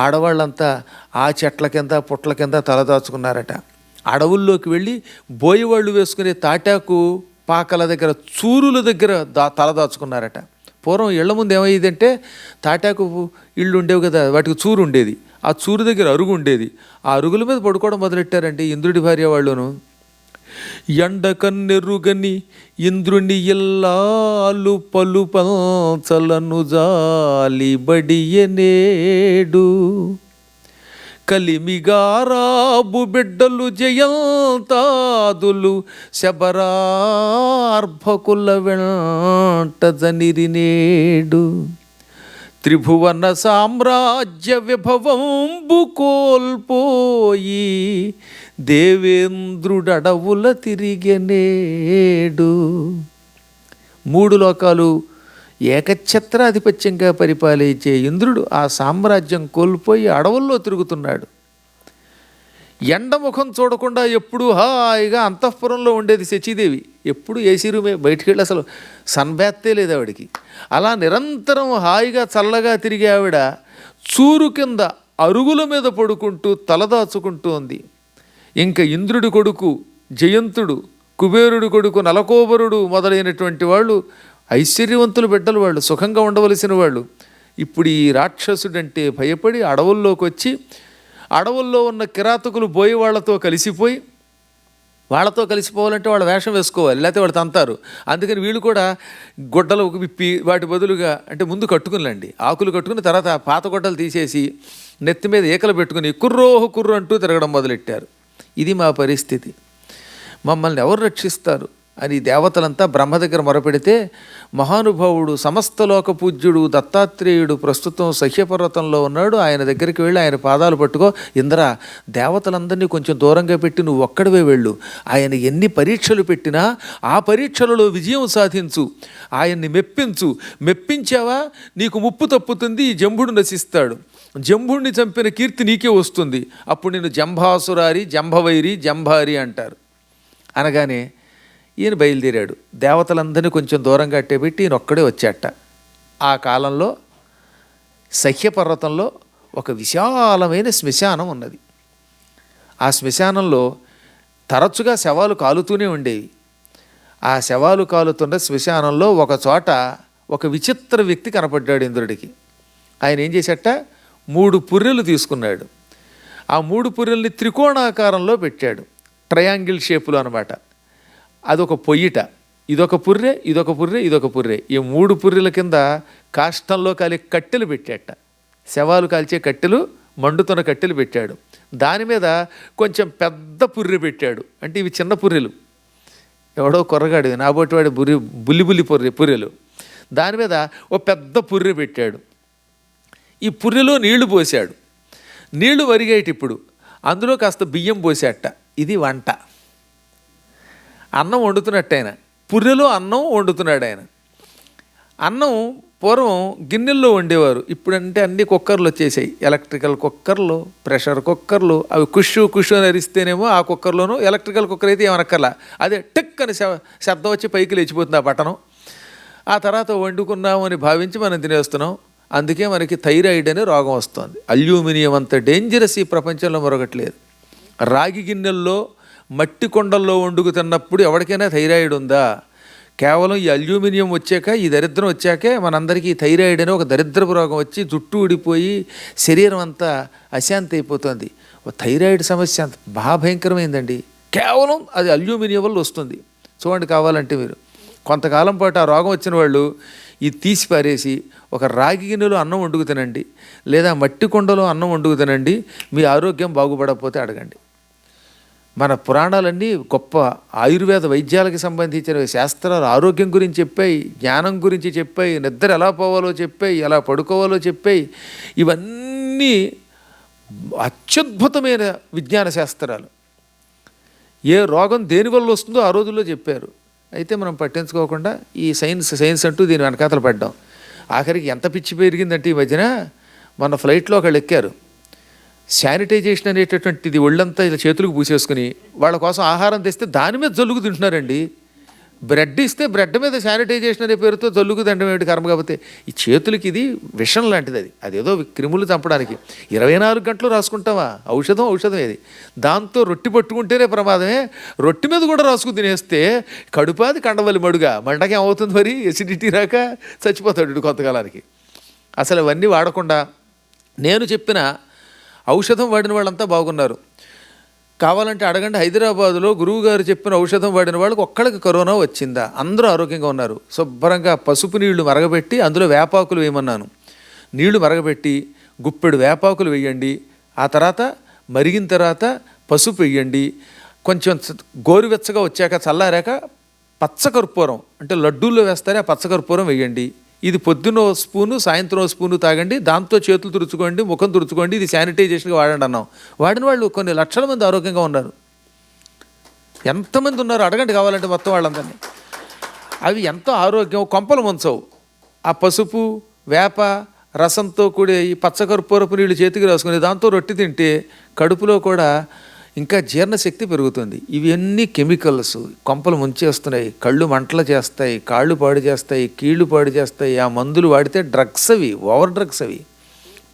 ఆడవాళ్ళంతా ఆ చెట్ల కింద పుట్ల కింద తలదాచుకున్నారట. అడవుల్లోకి వెళ్ళి బోయవాళ్ళు వేసుకునే తాటాకు పాకల దగ్గర, చూరుల దగ్గర తలదాచుకున్నారట. పూర్వం ఇళ్ల ముందు ఏమయ్యేదంటే తాటాకు ఇళ్ళు ఉండేవి కదా, వాటికి చూరు ఉండేది. ఆ చూరు దగ్గర అరుగు ఉండేది. ఆ అరుగుల మీద పడుకోవడం మొదలెట్టారండి ఇంద్రుడి భార్య వాళ్ళును. ఎండకన్నెరుగని ఇంద్రుని ఇల్లాలు పలు పంచలను జాలి బడియనేడు, కలిమిగారాబు బిడ్డలు జయంతాదులు శబరార్భకుల వెంట జనిరినేడు, త్రిభువన సామ్రాజ్య విభవంబు కోల్పోయి దేవేంద్రుడడవుల తిరిగనేడు. 3 లోకాలు ఏకఛత్రాధిపత్యంగా పరిపాలించే ఇంద్రుడు ఆ సామ్రాజ్యం కోల్పోయి అడవుల్లో తిరుగుతున్నాడు. ఎండముఖం చూడకుండా ఎప్పుడూ హాయిగా అంతఃపురంలో ఉండేది శచీదేవి. ఎప్పుడు ఏసీ రూమే, బయటికి వెళ్ళి అసలు సన్బ్యాతే లేదు ఆవిడికి. అలా నిరంతరం హాయిగా చల్లగా తిరిగే ఆవిడ చూరు కింద అరుగుల మీద పడుకుంటూ తలదాచుకుంటూ ఉంది. ఇంకా ఇంద్రుడి కొడుకు జయంతుడు, కుబేరుడి కొడుకు నలకోబరుడు మొదలైనటువంటి వాళ్ళు ఐశ్వర్యవంతుల బిడ్డలు, వాళ్ళు సుఖంగా ఉండవలసిన వాళ్ళు. ఇప్పుడు ఈ రాక్షసుడంటే భయపడి అడవుల్లోకి వచ్చి అడవుల్లో ఉన్న కిరాతకులు బోయి వాళ్ళతో కలిసిపోయి, వాళ్ళతో కలిసిపోవాలంటే వాళ్ళ వేషం వేసుకోవాలి, లేకపోతే వాళ్ళు తంతారు. అందుకని వీళ్ళు కూడా గుడ్డలు విప్పి వాటి బదులుగా అంటే ముందు కట్టుకునిలండి, ఆకులు కట్టుకుని తర్వాత పాత గుడ్డలు తీసేసి నెత్తి మీద ఏకలు పెట్టుకుని కుర్రోహు కుర్రు అంటూ తిరగడం మొదలెట్టారు. ఇది మా పరిస్థితి, మమ్మల్ని ఎవరు రక్షిస్తారు అని దేవతలంతా బ్రహ్మ దగ్గర మొరపెడితే, మహానుభావుడు సమస్త లోక పూజ్యుడు దత్తాత్రేయుడు ప్రస్తుతం సహ్యపర్వతంలో ఉన్నాడు. ఆయన దగ్గరికి వెళ్ళి ఆయన పాదాలు పట్టుకో, ఇంద్ర దేవతలందరినీ కొంచెం దూరంగా పెట్టి నువ్వు ఒక్కడివే వెళ్ళు, ఆయన ఎన్ని పరీక్షలు పెట్టినా ఆ పరీక్షలలో విజయం సాధించు, ఆయన్ని మెప్పించావా నీకు ముప్పు తప్పుతుంది, ఈ జంభుడు నశిస్తాడు, జంభుడిని చంపిన కీర్తి నీకే వస్తుంది, అప్పుడు నేను జంభాసురారి జంభవైరి జంభారి అంటారు. అనగానే ఈయన బయలుదేరాడు. దేవతలందరినీ కొంచెం దూరంగా అట్టేపెట్టి ఈయన ఒక్కడే వచ్చాట. ఆ కాలంలో సహ్యపర్వతంలో ఒక విశాలమైన శ్మశానం ఉన్నది. ఆ శ్మశానంలో తరచుగా శవాలు కాలుతూనే ఉండేవి. ఆ శవాలు కాలుతున్న శ్మశానంలో ఒక చోట ఒక విచిత్ర వ్యక్తి కనపడ్డాడు ఇంద్రుడికి. ఆయన ఏం చేశాట, 3 పుర్రెలు తీసుకున్నాడు. ఆ 3 పుర్రెల్ని త్రికోణాకారంలో పెట్టాడు, ట్రయాంగిల్ షేపులో అనమాట. అదొక పొయ్యిట, ఇదొక పుర్రె, ఇదొక పుర్రె, ఇదొక పుర్రె. ఈ 3 పుర్రెల కింద కాష్టంలో కాలే కట్టెలు పెట్టాట, శవాలు కాల్చే కట్టెలు, మండుతున్న కట్టెలు పెట్టాడు. దాని మీద కొంచెం పెద్ద పుర్రె పెట్టాడు, అంటే ఇవి చిన్న పుర్రెలు, ఎవడో కొర్రగాడు నాబోటి వాడి బుల్లి పుర్రెలు. దాని మీద ఓ పెద్ద పుర్రె పెట్టాడు. ఈ పుర్రెలో నీళ్లు పోశాడు, నీళ్లు వరిగేటి. ఇప్పుడు అందులో కాస్త బియ్యం పోసాట. ఇది వంట, అన్నం వండుతున్నట్టు ఆయన పుర్రెలో అన్నం వండుతున్నాడు ఆయన. అన్నం పూర్వం గిన్నెల్లో వండేవారు, ఇప్పుడంటే అన్ని కుక్కర్లు వచ్చేసాయి, ఎలక్ట్రికల్ కుక్కర్లు, ప్రెషర్ కుక్కర్లు. అవి కుషు అని అరిస్తేనేమో ఆ కుక్కర్లోనూ, ఎలక్ట్రికల్ కుక్కర్ అయితే ఏమనక్కర్లా, అదే టిక్ అని శబ్దం వచ్చి పైకి లేచిపోతుంది ఆ బటనం. ఆ తర్వాత వండుకున్నాము అని భావించి మనం తినేస్తున్నాం. అందుకే మనకి థైరాయిడ్ అనే రోగం వస్తుంది. అల్యూమినియం అంత డేంజరస్ ఈ ప్రపంచంలో మరొకట్లేదు. రాగి గిన్నెల్లో మట్టి కొండల్లో వండుకు తిన్నప్పుడు ఎవరికైనా థైరాయిడ్ ఉందా? కేవలం ఈ అల్యూమినియం వచ్చాక, ఈ దరిద్రం వచ్చాకే మనందరికీ ఈ థైరాయిడ్ అనే ఒక దరిద్రపు రోగం వచ్చి జుట్టు ఊడిపోయి శరీరం అంతా అశాంతి అయిపోతుంది. థైరాయిడ్ సమస్య అంత మహాభయంకరమైందండి. కేవలం అది అల్యూమినియం వల్ల వస్తుంది. చూడండి, కావాలంటే మీరు కొంతకాలం పాటు ఆ రోగం వచ్చిన వాళ్ళు ఇది తీసి పారేసి ఒక రాగి గిన్నెలో అన్నం వండుకు తినండి, లేదా మట్టి కొండలో అన్నం వండుకు తినండి. మీ ఆరోగ్యం బాగుపడకపోతే అడగండి. మన పురాణాలన్నీ గొప్ప ఆయుర్వేద వైద్యాలకు సంబంధించిన శాస్త్రాలు ఆరోగ్యం గురించి చెప్పాయి, జ్ఞానం గురించి చెప్పాయి, నిద్ర ఎలా పోవాలో చెప్పాయి, ఎలా పడుకోవాలో చెప్పాయి. ఇవన్నీ అత్యద్భుతమైన విజ్ఞాన శాస్త్రాలు. ఏ రోగం దేనివల్ల వస్తుందో ఆ రోజుల్లో చెప్పారు. అయితే మనం పట్టించుకోకుండా ఈ సైన్స్ అంటూ దీని వెనకాతలు పడ్డాం. ఆఖరికి ఎంత పిచ్చి పెరిగిందంటే ఈ మధ్యన మన ఫ్లైట్లో ఒకళ్ళు ఎక్కారు, శానిటైజేషన్ అనేటటువంటిది ఒళ్ళంతా ఇలా చేతులకు పూసేసుకుని వాళ్ళ కోసం ఆహారం తెస్తే దాని మీద జల్లుగు తింటున్నారండి. బ్రెడ్ ఇస్తే బ్రెడ్ మీద శానిటైజేషన్ అనే పేరుతో జల్లుగు తినడం ఏమిటి కర్మ. కాకపోతే ఈ చేతులకి ఇది విషం లాంటిది, అదేదో క్రిములు చంపడానికి. 24 గంటలు రాసుకుంటావా ఔషధం ఏది, దాంతో రొట్టి పట్టుకుంటేనే ప్రమాదమే. రొట్టి మీద కూడా రాసుకుని తినేస్తే కడుపాది కండవలి మడుగా మండకి ఏమవుతుంది మరి, ఎసిడిటీ రాక చచ్చిపోతాడు కొంతకాలానికి. అసలు అవన్నీ వాడకుండా నేను చెప్పిన ఔషధం వాడిన వాళ్ళంతా బాగున్నారు. కావాలంటే అడగండి, హైదరాబాదులో గురువుగారు చెప్పిన ఔషధం వాడిన వాళ్ళకి ఒక్కడికి కరోనా వచ్చిందా? అందరూ ఆరోగ్యంగా ఉన్నారు. శుభ్రంగా పసుపు నీళ్లు మరగబెట్టి అందులో వేపాకులు వేయమన్నాను. నీళ్లు మరగబెట్టి గుప్పెడు వేపాకులు వేయండి, ఆ తర్వాత మరిగిన తర్వాత పసుపు వేయండి, కొంచెం గోరువెచ్చగా వచ్చాక చల్లారాక పచ్చకర్పూరం అంటే లడ్డూల్లో వేస్తారే ఆ పచ్చకర్పూరం వేయండి. ఇది పొద్దున్న స్పూను సాయంత్రం స్పూను తాగండి, దాంతో చేతులు తుడుచుకోండి, ముఖం తుడుచుకోండి, ఇది శానిటైజేషన్గా వాడండి అన్నాం. వాడిన వాళ్ళు కొన్ని లక్షల మంది ఆరోగ్యంగా ఉన్నారు. ఎంతమంది ఉన్నారు అడగండి కావాలంటే మొత్తం వాళ్ళందరినీ. అవి ఎంతో ఆరోగ్యం, కొంపలు ముంచవు. ఆ పసుపు వేప రసంతో కూడి ఈ పచ్చకర్పూరపు నీళ్ళు చేతికి రాసుకుని దాంతో రొట్టి తింటే కడుపులో కూడా ఇంకా జీర్ణశక్తి పెరుగుతుంది. ఇవన్నీ కెమికల్స్ కొంపలు ముంచేస్తున్నాయి, కళ్ళు మంటలు చేస్తాయి, కాళ్ళు పాడు చేస్తాయి, కీళ్ళు పాడు చేస్తాయి. ఆ మందులు వాడితే డ్రగ్స్, అవి ఓవర్ డ్రగ్స్. అవి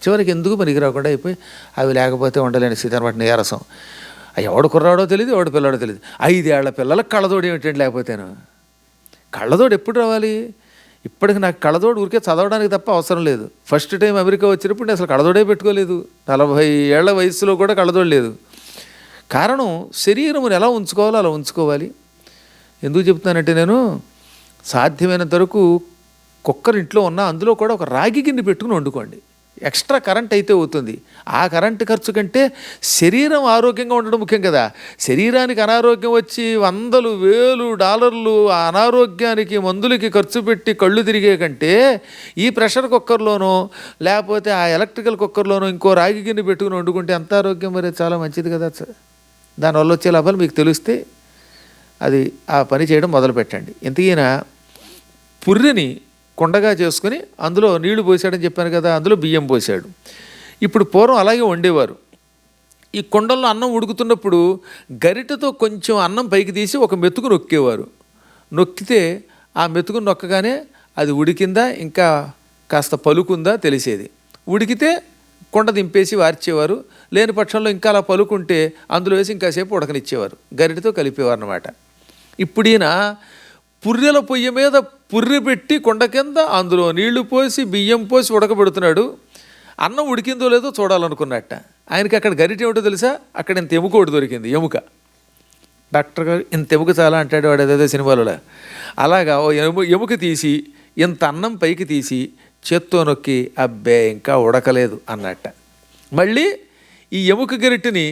చివరికి ఎందుకు పనికి రాకుండా అయిపోయి అవి లేకపోతే ఉండలేని స్థితి అనమాట, నీరసం. ఎవడు కుర్రాడో తెలియదు, ఎవడు పిల్లాడో తెలియదు. 5 ఏళ్ల పిల్లలకు కళ్ళతోడు ఏమిటండి లేకపోతేను? కళ్ళతోడు ఎప్పుడు రావాలి? ఇప్పటికి నాకు కళ్ళతోడు ఊరికే చదవడానికి తప్ప అవసరం లేదు. ఫస్ట్ టైం అమెరికా వచ్చినప్పుడు నేను అసలు కళ్ళతోడే పెట్టుకోలేదు. 40 ఏళ్ల వయసులో కూడా కళ్ళతోడు లేదు. కారణం శరీరమును ఎలా ఉంచుకోవాలో అలా ఉంచుకోవాలి. ఎందుకు చెప్తున్నానంటే, నేను సాధ్యమైనంత వరకు కుక్కర్ ఇంట్లో ఉన్న అందులో కూడా ఒక రాగి గిన్నె పెట్టుకుని వండుకోండి. ఎక్స్ట్రా కరెంట్ అయితే అవుతుంది. ఆ కరెంటు ఖర్చు కంటే శరీరం ఆరోగ్యంగా ఉండడం ముఖ్యం కదా. శరీరానికి అనారోగ్యం వచ్చి $100,000 ఆ అనారోగ్యానికి మందులకి ఖర్చు పెట్టి కళ్ళు తిరిగే కంటే ఈ ప్రెషర్ కుక్కర్లోనో లేకపోతే ఆ ఎలక్ట్రికల్ కుక్కర్లోనో ఇంకో రాగి గిన్నె పెట్టుకుని వండుకుంటే ఎంత ఆరోగ్యం, మరి చాలా మంచిది కదా. దానివల్ల వచ్చే లాభాలు మీకు తెలిస్తే అది ఆ పని చేయడం మొదలుపెట్టండి. ఇంతకైనా పుర్రెని కుండగా చేసుకుని అందులో నీళ్లు పోసాడని చెప్పాను కదా, అందులో బియ్యం పోసాడు. ఇప్పుడు పూర్వం అలాగే వండేవారు. ఈ కుండల్లో అన్నం ఉడుకుతున్నప్పుడు గరిటెతో కొంచెం అన్నం పైకి తీసి ఒక మెతుకు నొక్కేవారు. నొక్కితే ఆ మెతుకు నొక్కగానే అది ఉడికిందా ఇంకా కాస్త పలుకుందా తెలిసేది. ఉడికితే కుండ దింపేసి వార్చేవారు. లేని పక్షంలో ఇంకా అలా పలుకుంటే అందులో వేసి ఇంకాసేపు ఉడకనిచ్చేవారు. గరిటెతో కలిపేవారు అన్నమాట. ఇప్పుడు ఈయన పుర్రెల పొయ్యి మీద పుర్రె పెట్టి కొండ కింద అందులో నీళ్లు పోసి బియ్యం పోసి ఉడకబెడుతున్నాడు. అన్నం ఉడికిందో లేదో చూడాలనుకున్నట్ట. ఆయనకి అక్కడ గరిటె ఏమిటో తెలుసా? అక్కడ ఇంత ఎముక ఒకటి దొరికింది. ఎముక. డాక్టర్ గారు ఇంత ఎముక చాలా అంటాడు వాడు ఏదేదో సినిమాలో. అలాగా ఓ ఎముక తీసి ఇంత అన్నం పైకి తీసి చేత్తో నొక్కి అబ్బే ఇంకా ఉడకలేదు అన్నట్ట. మళ్ళీ ఈ ఎముక గరిటెని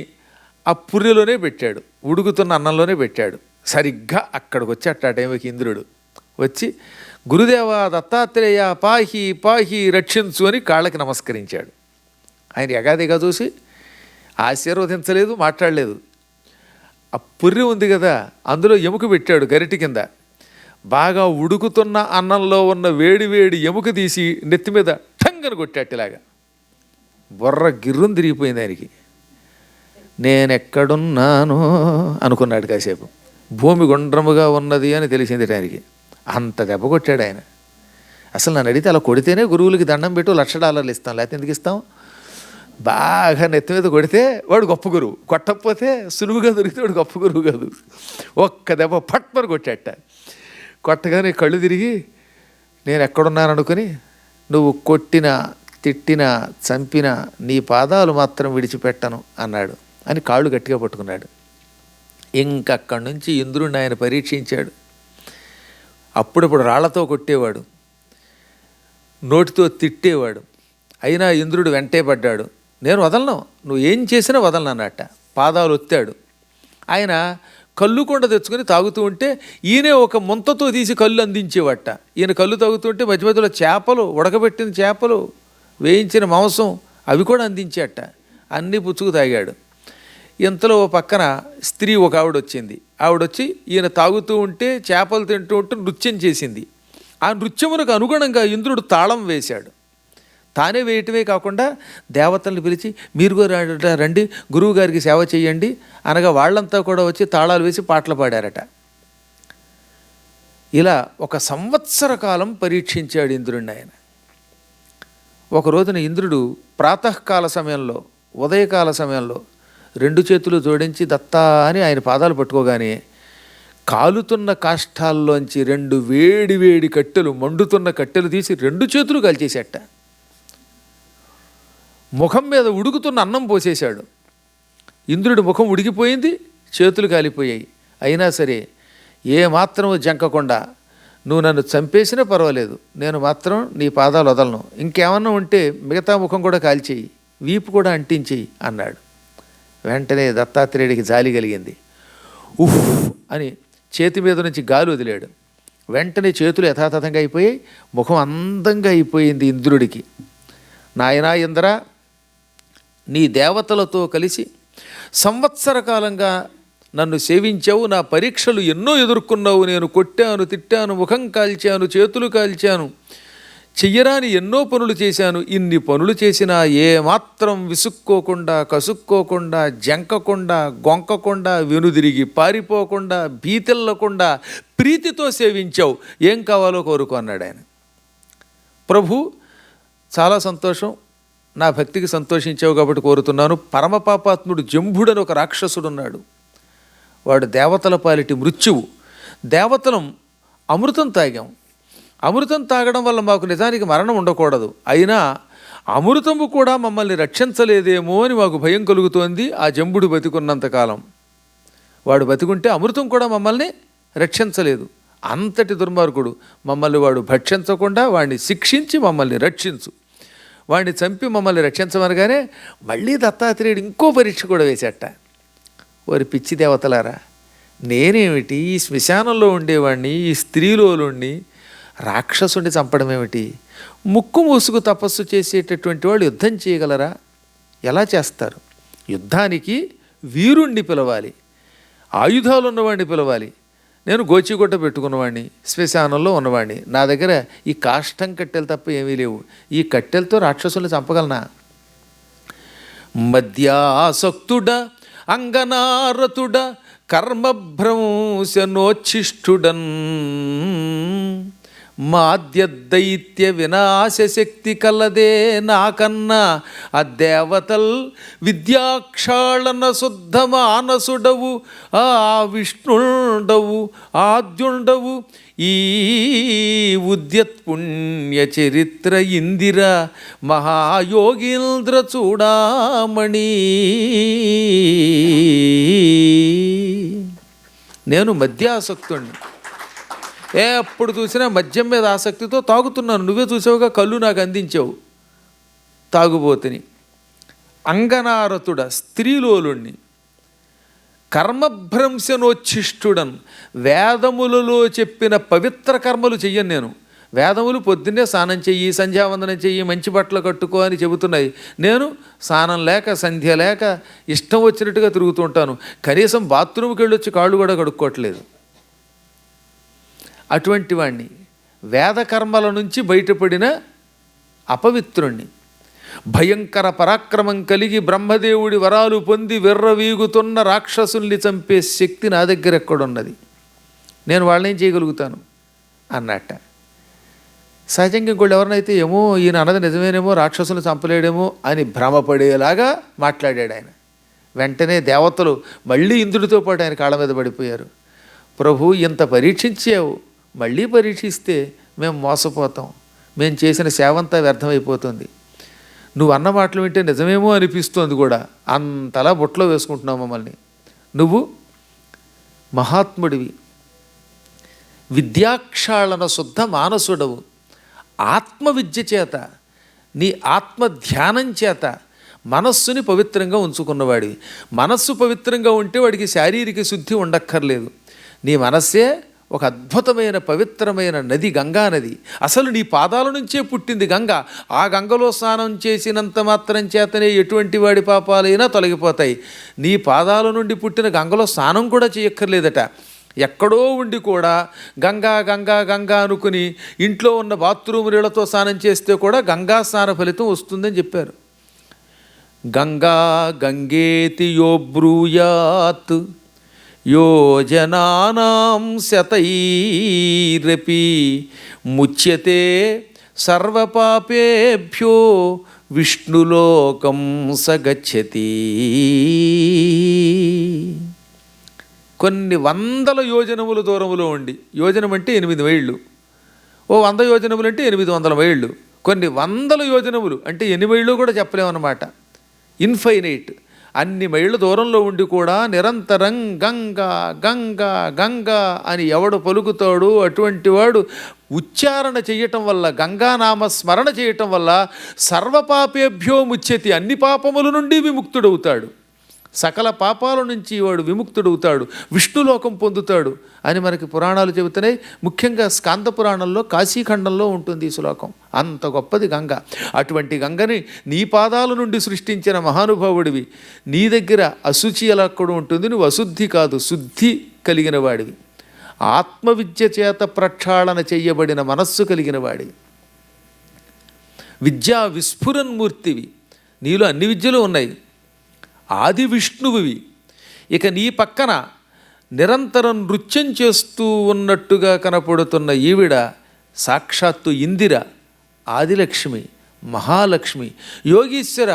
ఆ పుర్రెలోనే పెట్టాడు, ఉడుకుతున్న అన్నంలోనే పెట్టాడు. సరిగ్గా అక్కడికి వచ్చి ఆ టైంకి ఇంద్రుడు వచ్చి గురుదేవ దత్తాత్రేయ పాహి పాహి రక్షించు అని కాళ్ళకి నమస్కరించాడు. ఆయన ఎగాదిగా చూసి ఆశీర్వదించలేదు, మాట్లాడలేదు. ఆ పుర్రె ఉంది కదా అందులో ఎముక పెట్టాడు గరిటి కింద. బాగా ఉడుకుతున్న అన్నంలో ఉన్న వేడి వేడి ఎముక తీసి నెత్తి మీద టంగను కొట్టాటిలాగా. బొర్ర గిర్రును తిరిగిపోయింది ఆయనకి. నేనెక్కడున్నాను అనుకున్నాడు కాసేపు. భూమి గుండ్రముగా ఉన్నది అని తెలిసింది ఆయనకి. అంత దెబ్బ కొట్టాడు ఆయన. అసలు నన్ను అడిగితే అలా కొడితేనే గురువులకి దండం పెట్టు $1,00,000 ఇస్తాం, లేకపోతే ఎందుకు ఇస్తాం? బాగా నెత్తి మీద కొడితే వాడు గొప్ప గురువు, కొట్టకపోతే సులువుగా దొరికితే వాడు గొప్ప గురువు కాదు. ఒక్క దెబ్బ పట్మని కొట్టాట. కొట్టగానే కళ్ళు తిరిగి నేను ఎక్కడున్నాను అనుకుని, నువ్వు కొట్టినా తిట్టినా చంపినా నీ పాదాలు మాత్రం విడిచిపెట్టను అన్నాడు అని కాళ్ళు గట్టిగా పట్టుకున్నాడు. ఇంకక్కడి నుంచి ఇంద్రుడిని ఆయన పరీక్షించాడు. అప్పుడప్పుడు రాళ్లతో కొట్టేవాడు, నోటితో తిట్టేవాడు. అయినా ఇంద్రుడు వెంటే పడ్డాడు. నేను వదలను, నువ్వు ఏం చేసినా వదలను అన్నట్ట. పాదాలు ఒత్తాడు. ఆయన కళ్ళు కొండ తెచ్చుకొని తాగుతూ ఉంటే ఈయనే ఒక ముంతతో తీసి కళ్ళు అందించేవట. ఈయన కళ్ళు తాగుతుంటే మధ్య మధ్యలో చేపలు, ఉడకబెట్టిన చేపలు, వేయించిన మాంసం అవి కూడా అందించేట. అన్నీ పుచ్చుకు తాగాడు. ఇంతలో పక్కన స్త్రీ ఒక ఆవిడ వచ్చింది. ఆవిడొచ్చి ఈయన తాగుతూ ఉంటే చేపలు తింటూ ఉంటే నృత్యం చేసింది. ఆ నృత్యమునకు అనుగుణంగా ఇంద్రుడు తాళం వేశాడు. తానే వేయటమే కాకుండా దేవతల్ని పిలిచి మీరు కూడా రండి గురువు గారికి సేవ చేయండి అనగా వాళ్ళంతా కూడా వచ్చి తాళాలు వేసి పాటలు పాడారట. ఇలా 1 సంవత్సర కాలం పరీక్షించాడు ఇంద్రుడిని ఆయన. ఒక రోజున ఇంద్రుడు ప్రాతకాల సమయంలో, ఉదయకాల సమయంలో 2 చేతులు జోడించి దత్తా అని ఆయన పాదాలు పట్టుకోగానే కాలుతున్న కాష్టాల్లోంచి 2 వేడి వేడి కట్టెలు, మండుతున్న కట్టెలు తీసి 2 చేతులు కాల్చేసేట. ముఖం మీద ఉడుకుతున్న అన్నం పోసేశాడు. ఇంద్రుడి ముఖం ఉడికిపోయింది, చేతులు కాలిపోయాయి. అయినా సరే ఏమాత్రం జంకకుండా నువ్వు నన్ను చంపేసినా పర్వాలేదు, నేను మాత్రం నీ పాదాలు వదలను, ఇంకేమన్నా ఉంటే మిగతా ముఖం కూడా కాల్చేయి, వీపు కూడా అంటించేయి అన్నాడు. వెంటనే దత్తాత్రేయుడికి జాలి కలిగింది. ఉఫ్ అని చేతి మీద నుంచి గాలి వదిలాడు. వెంటనే చేతులు యథాతథంగా అయిపోయాయి, ముఖం అందంగా అయిపోయింది ఇంద్రుడికి. నాయనా ఇంద్ర, నీ దేవతలతో కలిసి సంవత్సర కాలంగా నన్ను సేవించావు, నా పరీక్షలు ఎన్నో ఎదుర్కొన్నావు, నేను కొట్టాను, తిట్టాను, ముఖం కాల్చాను, చేతులు కాల్చాను, చెయ్యరాని ఎన్నో పనులు చేశాను. ఇన్ని పనులు చేసినా ఏమాత్రం విసుక్కోకుండా, కసుక్కోకుండా, జంకకుండా, గొంకకుండా, వెనుదిరిగి పారిపోకుండా, భీతిల్లకుండా ప్రీతితో సేవించావు. ఏం కావాలో కోరుకో అన్నాడు ఆయన. ప్రభు చాలా సంతోషం, నా భక్తికి సంతోషించావు కాబట్టి కోరుతున్నాను. పరమపాపాత్ముడు జంభుడని ఒక రాక్షసుడు ఉన్నాడు. వాడు దేవతల పాలిటి మృత్యువు. దేవతలం అమృతం తాగాం. అమృతం తాగడం వల్ల మాకు నిజానికి మరణం ఉండకూడదు. అయినా అమృతము కూడా మమ్మల్ని రక్షించలేదేమో అని మాకు భయం కలుగుతోంది ఆ జంబుడు బతికున్నంతకాలం. వాడు బతికుంటే అమృతం కూడా మమ్మల్ని రక్షించలేదు. అంతటి దుర్మార్గుడు. మమ్మల్ని వాడు భక్షించకుండా వాడిని శిక్షించి మమ్మల్ని రక్షించు. వాడిని చంపి మమ్మల్ని రక్షించమనగానే మళ్ళీ దత్తాత్రేయుడు ఇంకో పరీక్ష కూడా వేసేట. వారి పిచ్చి దేవతలారా, నేనేమిటి ఈ శ్మశానంలో ఉండేవాడిని, ఈ స్త్రీలోని రాక్షసుని చంపడం ఏమిటి? ముక్కు మూసుకు తపస్సు చేసేటటువంటి వాళ్ళు యుద్ధం చేయగలరా? ఎలా చేస్తారు? యుద్ధానికి వీరుణ్ణి పిలవాలి, ఆయుధాలు ఉన్నవాడిని పిలవాలి. నేను గోచిగుడ్డ పెట్టుకున్నవాడిని, శ్మశానంలో ఉన్నవాడిని. నా దగ్గర ఈ కాష్టం కట్టెలు తప్ప ఏమీ లేవు. ఈ కట్టెలతో రాక్షసుల్ని చంపగలనా? మద్యాసక్తుడ అంగనారతుడ కర్మభ్రంశనోచ్ఛిష్టుడన్ మాద్యదైత్య వినాశ శక్తి కలదే నాకన్నా అదేవతల్ విద్యాక్షాళన శుద్ధ మానసుడవు ఆ విష్ణుండవు ఆద్యుండవు ఈ ఉద్యత్పుణ్య చరిత్ర ఇందిర మహాయోగీంద్ర చూడామణి. నేను మద్యాసక్తుణ్ణి. ఎప్పుడు చూసినా మద్యం మీద ఆసక్తితో తాగుతున్నాను. నువ్వే చూసావుగా, కళ్ళు నాకు అందించావు. తాగుబోతుని. అంగనారతుడ స్త్రీలోలుణ్ణి. కర్మభ్రంశనోచ్ఛిష్టుడన్ వేదములలో చెప్పిన పవిత్ర కర్మలు చెయ్యను నేను. వేదములు పొద్దున్నే స్నానం చెయ్యి, సంధ్యావందనం చెయ్యి, మంచి బట్టలు కట్టుకో అని చెబుతున్నాయి. నేను స్నానం లేక సంధ్య లేక ఇష్టం వచ్చినట్టుగా తిరుగుతూ ఉంటాను. కనీసం బాత్రూమ్కి వెళ్ళొచ్చి కాళ్ళు కూడా కడుక్కోవట్లేదు. అటువంటి వాణ్ణి, వేదకర్మల నుంచి బయటపడిన అపవిత్రుణ్ణి. భయంకర పరాక్రమం కలిగి బ్రహ్మదేవుడి వరాలు పొంది విర్రవీగుతున్న రాక్షసుల్ని చంపే శక్తి నా దగ్గర ఎక్కడున్నది? నేను వాళ్ళనేం చేయగలుగుతాను అన్నట్ట. సహజంగా ఇంకోళ్ళు ఎవరినైతే ఏమో ఈయన అన్నది నిజమేనేమో, రాక్షసులు చంపలేడేమో అని భ్రమపడేలాగా మాట్లాడాడు ఆయన. వెంటనే దేవతలు మళ్ళీ ఇంద్రుడితో పాటు ఆయన కాళ్ళ మీద పడిపోయారు. ప్రభు, ఇంత పరీక్షించావు, మళ్ళీ పరీక్షిస్తే మేము మోసపోతాం. మేము చేసిన సేవంతా వ్యర్థమైపోతుంది. నువ్వు అన్న మాటలు వింటే నిజమేమో అనిపిస్తోంది కూడా. అంతలా బుట్టలో వేసుకుంటున్నావు మమ్మల్ని. నువ్వు మహాత్ముడివి, విద్యాక్షాళన శుద్ధ మానసుడవు. ఆత్మవిద్య చేత, నీ ఆత్మధ్యానం చేత మనస్సుని పవిత్రంగా ఉంచుకున్నవాడివి. మనస్సు పవిత్రంగా ఉంటే వాడికి శారీరక శుద్ధి ఉండక్కర్లేదు. నీ మనస్సే ఒక అద్భుతమైన పవిత్రమైన నది, గంగా నది. అసలు నీ పాదాల నుంచే పుట్టింది గంగ. ఆ గంగలో స్నానం చేసినంత మాత్రం చేతనే ఎటువంటి వాడి పాపాలైనా తొలగిపోతాయి. నీ పాదాల నుండి పుట్టిన గంగలో స్నానం కూడా చేయక్కర్లేదట. ఎక్కడో ఉండి కూడా గంగా గంగా గంగా అనుకుని ఇంట్లో ఉన్న బాత్రూమ్ నీళ్లతో స్నానం చేస్తే కూడా గంగా స్నాన ఫలితం వస్తుందని చెప్పారు. గంగా గంగేతి యో బ్రూయాత్ యోజనానాం శతైరపి ముచ్యతే సర్వపాపేభ్యో విష్ణులోకం సగచ్చతి. కొన్ని వందల యోజనముల దూరములో ఉండి, యోజనం అంటే 8 మైళ్ళు, 100 యోజనములు అంటే 800 మైళ్ళు, కొన్ని వందల యోజనములు అంటే ఎన్ని మైళ్ళు కూడా చెప్పలేమన్నమాట. ఇన్ఫైనైట్. అన్ని మైళ్ళ దూరంలో ఉండి కూడా నిరంతరం గంగా గంగా గంగా అని ఎవడు పలుకుతాడు అటువంటి వాడు ఉచ్చారణ చేయటం వల్ల, గంగానామ స్మరణ చేయటం వల్ల సర్వపాపేభ్యో ముచ్యతి, అన్ని పాపముల నుండి విముక్తుడవుతాడు. సకల పాపాల నుంచి వాడు విముక్తుడవుతాడు, విష్ణులోకం పొందుతాడు అని మనకి పురాణాలు చెబుతున్నాయి. ముఖ్యంగా స్కాంద పురాణంలో కాశీఖండంలో ఉంటుంది ఈ శ్లోకం. అంత గొప్పది గంగ. అటువంటి గంగని నీ పాదాల నుండి సృష్టించిన మహానుభావుడివి. నీ దగ్గర అశుచి ఎలా కూడా ఉంటుంది, నువ్వు అశుద్ధి కాదు శుద్ధి కలిగిన వాడివి. ఆత్మవిద్య చేత ప్రక్షాళన చెయ్యబడిన మనస్సు కలిగిన వాడివి. విద్యా విస్ఫురన్మూర్తివి. నీలో అన్ని విద్యలు ఉన్నాయి. ఆది విష్ణువువి. ఇక నీ పక్కన నిరంతరం నృత్యం చేస్తూ ఉన్నట్టుగా కనపడుతున్న ఈవిడ సాక్షాత్తు ఇందిర, ఆదిలక్ష్మి, మహాలక్ష్మి. యోగీశ్వర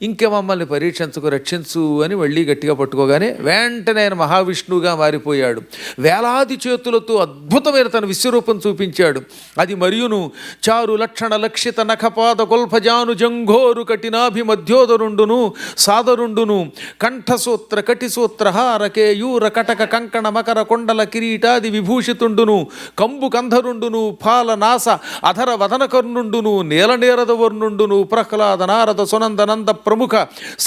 ఇంకే మమ్మల్ని పరీక్షించుకు రక్షించు అని మళ్ళీ గట్టిగా పట్టుకోగానే వెంటనే ఆయన మహావిష్ణువుగా మారిపోయాడు. వేలాది చేతులతో అద్భుతమైన తన విశ్వరూపం చూపించాడు. అది మరియును చారు లక్షణ లక్షిత నఖపాద గొల్ఫజాను జంఘోరు కఠినాభి మధ్యోదరుండును సాదరుండును కంఠసూత్ర కటిసూత్ర హారకేయూర కటక కంకణ మకర కొండల కిరీటాది విభూషితుండును కంబు కంధరుండును పాల నాస అధర వదనకర్ణుండును నీలనేరద వర్ణుండును ప్రహ్లాద నారద సునందనంద ప్రముఖ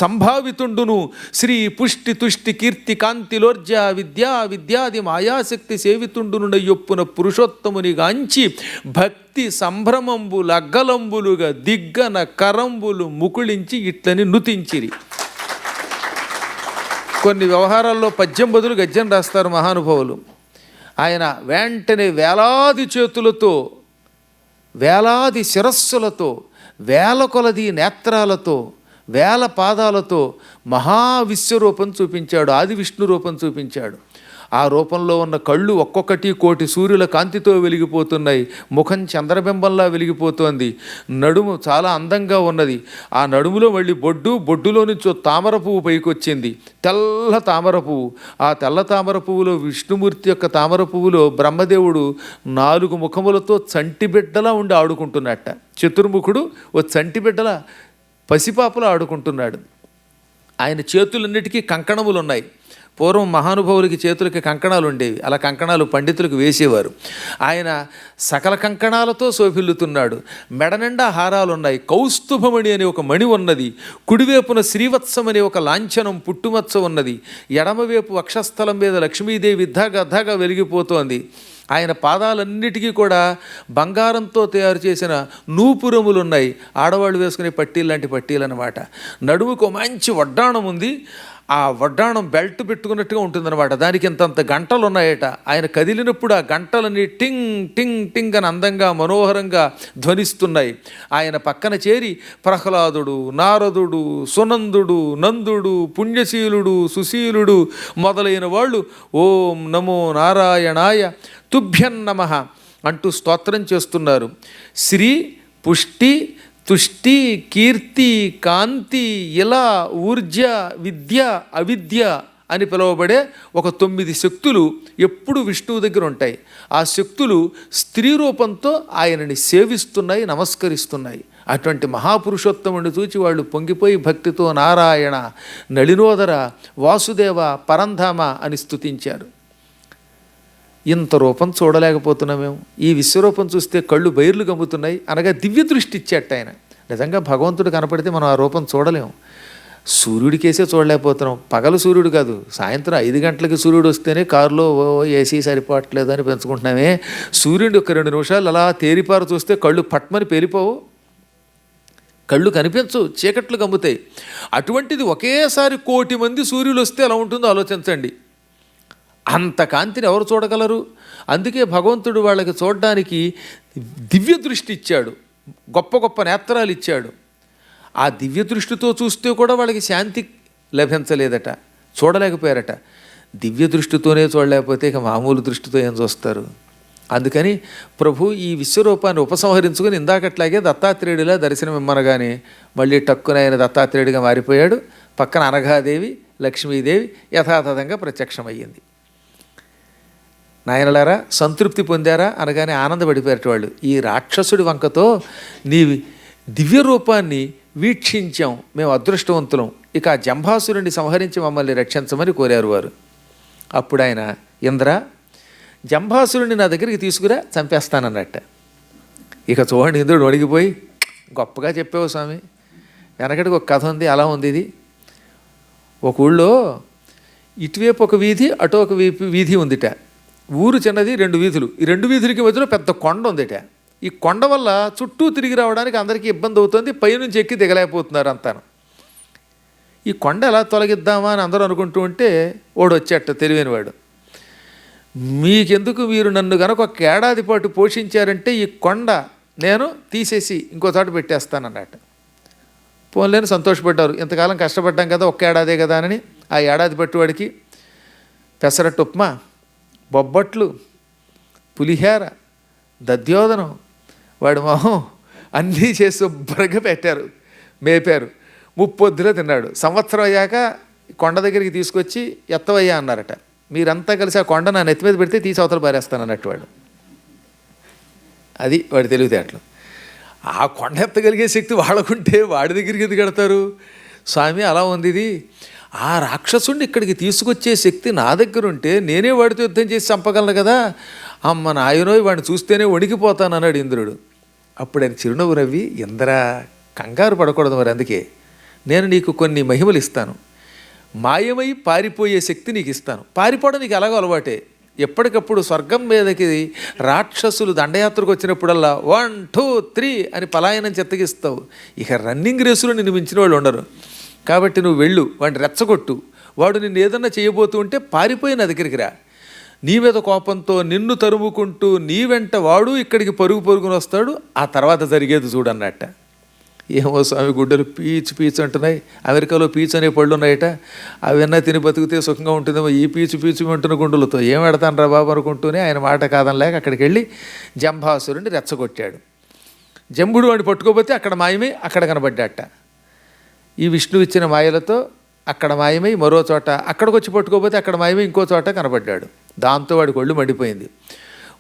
సంభావితుండును శ్రీ పుష్టి తుష్టి కీర్తి కాంతిలోర్జ విద్యాది మాయాశక్తి సేవితుండును నయ్యొప్పున పురుషోత్తముని గాంచి భక్తి సంభ్రమంబులు అగ్గలంబులుగా దిగ్గన కరంబులు ముకుళించి ఇట్లని నుతించిరి. కొన్ని వ్యవహారాల్లో పద్యం బదులు గద్యం రాస్తారు మహానుభావులు. ఆయన వెంటనే వేలాది చేతులతో వేలాది శిరస్సులతో వేల కొలది నేత్రాలతో వేల పాదాలతో మహావిశ్వరూపం చూపించాడు. ఆది విష్ణు రూపం చూపించాడు. ఆ రూపంలో ఉన్న కళ్ళు ఒక్కొక్కటి కోటి సూర్యుల కాంతితో వెలిగిపోతున్నాయి. ముఖం చంద్రబింబంలా వెలిగిపోతోంది. నడుము చాలా అందంగా ఉన్నది. ఆ నడుములో మళ్ళీ బొడ్డులో నుంచి తామర పువ్వు పైకి వచ్చింది. తెల్ల తామర పువ్వు. ఆ తెల్ల తామర పువ్వులో విష్ణుమూర్తి యొక్క తామర పువ్వులో బ్రహ్మదేవుడు 4 ముఖములతో చంటిబిడ్డలా ఉండి ఆడుకుంటున్నట్ట. చతుర్ముఖుడు ఓ చంటిబిడ్డలా పసిపాపలా ఆడుకుంటున్నాడు. ఆయన చేతులన్నిటికీ కంకణములు ఉన్నాయి. పూర్వం మహానుభావులకి చేతులకి కంకణాలు ఉండేవి. అలా కంకణాలు పండితులకు వేసేవారు. ఆయన సకల కంకణాలతో శోభిల్లుతున్నాడు. మెడ నిండా హారాలు ఉన్నాయి. కౌస్తుభమణి అనే ఒక మణి ఉన్నది. కుడివైపున శ్రీవత్సం అనే ఒక లాంఛనం పుట్టుమచ్చ ఉన్నది. ఎడమవైపు వక్షస్థలం మీద లక్ష్మీదేవి ధగ వెలిగిపోతోంది. ఆయన పాదాలన్నిటికీ కూడా బంగారంతో తయారు చేసిన నూపురములు ఉన్నాయి. ఆడవాళ్ళు వేసుకునే పట్టీలు లాంటి పట్టీలు అన్నమాట. నడుముకు మంచి వడ్డాణం ఉంది. ఆ వడ్డాణం బెల్ట్ పెట్టుకున్నట్టుగా ఉంటుందన్నమాట. దానికి ఇంతంత గంటలు ఉన్నాయట. ఆయన కదిలినప్పుడు ఆ గంటలన్నీ టింగ్ టింగ్ టింగ్ అని అందంగా మనోహరంగా ధ్వనిస్తున్నాయి. ఆయన పక్కన చేరి ప్రహ్లాదుడు, నారదుడు, సునందుడు, నందుడు, పుణ్యశీలుడు, సుశీలుడు మొదలైన వాళ్ళు ఓం నమో నారాయణాయ తుభ్యన్నమః అంటూ స్తోత్రం చేస్తున్నారు. శ్రీ పుష్టి తుష్టి కీర్తి కాంతి ఇలా ఊర్జ విద్య అవిద్య అని పిలువబడే ఒక 9 శక్తులు ఎప్పుడు విష్ణువు దగ్గర ఉంటాయి. ఆ శక్తులు స్త్రీ రూపంతో ఆయనని సేవిస్తున్నాయి, నమస్కరిస్తున్నాయి. అటువంటి మహాపురుషోత్తముని చూచి వాళ్ళు పొంగిపోయి భక్తితో నారాయణ, నళినోదర, వాసుదేవ, పరంధామ అని స్తుతించారు. ఇంత రూపం చూడలేకపోతున్నామేమో. ఈ విశ్వరూపం చూస్తే కళ్ళు బైర్లు గమ్ముతున్నాయి అనగా దివ్య దృష్టి ఇచ్చేట ఆయన. నిజంగా భగవంతుడు కనపడితే మనం ఆ రూపం చూడలేము. సూర్యుడికేసే చూడలేకపోతున్నాం. పగలు సూర్యుడు కాదు, సాయంత్రం 5 గంటలకి సూర్యుడు వస్తేనే కారులో ఏసీ సరిపోవట్లేదు అని పెంచుకుంటున్నామే. సూర్యుడు ఒక 2 నిమిషాలు అలా తేరిపారు చూస్తే కళ్ళు పట్మని పేలిపోవు, కళ్ళు కనిపించవు, చీకట్లు గమ్ముతాయి. అటువంటిది ఒకేసారి 1 కోటి మంది సూర్యులు వస్తే ఎలా ఉంటుందో ఆలోచించండి. అంత కాంతిని ఎవరు చూడగలరు? అందుకే భగవంతుడు వాళ్ళకి చూడడానికి దివ్య దృష్టి ఇచ్చాడు, గొప్ప గొప్ప నేత్రాలు ఇచ్చాడు. ఆ దివ్య దృష్టితో చూస్తే కూడా వాళ్ళకి శాంతి లభించలేదట, చూడలేకపోయారట. దివ్య దృష్టితోనే చూడలేకపోతే ఇక మామూలు దృష్టితో ఏం చూస్తారు? అందుకని ప్రభు ఈ విశ్వరూపాన్ని ఉపసంహరించుకుని ఇందాకట్లాగే దత్తాత్రేయుడిలా దర్శనం ఇమ్మనగానే మళ్ళీ టక్కునైన దత్తాత్రేయుడిగా మారిపోయాడు. పక్కన అనఘాదేవి, లక్ష్మీదేవి యథాతథంగా ప్రత్యక్షమయ్యింది. నాయనలారా సంతృప్తి పొందారా అనగానే ఆనందపడిపోయారట వాళ్ళు. ఈ రాక్షసుడి వంకతో నీ దివ్య రూపాన్ని వీక్షించాం, మేము అదృష్టవంతులం, ఇక ఆ జంభాసురుణ్ణి సంహరించి మమ్మల్ని రక్షించమని కోరారు వారు. అప్పుడు ఆయన ఇంద్ర జంభాసురుణ్ణి నా దగ్గరికి తీసుకురా, చంపేస్తానన్నట్ట. ఇక చూడండి ఇంద్రుడు వణిగిపోయి గొప్పగా చెప్పావు స్వామి, వెనకటికి ఒక కథ ఉంది, అలా ఉంది ఇది. ఒక ఊళ్ళో ఇటువైపు ఒక వీధి, అటు ఒక వీధి ఉందిట. ఊరు చిన్నది, 2 వీధులు. ఈ 2 వీధులకి మధ్యలో పెద్ద కొండ ఉందిట. ఈ కొండ వల్ల చుట్టూ తిరిగి రావడానికి అందరికీ ఇబ్బంది అవుతుంది, పైనుంచి ఎక్కి దిగలేకపోతున్నారు అంతాను. ఈ కొండ ఎలా తొలగిద్దామా అని అందరూ అనుకుంటూ ఉంటే వాడు వచ్చేట తెలివైనవాడు. మీకెందుకు, మీరు నన్ను గనక 1 ఏడాది పాటు పోషించారంటే ఈ కొండ నేను తీసేసి ఇంకో చోట పెట్టేస్తానన్నట్ట. పోన్లేని సంతోషపడ్డారు. ఇంతకాలం కష్టపడ్డాం కదా, 1 ఏడాదే కదా అని ఆ ఏడాది పట్టువాడికి పెసరట్టు ఉప్మా, బొబ్బట్లు, పులిహేర, దద్యోదనం, వాడి మొహం అన్నీ చేసి శుభ్రంగా పెట్టారు, మేపారు. ముప్పొద్దులో తిన్నాడు. సంవత్సరం అయ్యాక కొండ దగ్గరికి తీసుకొచ్చి ఎత్తవయ్యా అన్నారట. మీరంతా కలిసి ఆ కొండ నా నెత్తి మీద పెడితే తీసి అవతల పారేస్తాను అన్నట్టు వాడు. అది వాడి తెలివితేటలు. ఆ కొండ ఎత్తగలిగే శక్తి వాళ్ళకుంటే వాడి దగ్గరికి ఎందుకు కడతారు? స్వామి అలా ఉంది ఇది. ఆ రాక్షసుడిని ఇక్కడికి తీసుకొచ్చే శక్తి నా దగ్గర ఉంటే నేనే వాడితో యుద్ధం చేసి చంపగలను కదా. అమ్మ నాయనో వాడిని చూస్తేనే వణికిపోతాను అన్నాడు ఇంద్రుడు. అప్పుడు ఆయన చిరునవ్వు నవ్వి, ఇంద్ర కంగారు పడకూడదు, మరి అందుకే నేను నీకు కొన్ని మహిమలు ఇస్తాను. మాయమై పారిపోయే శక్తి నీకు ఇస్తాను. పారిపోవడం నీకు ఎలాగో అలవాటే. ఎప్పటికప్పుడు స్వర్గం మీదకి రాక్షసులు దండయాత్రకు వచ్చినప్పుడల్లా 1 2 3 అని పలాయనం చెత్తగిస్తావు. ఇక రన్నింగ్ రేసులో నిన్ను మించిన వాళ్ళు ఉండరు. కాబట్టి నువ్వు వెళ్ళు, వాడిని రెచ్చగొట్టు. వాడు నిన్ను ఏదన్నా చేయబోతూ ఉంటే పారిపోయి నా దగ్గరికి రా. నీ మీద కోపంతో నిన్ను తరుముకుంటూ నీ వెంట వాడు ఇక్కడికి పరుగు పరుగుని వస్తాడు. ఆ తర్వాత జరిగేది చూడన్నట్ట. ఏమో స్వామి, గుడ్డలు పీచు పీచు అంటున్నాయి. అమెరికాలో పీచు అనే పళ్ళు ఉన్నాయట. అవన్నా తిని బతికితే సుఖంగా ఉంటుందేమో. ఈ పీచు పీచు అంటున్న గుండెలతో ఏం పెడతాను రా బాబు అనుకుంటూనే ఆయన మాట కాదనలేక అక్కడికి వెళ్ళి జంభాసురుడిని రెచ్చగొట్టాడు. జంబుడు వాడిని పట్టుకోపోతే అక్కడ మాయమై అక్కడ కనబడ్డాట. ఈ విష్ణువు ఇచ్చిన మాయలతో అక్కడ మాయమై మరో చోట, అక్కడికి వచ్చి పట్టుకోపోతే అక్కడ మాయమై ఇంకో చోట కనబడ్డాడు. దాంతో వాడికి ఒళ్ళు మండిపోయింది.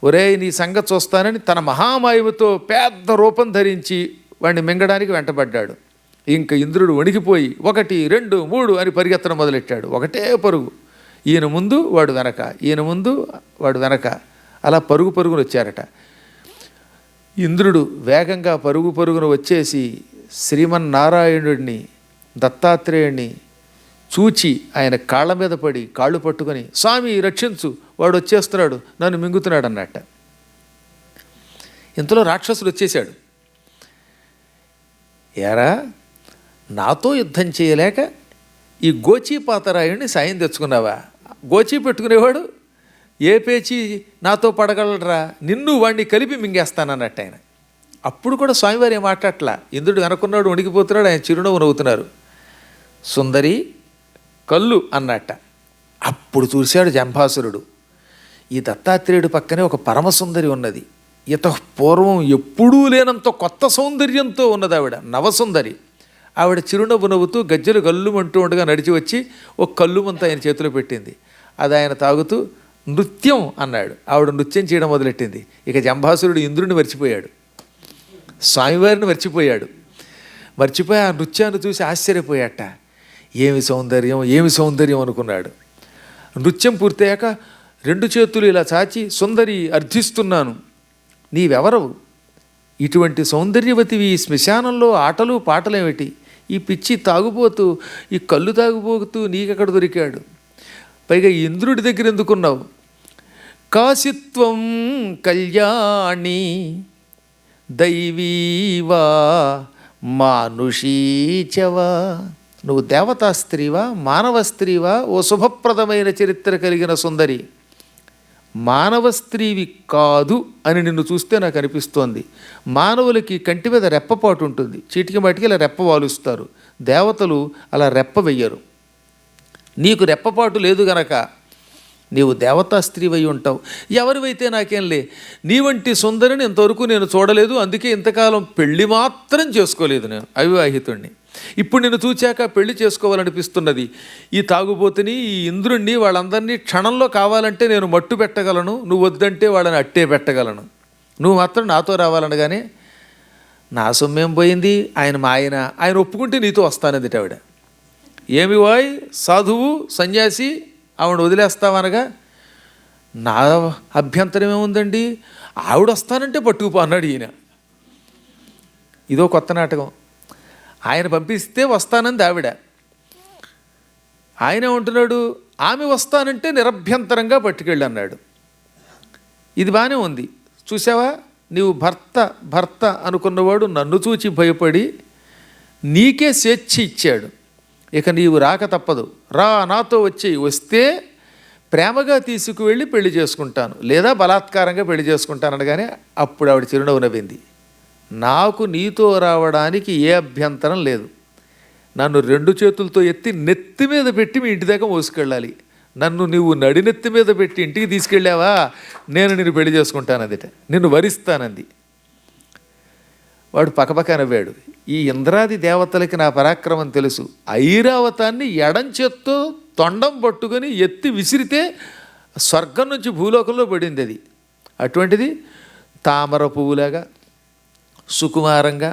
ఒరే నీ సంగతి చూస్తానని తన మహామాయముతో పెద్ద రూపం ధరించి వాడిని మింగడానికి వెంటబడ్డాడు. ఇంక ఇంద్రుడు వణికిపోయి 1 2 3 అని పరిగెత్తడం మొదలెట్టాడు. ఒకటే పరుగు. ఈయన ముందు వాడు వెనక, ఈయన ముందు వాడు వెనక, అలా పరుగు పరుగును వచ్చారట. ఇంద్రుడు వేగంగా పరుగు పరుగును వచ్చేసి శ్రీమన్నారాయణుడిని, దత్తాత్రేయుడిని చూచి ఆయన కాళ్ళ మీద పడి కాళ్ళు పట్టుకొని, స్వామి రక్షించు, వాడు వచ్చేస్తున్నాడు, నన్ను మింగుతున్నాడు అన్నట్ట. ఇంతలో రాక్షసుడు వచ్చేశాడు. ఏరా నాతో యుద్ధం చేయలేక ఈ గోచీపాతరాయుడిని సాయం తెచ్చుకున్నావా? గోచీ పెట్టుకునేవాడు ఏ పేచి నాతో పడగలరా, నిన్ను వాడిని కలిపి మింగేస్తానన్నట్టు ఆయన. అప్పుడు కూడా స్వామివారు ఏం మాట్లాడట్లా. ఇంద్రుడు వెనకున్నాడు, వణికిపోతున్నాడు, ఆయన చిరునవ్వు నవ్వుతున్నారు. సుందరి కళ్ళు అన్నట్ట. అప్పుడు చూశాడు జంభాసురుడు, ఈ దత్తాత్రేయుడు పక్కనే ఒక పరమసుందరి ఉన్నది. ఇత పూర్వం ఎప్పుడూ లేనంత కొత్త సౌందర్యంతో ఉన్నది ఆవిడ, నవసుందరి. ఆవిడ చిరునవ్వు నవ్వుతూ గజ్జలు గల్లుమంటూ ఉండగా నడిచి వచ్చి ఒక కల్లుమంతా ఆయన చేతిలో పెట్టింది. అది ఆయన తాగుతూ నృత్యం అన్నాడు. ఆవిడ నృత్యం చేయడం మొదలెట్టింది. ఇక జంభాసురుడు ఇంద్రుడిని మర్చిపోయాడు, స్వామివారిని మర్చిపోయి ఆ నృత్యాన్ని చూసి ఆశ్చర్యపోయాట. ఏమి సౌందర్యం, ఏమి సౌందర్యం అనుకున్నాడు. నృత్యం పూర్తయ్యాక 2 చేతులు ఇలా చాచి, సుందరి అర్థిస్తున్నాను, నీవెవరవు? ఇటువంటి సౌందర్యవతివి ఈ శ్మశానంలో ఆటలు పాటలేమిటి? ఈ పిచ్చి తాగుబోతూ, ఈ కళ్ళు తాగుబోతూ నీకెక్కడ దొరికాడు? పైగా ఇంద్రుడి దగ్గర ఎందుకున్నావు? కాశిత్వం కళ్యాణి దైవీవా మానుషీచవా. నువ్వు దేవతా స్త్రీవా, మానవ స్త్రీవా? ఓ శుభప్రదమైన చరిత్ర కలిగిన సుందరి, మానవ స్త్రీవి కాదు అని నిన్ను చూస్తే నాకు అనిపిస్తోంది. మానవులకి కంటి మీద రెప్పపాటు ఉంటుంది, చీటికి మాటికి ఇలా రెప్ప వాలుస్తారు. దేవతలు అలా రెప్ప వెయ్యరు. నీకు రెప్పపాటు లేదు గనక నీవు దేవతా స్త్రీవై ఉంటావు. ఎవరివైతే నాకేం లే, నీ వంటి సుందరిని ఇంతవరకు నేను చూడలేదు. అందుకే ఇంతకాలం పెళ్లి మాత్రం చేసుకోలేదు, నేను అవివాహితుణ్ణి. ఇప్పుడు నిన్ను చూచాక పెళ్లి చేసుకోవాలనిపిస్తున్నది. ఈ తాగుబోతుని, ఈ ఇంద్రుణ్ణి, వాళ్ళందరినీ క్షణంలో కావాలంటే నేను మట్టు పెట్టగలను, నువ్వు వద్దంటే వాళ్ళని అట్టే పెట్టగలను. నువ్వు మాత్రం నాతో రావాలనగానే నా సొమ్మేం పోయింది, ఆయన ఒప్పుకుంటే నీతో వస్తానది ఆవిడ. ఏమి వాయ్ సాధువు సన్యాసి, ఆవిడ వదిలేస్తావనగా నా అభ్యంతరం ఏముందండి, ఆవిడ వస్తానంటే పట్టుకుపో అన్నాడు ఈయన. ఇదో కొత్త నాటకం. ఆయన పంపిస్తే వస్తానంది ఆవిడ. ఆయన ఉంటున్నాడు, ఆమె వస్తానంటే నిరభ్యంతరంగా పట్టుకెళ్ళి అన్నాడు. ఇది బాగానే ఉంది. చూసావా, నీవు భర్త అనుకున్నవాడు నన్ను చూచి భయపడి నీకే స్వేచ్ఛ ఇచ్చాడు. ఇక నీవు రాక తప్పదు, రా నాతో వస్తే ప్రేమగా తీసుకువెళ్ళి పెళ్లి చేసుకుంటాను, లేదా బలాత్కారంగా పెళ్లి చేసుకుంటాను అనగానే అప్పుడు ఆవిడ చిరునవ్వు నవ్వింది. నాకు నీతో రావడానికి ఏ అభ్యంతరం లేదు. నన్ను 2 చేతులతో ఎత్తి నెత్తి మీద పెట్టి మీ ఇంటి దాకా మోసుకెళ్ళాలి. నన్ను నువ్వు నడినెత్తి మీద పెట్టి ఇంటికి తీసుకెళ్ళావా, నేను నిన్ను పెళ్లి చేసుకుంటానందిట, నిన్ను వరిస్తానంది. వాడు పకపక నవ్వాడు. ఈ ఇంద్రాది దేవతలకి నా పరాక్రమం తెలుసు. ఐరావతాన్ని ఎడంచేత్తో తొండం పట్టుకొని ఎత్తి విసిరితే స్వర్గం నుంచి భూలోకంలో పడింది అది. అటువంటిది తామర పువ్వులాగా సుకుమారంగా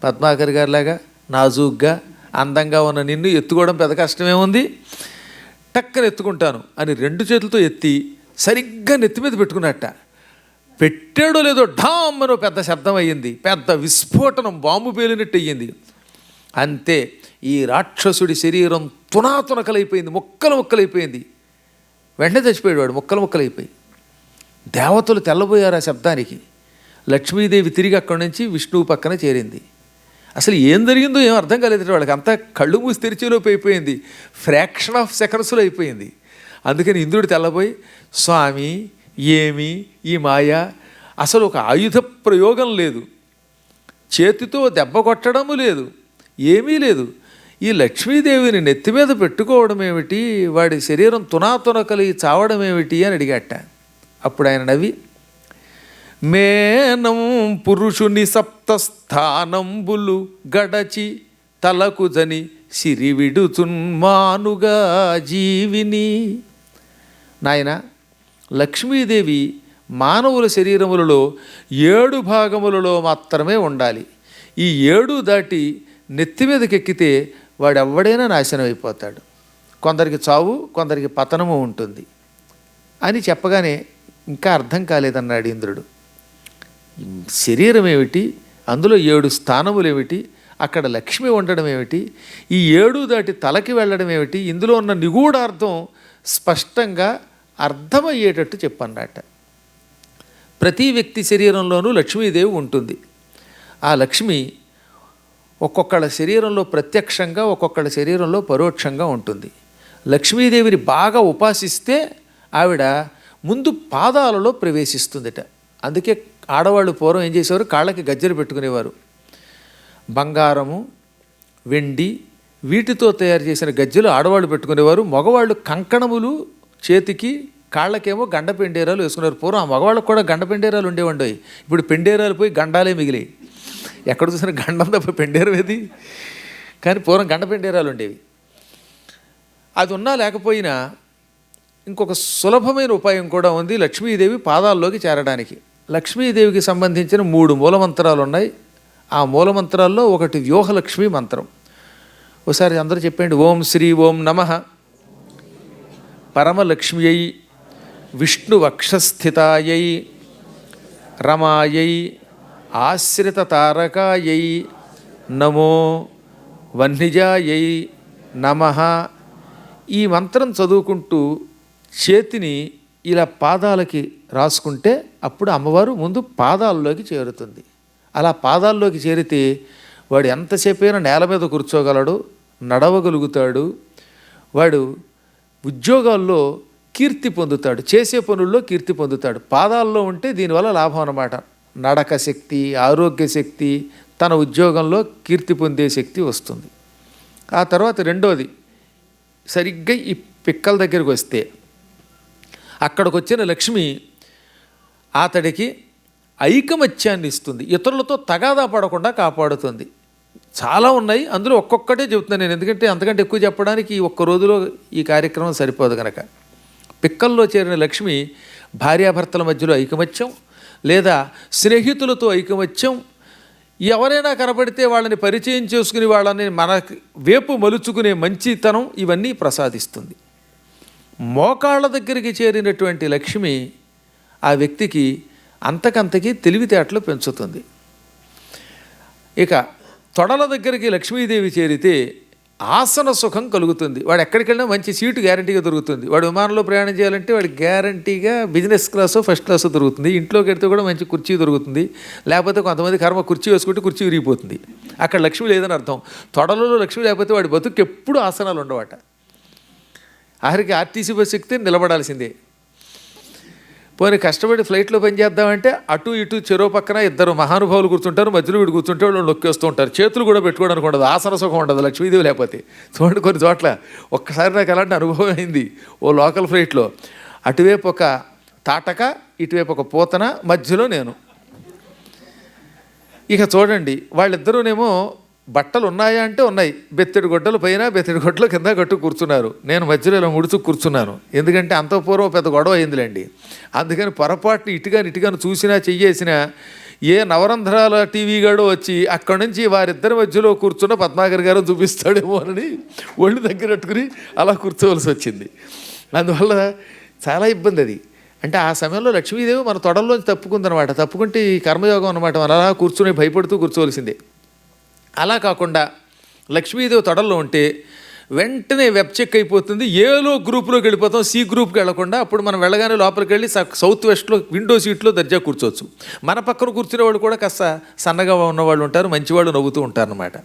పద్మాకర్ గారిలాగా నాజూగ్గా అందంగా ఉన్న నిన్ను ఎత్తుకోవడం పెద్ద కష్టమేముంది, టక్కన ఎత్తుకుంటాను అని 2 చేతులతో ఎత్తి సరిగ్గా నెత్తి మీద పెట్టుకున్నట్ట. పెట్టాడో లేదో ఢామ్ అని పెద్ద శబ్దం అయ్యింది, పెద్ద విస్ఫోటనం, బాంబు పేలినట్టు అయ్యింది. అంతే, ఈ రాక్షసుడి శరీరం తునాతునకలైపోయింది, ముక్కలు ముక్కలైపోయింది. వెంటనే చచ్చిపోయాడు వాడు, ముక్కలు ముక్కలైపోయి. దేవతలు తెల్లబోయారు ఆ శబ్దానికి. లక్ష్మీదేవి తిరిగి అక్కడి నుంచి విష్ణువు పక్కన చేరింది. అసలు ఏం జరిగిందో ఏం అర్థం కాలేదు వాళ్ళకి. అంతా కళ్ళు మూసి తెరిచేలోపు అయిపోయింది, ఫ్రాక్షన్ ఆఫ్ సెకండ్స్లో అయిపోయింది. అందుకని ఇంద్రుడు తెల్లబోయి, స్వామి ఏమి ఈ మాయ, అసలు ఒక ఆయుధ ప్రయోగం లేదు, చేతితో దెబ్బ కొట్టడము లేదు, ఏమీ లేదు, ఈ లక్ష్మీదేవిని నెత్తి మీద పెట్టుకోవడం ఏమిటి, వాడి శరీరం తునాతునకలి చావడం ఏమిటి అని అడిగాట. అప్పుడు ఆయన నవ్వి, మేనం పురుషుని 7 స్థానంబులు గడచి తలకు జని సిరివిడుచున్మానుగా జీవిని. నాయన, లక్ష్మీదేవి మానవుల శరీరములలో 7 భాగములలో మాత్రమే ఉండాలి. ఈ 7 దాటి నెత్తి మీదకి ఎక్కితే వాడెవ్వడైనా నాశనం అయిపోతాడు. కొందరికి చావు, కొందరికి పతనము ఉంటుంది అని చెప్పగానే ఇంకా అర్థం కాలేదన్నాడు ఇంద్రుడు. శరీరం ఏమిటి, అందులో 7 స్థానములు ఏమిటి, అక్కడ లక్ష్మి ఉండడం ఏమిటి, ఈ 7 దాటి తలకి వెళ్ళడం ఏమిటి, ఇందులో ఉన్న నిగూఢార్థం స్పష్టంగా అర్థమయ్యేటట్టు చెప్పన్నట్ట. ప్రతి వ్యక్తి శరీరంలోనూ లక్ష్మీదేవి ఉంటుంది. ఆ లక్ష్మి ఒక్కొక్కళ్ళ శరీరంలో ప్రత్యక్షంగా, ఒక్కొక్కళ్ళ శరీరంలో పరోక్షంగా ఉంటుంది. లక్ష్మీదేవిని బాగా ఉపాసిస్తే ఆవిడ ముందు పాదాలలో ప్రవేశిస్తుందిట. అందుకే ఆడవాళ్ళు పూర్వం ఏం చేసేవారు, కాళ్ళకి గజ్జెలు పెట్టుకునేవారు. బంగారము, వెండి వీటితో తయారు చేసిన గజ్జెలు ఆడవాళ్ళు పెట్టుకునేవారు. మగవాళ్ళు కంకణములు చేతికి, కాళ్ళకేమో గండ పెండేరాలు వేసుకున్నారు. పూర్వం ఆ మగవాళ్ళకు కూడా గండ పెండేరాలు ఉండేవండి. ఇప్పుడు పెండేరాలు పోయి గండాలే మిగిలాయి. ఎక్కడ చూసినా గండం తప్ప పెండేరం ఏది, కానీ పూర్వం గండ పెండేరాలు ఉండేవి. అది ఉన్నా లేకపోయినా ఇంకొక సులభమైన ఉపాయం కూడా ఉంది లక్ష్మీదేవి పాదాల్లోకి చేరడానికి. లక్ష్మీదేవికి సంబంధించిన 3 మూలమంత్రాలు ఉన్నాయి. ఆ మూలమంత్రాల్లో ఒకటి వ్యూహలక్ష్మి మంత్రం. ఒకసారి అందరూ చెప్పండి. ఓం శ్రీ ఓం నమః పరమలక్ష్మ్యై విష్ణువక్షస్థితాయై రమాయై ఆశ్రిత తారకాయై నమో వన్నిజాయై నమః. ఈ మంత్రం చదువుకుంటూ చేతిని ఇలా పాదాలకి రాసుకుంటే అప్పుడు అమ్మవారు ముందు పాదాల్లోకి చేరుతుంది. అలా పాదాల్లోకి చేరితే వాడు ఎంతసేపైనా నేల మీద కూర్చోగలడు, నడవగలుగుతాడు, వాడు ఉద్యోగాల్లో కీర్తి పొందుతాడు, చేసే పనుల్లో కీర్తి పొందుతాడు. పాదాల్లో ఉంటే దీనివల్ల లాభం అన్నమాట. నడక శక్తి, ఆరోగ్య శక్తి, తన ఉద్యోగంలో కీర్తి పొందే శక్తి వస్తుంది. ఆ తర్వాత రెండోది, సరిగ్గా ఈ పిక్కల దగ్గరికి వస్తే అక్కడికి వచ్చిన లక్ష్మి అతడికి ఐకమత్యాన్ని ఇస్తుంది, ఇతరులతో తగాదా పడకుండా కాపాడుతుంది. చాలా ఉన్నాయి, అందులో ఒక్కొక్కటే చెబుతున్నాను నేను, ఎందుకంటే అంతకంటే ఎక్కువ చెప్పడానికి ఒక్క రోజులో ఈ కార్యక్రమం సరిపోదు కనుక. పిక్కల్లో చేరిన లక్ష్మి భార్యాభర్తల మధ్యలో ఐకమత్యం, లేదా స్నేహితులతో ఐకమత్యం, ఎవరైనా కనపడితే వాళ్ళని పరిచయం చేసుకుని వాళ్ళని మన వేపు మలుచుకునే మంచితనం, ఇవన్నీ ప్రసాదిస్తుంది. మోకాళ్ళ దగ్గరికి చేరినటువంటి లక్ష్మి ఆ వ్యక్తికి అంతకంతకి తెలివితేటలు పెంచుతుంది. ఇక తొడల దగ్గరికి లక్ష్మీదేవి చేరితే ఆసన సుఖం కలుగుతుంది. వాడు ఎక్కడికి వెళ్ళినా మంచి సీటు గ్యారంటీగా దొరుకుతుంది. వాడు విమానంలో ప్రయాణం చేయాలంటే వాడికి గ్యారంటీగా బిజినెస్ క్లాసు, ఫస్ట్ క్లాసు దొరుకుతుంది. ఇంట్లోకి వెళ్తే కూడా మంచి కుర్చీ దొరుకుతుంది. లేకపోతే కొంతమంది కర్మ కుర్చీ వేసుకుంటే కుర్చీ విరిగిపోతుంది. అక్కడ లక్ష్మి లేదని అర్థం. తొడలలో లక్ష్మి లేకపోతే వాడి బతుకు ఎప్పుడు ఆసనాలు ఉండవట. ఆఖరికి ఆర్టీసీ బస్సు ఎక్కితే నిలబడాల్సిందే. పోనీ కష్టపడి ఫ్లైట్లో పనిచేద్దామంటే అటు ఇటు చెరో పక్కన 2 మహానుభావులు కూర్చుంటారు, మధ్యలో వీడు కూర్చుంటే వాళ్ళు నొక్కేస్తూ ఉంటారు. చేతులు కూడా పెట్టుకోవడానికి ఉండదు, ఆసన సుఖం ఉండదు లక్ష్మీదేవి లేకపోతే. చూడండి కొన్ని చోట్ల ఒక్కసారి నాకు అలాంటి అనుభవం అయింది. ఓ లోకల్ ఫ్లైట్లో అటువైపు ఒక తాటక, ఇటువైపు ఒక పూతన, మధ్యలో నేను. ఇక చూడండి, వాళ్ళిద్దరూనేమో బట్టలు ఉన్నాయా అంటే ఉన్నాయి, బెత్తెడు గొడ్డలు పైన బెత్తెడు గొడ్డలు కింద కట్టు కూర్చున్నారు. నేను మధ్యలో ఇలా ముడుచు కూర్చున్నాను, ఎందుకంటే అంత పూర్వం పెద్ద గొడవ అయిందిలేండి. అందుకని పొరపాటుని ఇటుగాను చూసినా చెయ్యేసినా ఏ నవరంధ్రాల టీవీ గాడో వచ్చి అక్కడి నుంచి వారిద్దరి మధ్యలో కూర్చున్న పద్మాకర్ గారు చూపిస్తాడేమో అని ఒళ్ళు దగ్గరట్టుకుని అలా కూర్చోవలసి వచ్చింది. అందువల్ల చాలా ఇబ్బంది అది. అంటే ఆ సమయంలో లక్ష్మీదేవి మన తొడల్లోంచి తప్పుకుందనమాట. తప్పుకుంటే ఈ కర్మయోగం అనమాట. మనం అలా కూర్చుని భయపడుతూ కూర్చోవలసిందే. అలా కాకుండా లక్ష్మీదేవి తొడల్లో ఉంటే వెంటనే వెబ్ చెక్ అయిపోతుంది. ఏలో గ్రూప్లోకి వెళ్ళిపోతాం, సి గ్రూప్కి వెళ్లకుండా. అప్పుడు మనం వెళ్ళగానే లోపలికి వెళ్ళి సౌత్ వెస్ట్లో విండో సీట్లో దర్జా కూర్చోవచ్చు. మన పక్కన కూర్చునే వాళ్ళు కూడా కాస్త సన్నగా ఉన్నవాళ్ళు ఉంటారు, మంచివాళ్ళు నవ్వుతూ ఉంటారన్నమాట.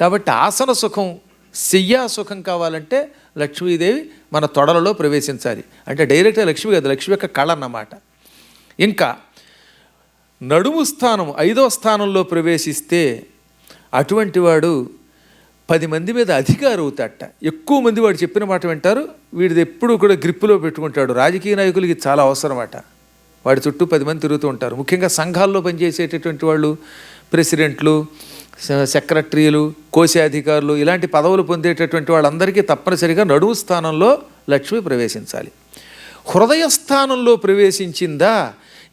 కాబట్టి ఆసన సుఖం, శయ్యా సుఖం కావాలంటే లక్ష్మీదేవి మన తొడలలో ప్రవేశించాలి. అంటే డైరెక్ట్గా లక్ష్మి కాదు, లక్ష్మి యొక్క కళ అన్నమాట. ఇంకా నడుము స్థానం 5వ స్థానంలో ప్రవేశిస్తే అటువంటి వాడు 10 మంది మీద అధికారం అవుతాడట. ఎక్కువ మంది వాడు చెప్పిన మాట వింటారు. వీడిది ఎప్పుడూ కూడా గ్రిప్పులో పెట్టుకుంటాడు. రాజకీయ నాయకులకి చాలా అవసరమట. వాడి చుట్టూ 10 మంది తిరుగుతూ ఉంటారు. ముఖ్యంగా సంఘాల్లో పనిచేసేటటువంటి వాళ్ళు, ప్రెసిడెంట్లు, సెక్రటరీలు, కోశాధికారులు, ఇలాంటి పదవులు పొందేటటువంటి వాళ్ళందరికీ తప్పనిసరిగా నడుము స్థానంలో లక్ష్మి ప్రవేశించాలి. హృదయ స్థానంలో ప్రవేశించిందా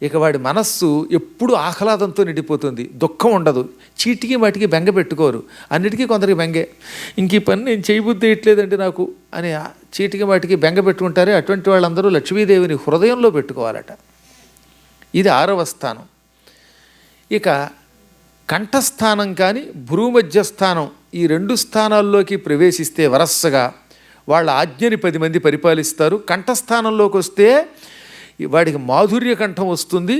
ఇక వాడి మనస్సు ఎప్పుడు ఆహ్లాదంతో నిండిపోతుంది, దుఃఖం ఉండదు. చీటికి వాటికి బెంగ పెట్టుకోరు, అన్నిటికీ కొందరికి బెంగే. ఇంక ఈ పని నేను చేయబుద్ధి వేయట్లేదండి నాకు అని చీటికి వాటికి బెంగ పెట్టుకుంటారే, అటువంటి వాళ్ళందరూ లక్ష్మీదేవిని హృదయంలో పెట్టుకోవాలట. ఇది 6వ స్థానం. ఇక కంఠస్థానం కానీ భ్రూమధ్య స్థానం, ఈ 2 స్థానాల్లోకి ప్రవేశిస్తే వరసగా వాళ్ళ ఆజ్ఞని 10 మంది పరిపాలిస్తారు. కంఠస్థానంలోకి వస్తే వాడికి మాధుర్య కంఠం వస్తుంది.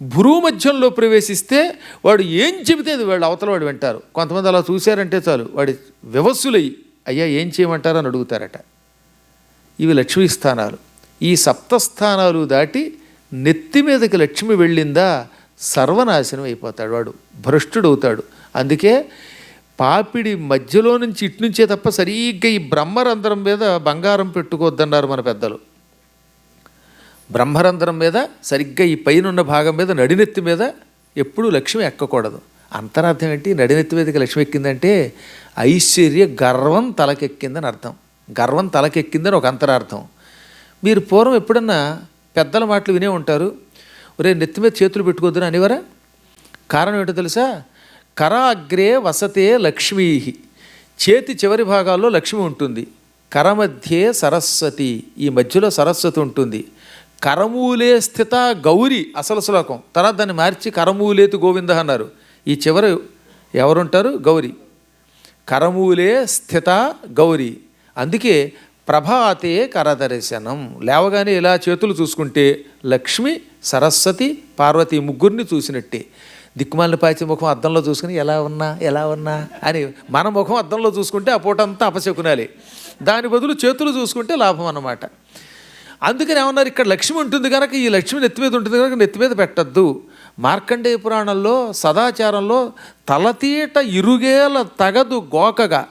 భ్రూమధ్యంలో ప్రవేశిస్తే వాడు ఏం చెబితే అది వాళ్ళు అవతల వాడు వింటారు. కొంతమంది అలా చూశారంటే చాలు వాడి వివస్సులయ్యి అయ్యా ఏం చేయమంటారు అని అడుగుతారట. ఇవి లక్ష్మీ స్థానాలు. ఈ 7 స్థానాలు దాటి నెత్తి మీదకి లక్ష్మి వెళ్ళిందా సర్వనాశనం అయిపోతాడు, వాడు భ్రష్టుడవుతాడు. అందుకే పాపిడి మధ్యలో నుంచి ఇట్నుంచే తప్ప సరిగ్గా ఈ బ్రహ్మరంధ్రం మీద బంగారం పెట్టుకోవద్దన్నారు మన పెద్దలు. బ్రహ్మరంధ్రం మీద సరిగ్గా ఈ పైన భాగం మీద నడినెత్తి మీద ఎప్పుడూ లక్ష్మి ఎక్కకూడదు. అంతరార్థం ఏంటి? నడినెత్తి మీదకి లక్ష్మి ఎక్కిందంటే ఐశ్వర్య గర్వం తలకెక్కిందని అర్థం. గర్వం తలకెక్కిందని ఒక అంతరార్థం. మీరు పూర్వం ఎప్పుడన్నా పెద్దల మాటలు వినే ఉంటారు, ఒరే నెత్తి మీద చేతులు పెట్టుకోవద్దని అనేవారా? కారణం ఏంటో తెలుసా? కరాగ్రే వసతే లక్ష్మీ, చేతి చివరి భాగాల్లో లక్ష్మి ఉంటుంది. కరమధ్యే సరస్వతి, ఈ మధ్యలో సరస్వతి ఉంటుంది. కరమూలే స్థిత గౌరి అసలు శ్లోకం, తర్వాత దాన్ని మార్చి కరమూలేతు గోవింద అన్నారు. ఈ చివర ఎవరుంటారు? గౌరి. కరమూలే స్థిత గౌరి. అందుకే ప్రభాతే కరదర్శనం, లేవగానే ఇలా చేతులు చూసుకుంటే లక్ష్మి, సరస్వతి, పార్వతి ముగ్గురిని చూసినట్టే. దిక్కుమాలిన పాచి ముఖం అద్దంలో చూసుకుని ఎలా ఉన్నా అని మన ముఖం అద్దంలో చూసుకుంటే ఆ పూటంతా అపశకునాలి. దాని బదులు చేతులు చూసుకుంటే లాభం అన్నమాట. అందుకని ఏమన్నారు, ఇక్కడ లక్ష్మి ఉంటుంది కనుక ఈ లక్ష్మి నెత్తి మీద ఉంటుంది కనుక నెత్తి మీద పెట్టద్దు. మార్కండేయ పురాణంలో సదాచారంలో తలతీట ఇరుగేల తగదు గోకగా,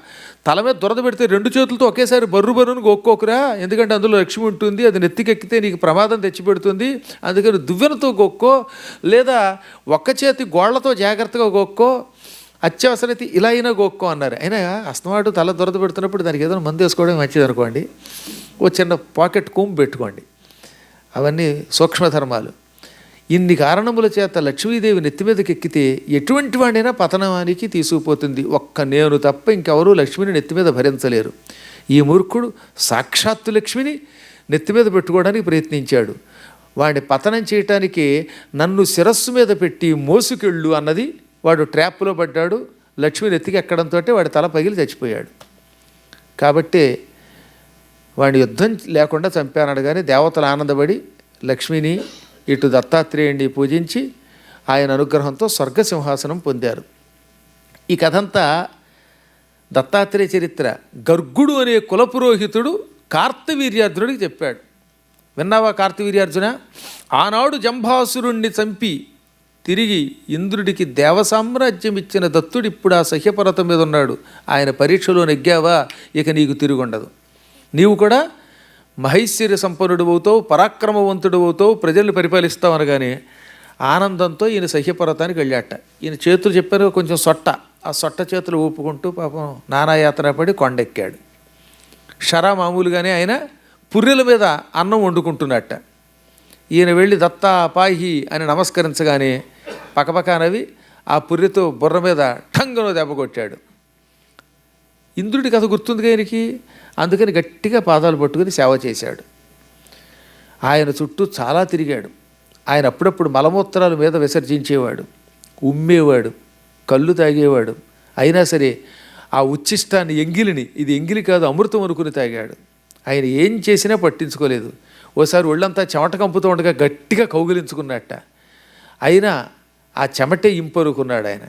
తల మీద దురద పెడితే 2 చేతులతో ఒకేసారి బర్రును గోక్కోకురా, ఎందుకంటే అందులో లక్ష్మి ఉంటుంది, అది నెత్తికెక్కితే నీకు ప్రమాదం తెచ్చిపెడుతుంది. అందుకని దువ్వెనతో గోక్కో, లేదా ఒక్క చేతి గోళ్లతో జాగ్రత్తగా గోక్కో, అత్యవసరమైతే ఇలా అయినా గోక్కో అన్నారు. అయినా అస్తమాటు తల దురద పెడుతున్నప్పుడు దానికి ఏదైనా మందు వేసుకోవడం మంచిది అనుకోండి. ఓ చిన్న పాకెట్ కోంబు పెట్టుకోండి. అవన్నీ సూక్ష్మధర్మాలు. ఇన్ని కారణముల చేత లక్ష్మీదేవి నెత్తి మీదకి ఎక్కితే ఎటువంటి వాడైనా పతనానికి తీసుకుపోతుంది. ఒక్క నేను తప్ప ఇంకెవరూ లక్ష్మిని నెత్తి మీద భరించలేరు. ఈ మూర్ఖుడు సాక్షాత్తు లక్ష్మిని నెత్తి మీద పెట్టుకోవడానికి ప్రయత్నించాడు. వాడిని పతనం చేయటానికి నన్ను శిరస్సు మీద పెట్టి మోసుకెళ్ళు అన్నది, వాడు ట్రాప్లో పడ్డాడు. లక్ష్మిని ఎత్తికి ఎక్కడంతో వాడి తల పగిలి చచ్చిపోయాడు. కాబట్టి వాడి యుద్ధం లేకుండా చంపానడు. కానీ దేవతలు ఆనందపడి లక్ష్మిని ఇటు దత్తాత్రేయుడిని పూజించి ఆయన అనుగ్రహంతో స్వర్గసింహాసనం పొందారు. ఈ కథంతా దత్తాత్రేయ చరిత్ర. గర్గుడు అనే కులపురోహితుడు కార్తవీర్యార్జునుడికి చెప్పాడు. విన్నావా కార్తవీర్యార్జున? ఆనాడు జంభాసురుణ్ణి చంపి తిరిగి ఇంద్రుడికి దేవసామ్రాజ్యం ఇచ్చిన దత్తుడు ఇప్పుడు ఆ సహ్యపర్వతం మీద ఉన్నాడు. ఆయన పరీక్షలో నెగ్గావా ఇక నీకు తిరుగుండదు. నీవు కూడా మహైశ్వర్య సంపన్నుడు అవుతావు, పరాక్రమవంతుడు అవుతావు, ప్రజల్ని పరిపాలిస్తావు అనగానే ఆనందంతో ఈయన సహ్యపర్వతానికి వెళ్ళాట. ఈయన చేతులు చెప్పారు కొంచెం సొట్ట, ఆ సొట్ట చేతులు ఊపుకుంటూ పాపం నానాయాతన పడి కొండెక్కాడు. షరా మామూలుగానే ఆయన పుర్రెల మీద అన్నం వండుకుంటున్నట్ట. ఈయన వెళ్ళి దత్తా పాహి అని నమస్కరించగానే పకపకానవి ఆ పుర్రెతో బుర్ర మీద ఠంగను దెబ్బ కొట్టాడు. ఇంద్రుడి కథ గుర్తుంది ఆయనకి, అందుకని గట్టిగా పాదాలు పట్టుకుని సేవ చేశాడు. ఆయన చుట్టూ చాలా తిరిగాడు. ఆయన అప్పుడప్పుడు మలమూత్రాల మీద విసర్జించేవాడు, ఉమ్మేవాడు, కళ్ళు తాగేవాడు. అయినా సరే ఆ ఉచ్ఛిష్టాన్ని, ఎంగిలిని, ఇది ఎంగిలి కాదు అమృతం అనుకుని తాగాడు. ఆయన ఏం చేసినా పట్టించుకోలేదు. ఓసారి ఒళ్ళంతా చెమట కంపుతూ ఉండగా గట్టిగా కౌగిలించుకున్నట్ట. అయినా ఆ చెమటే ఇంపరుకున్నాడు ఆయన.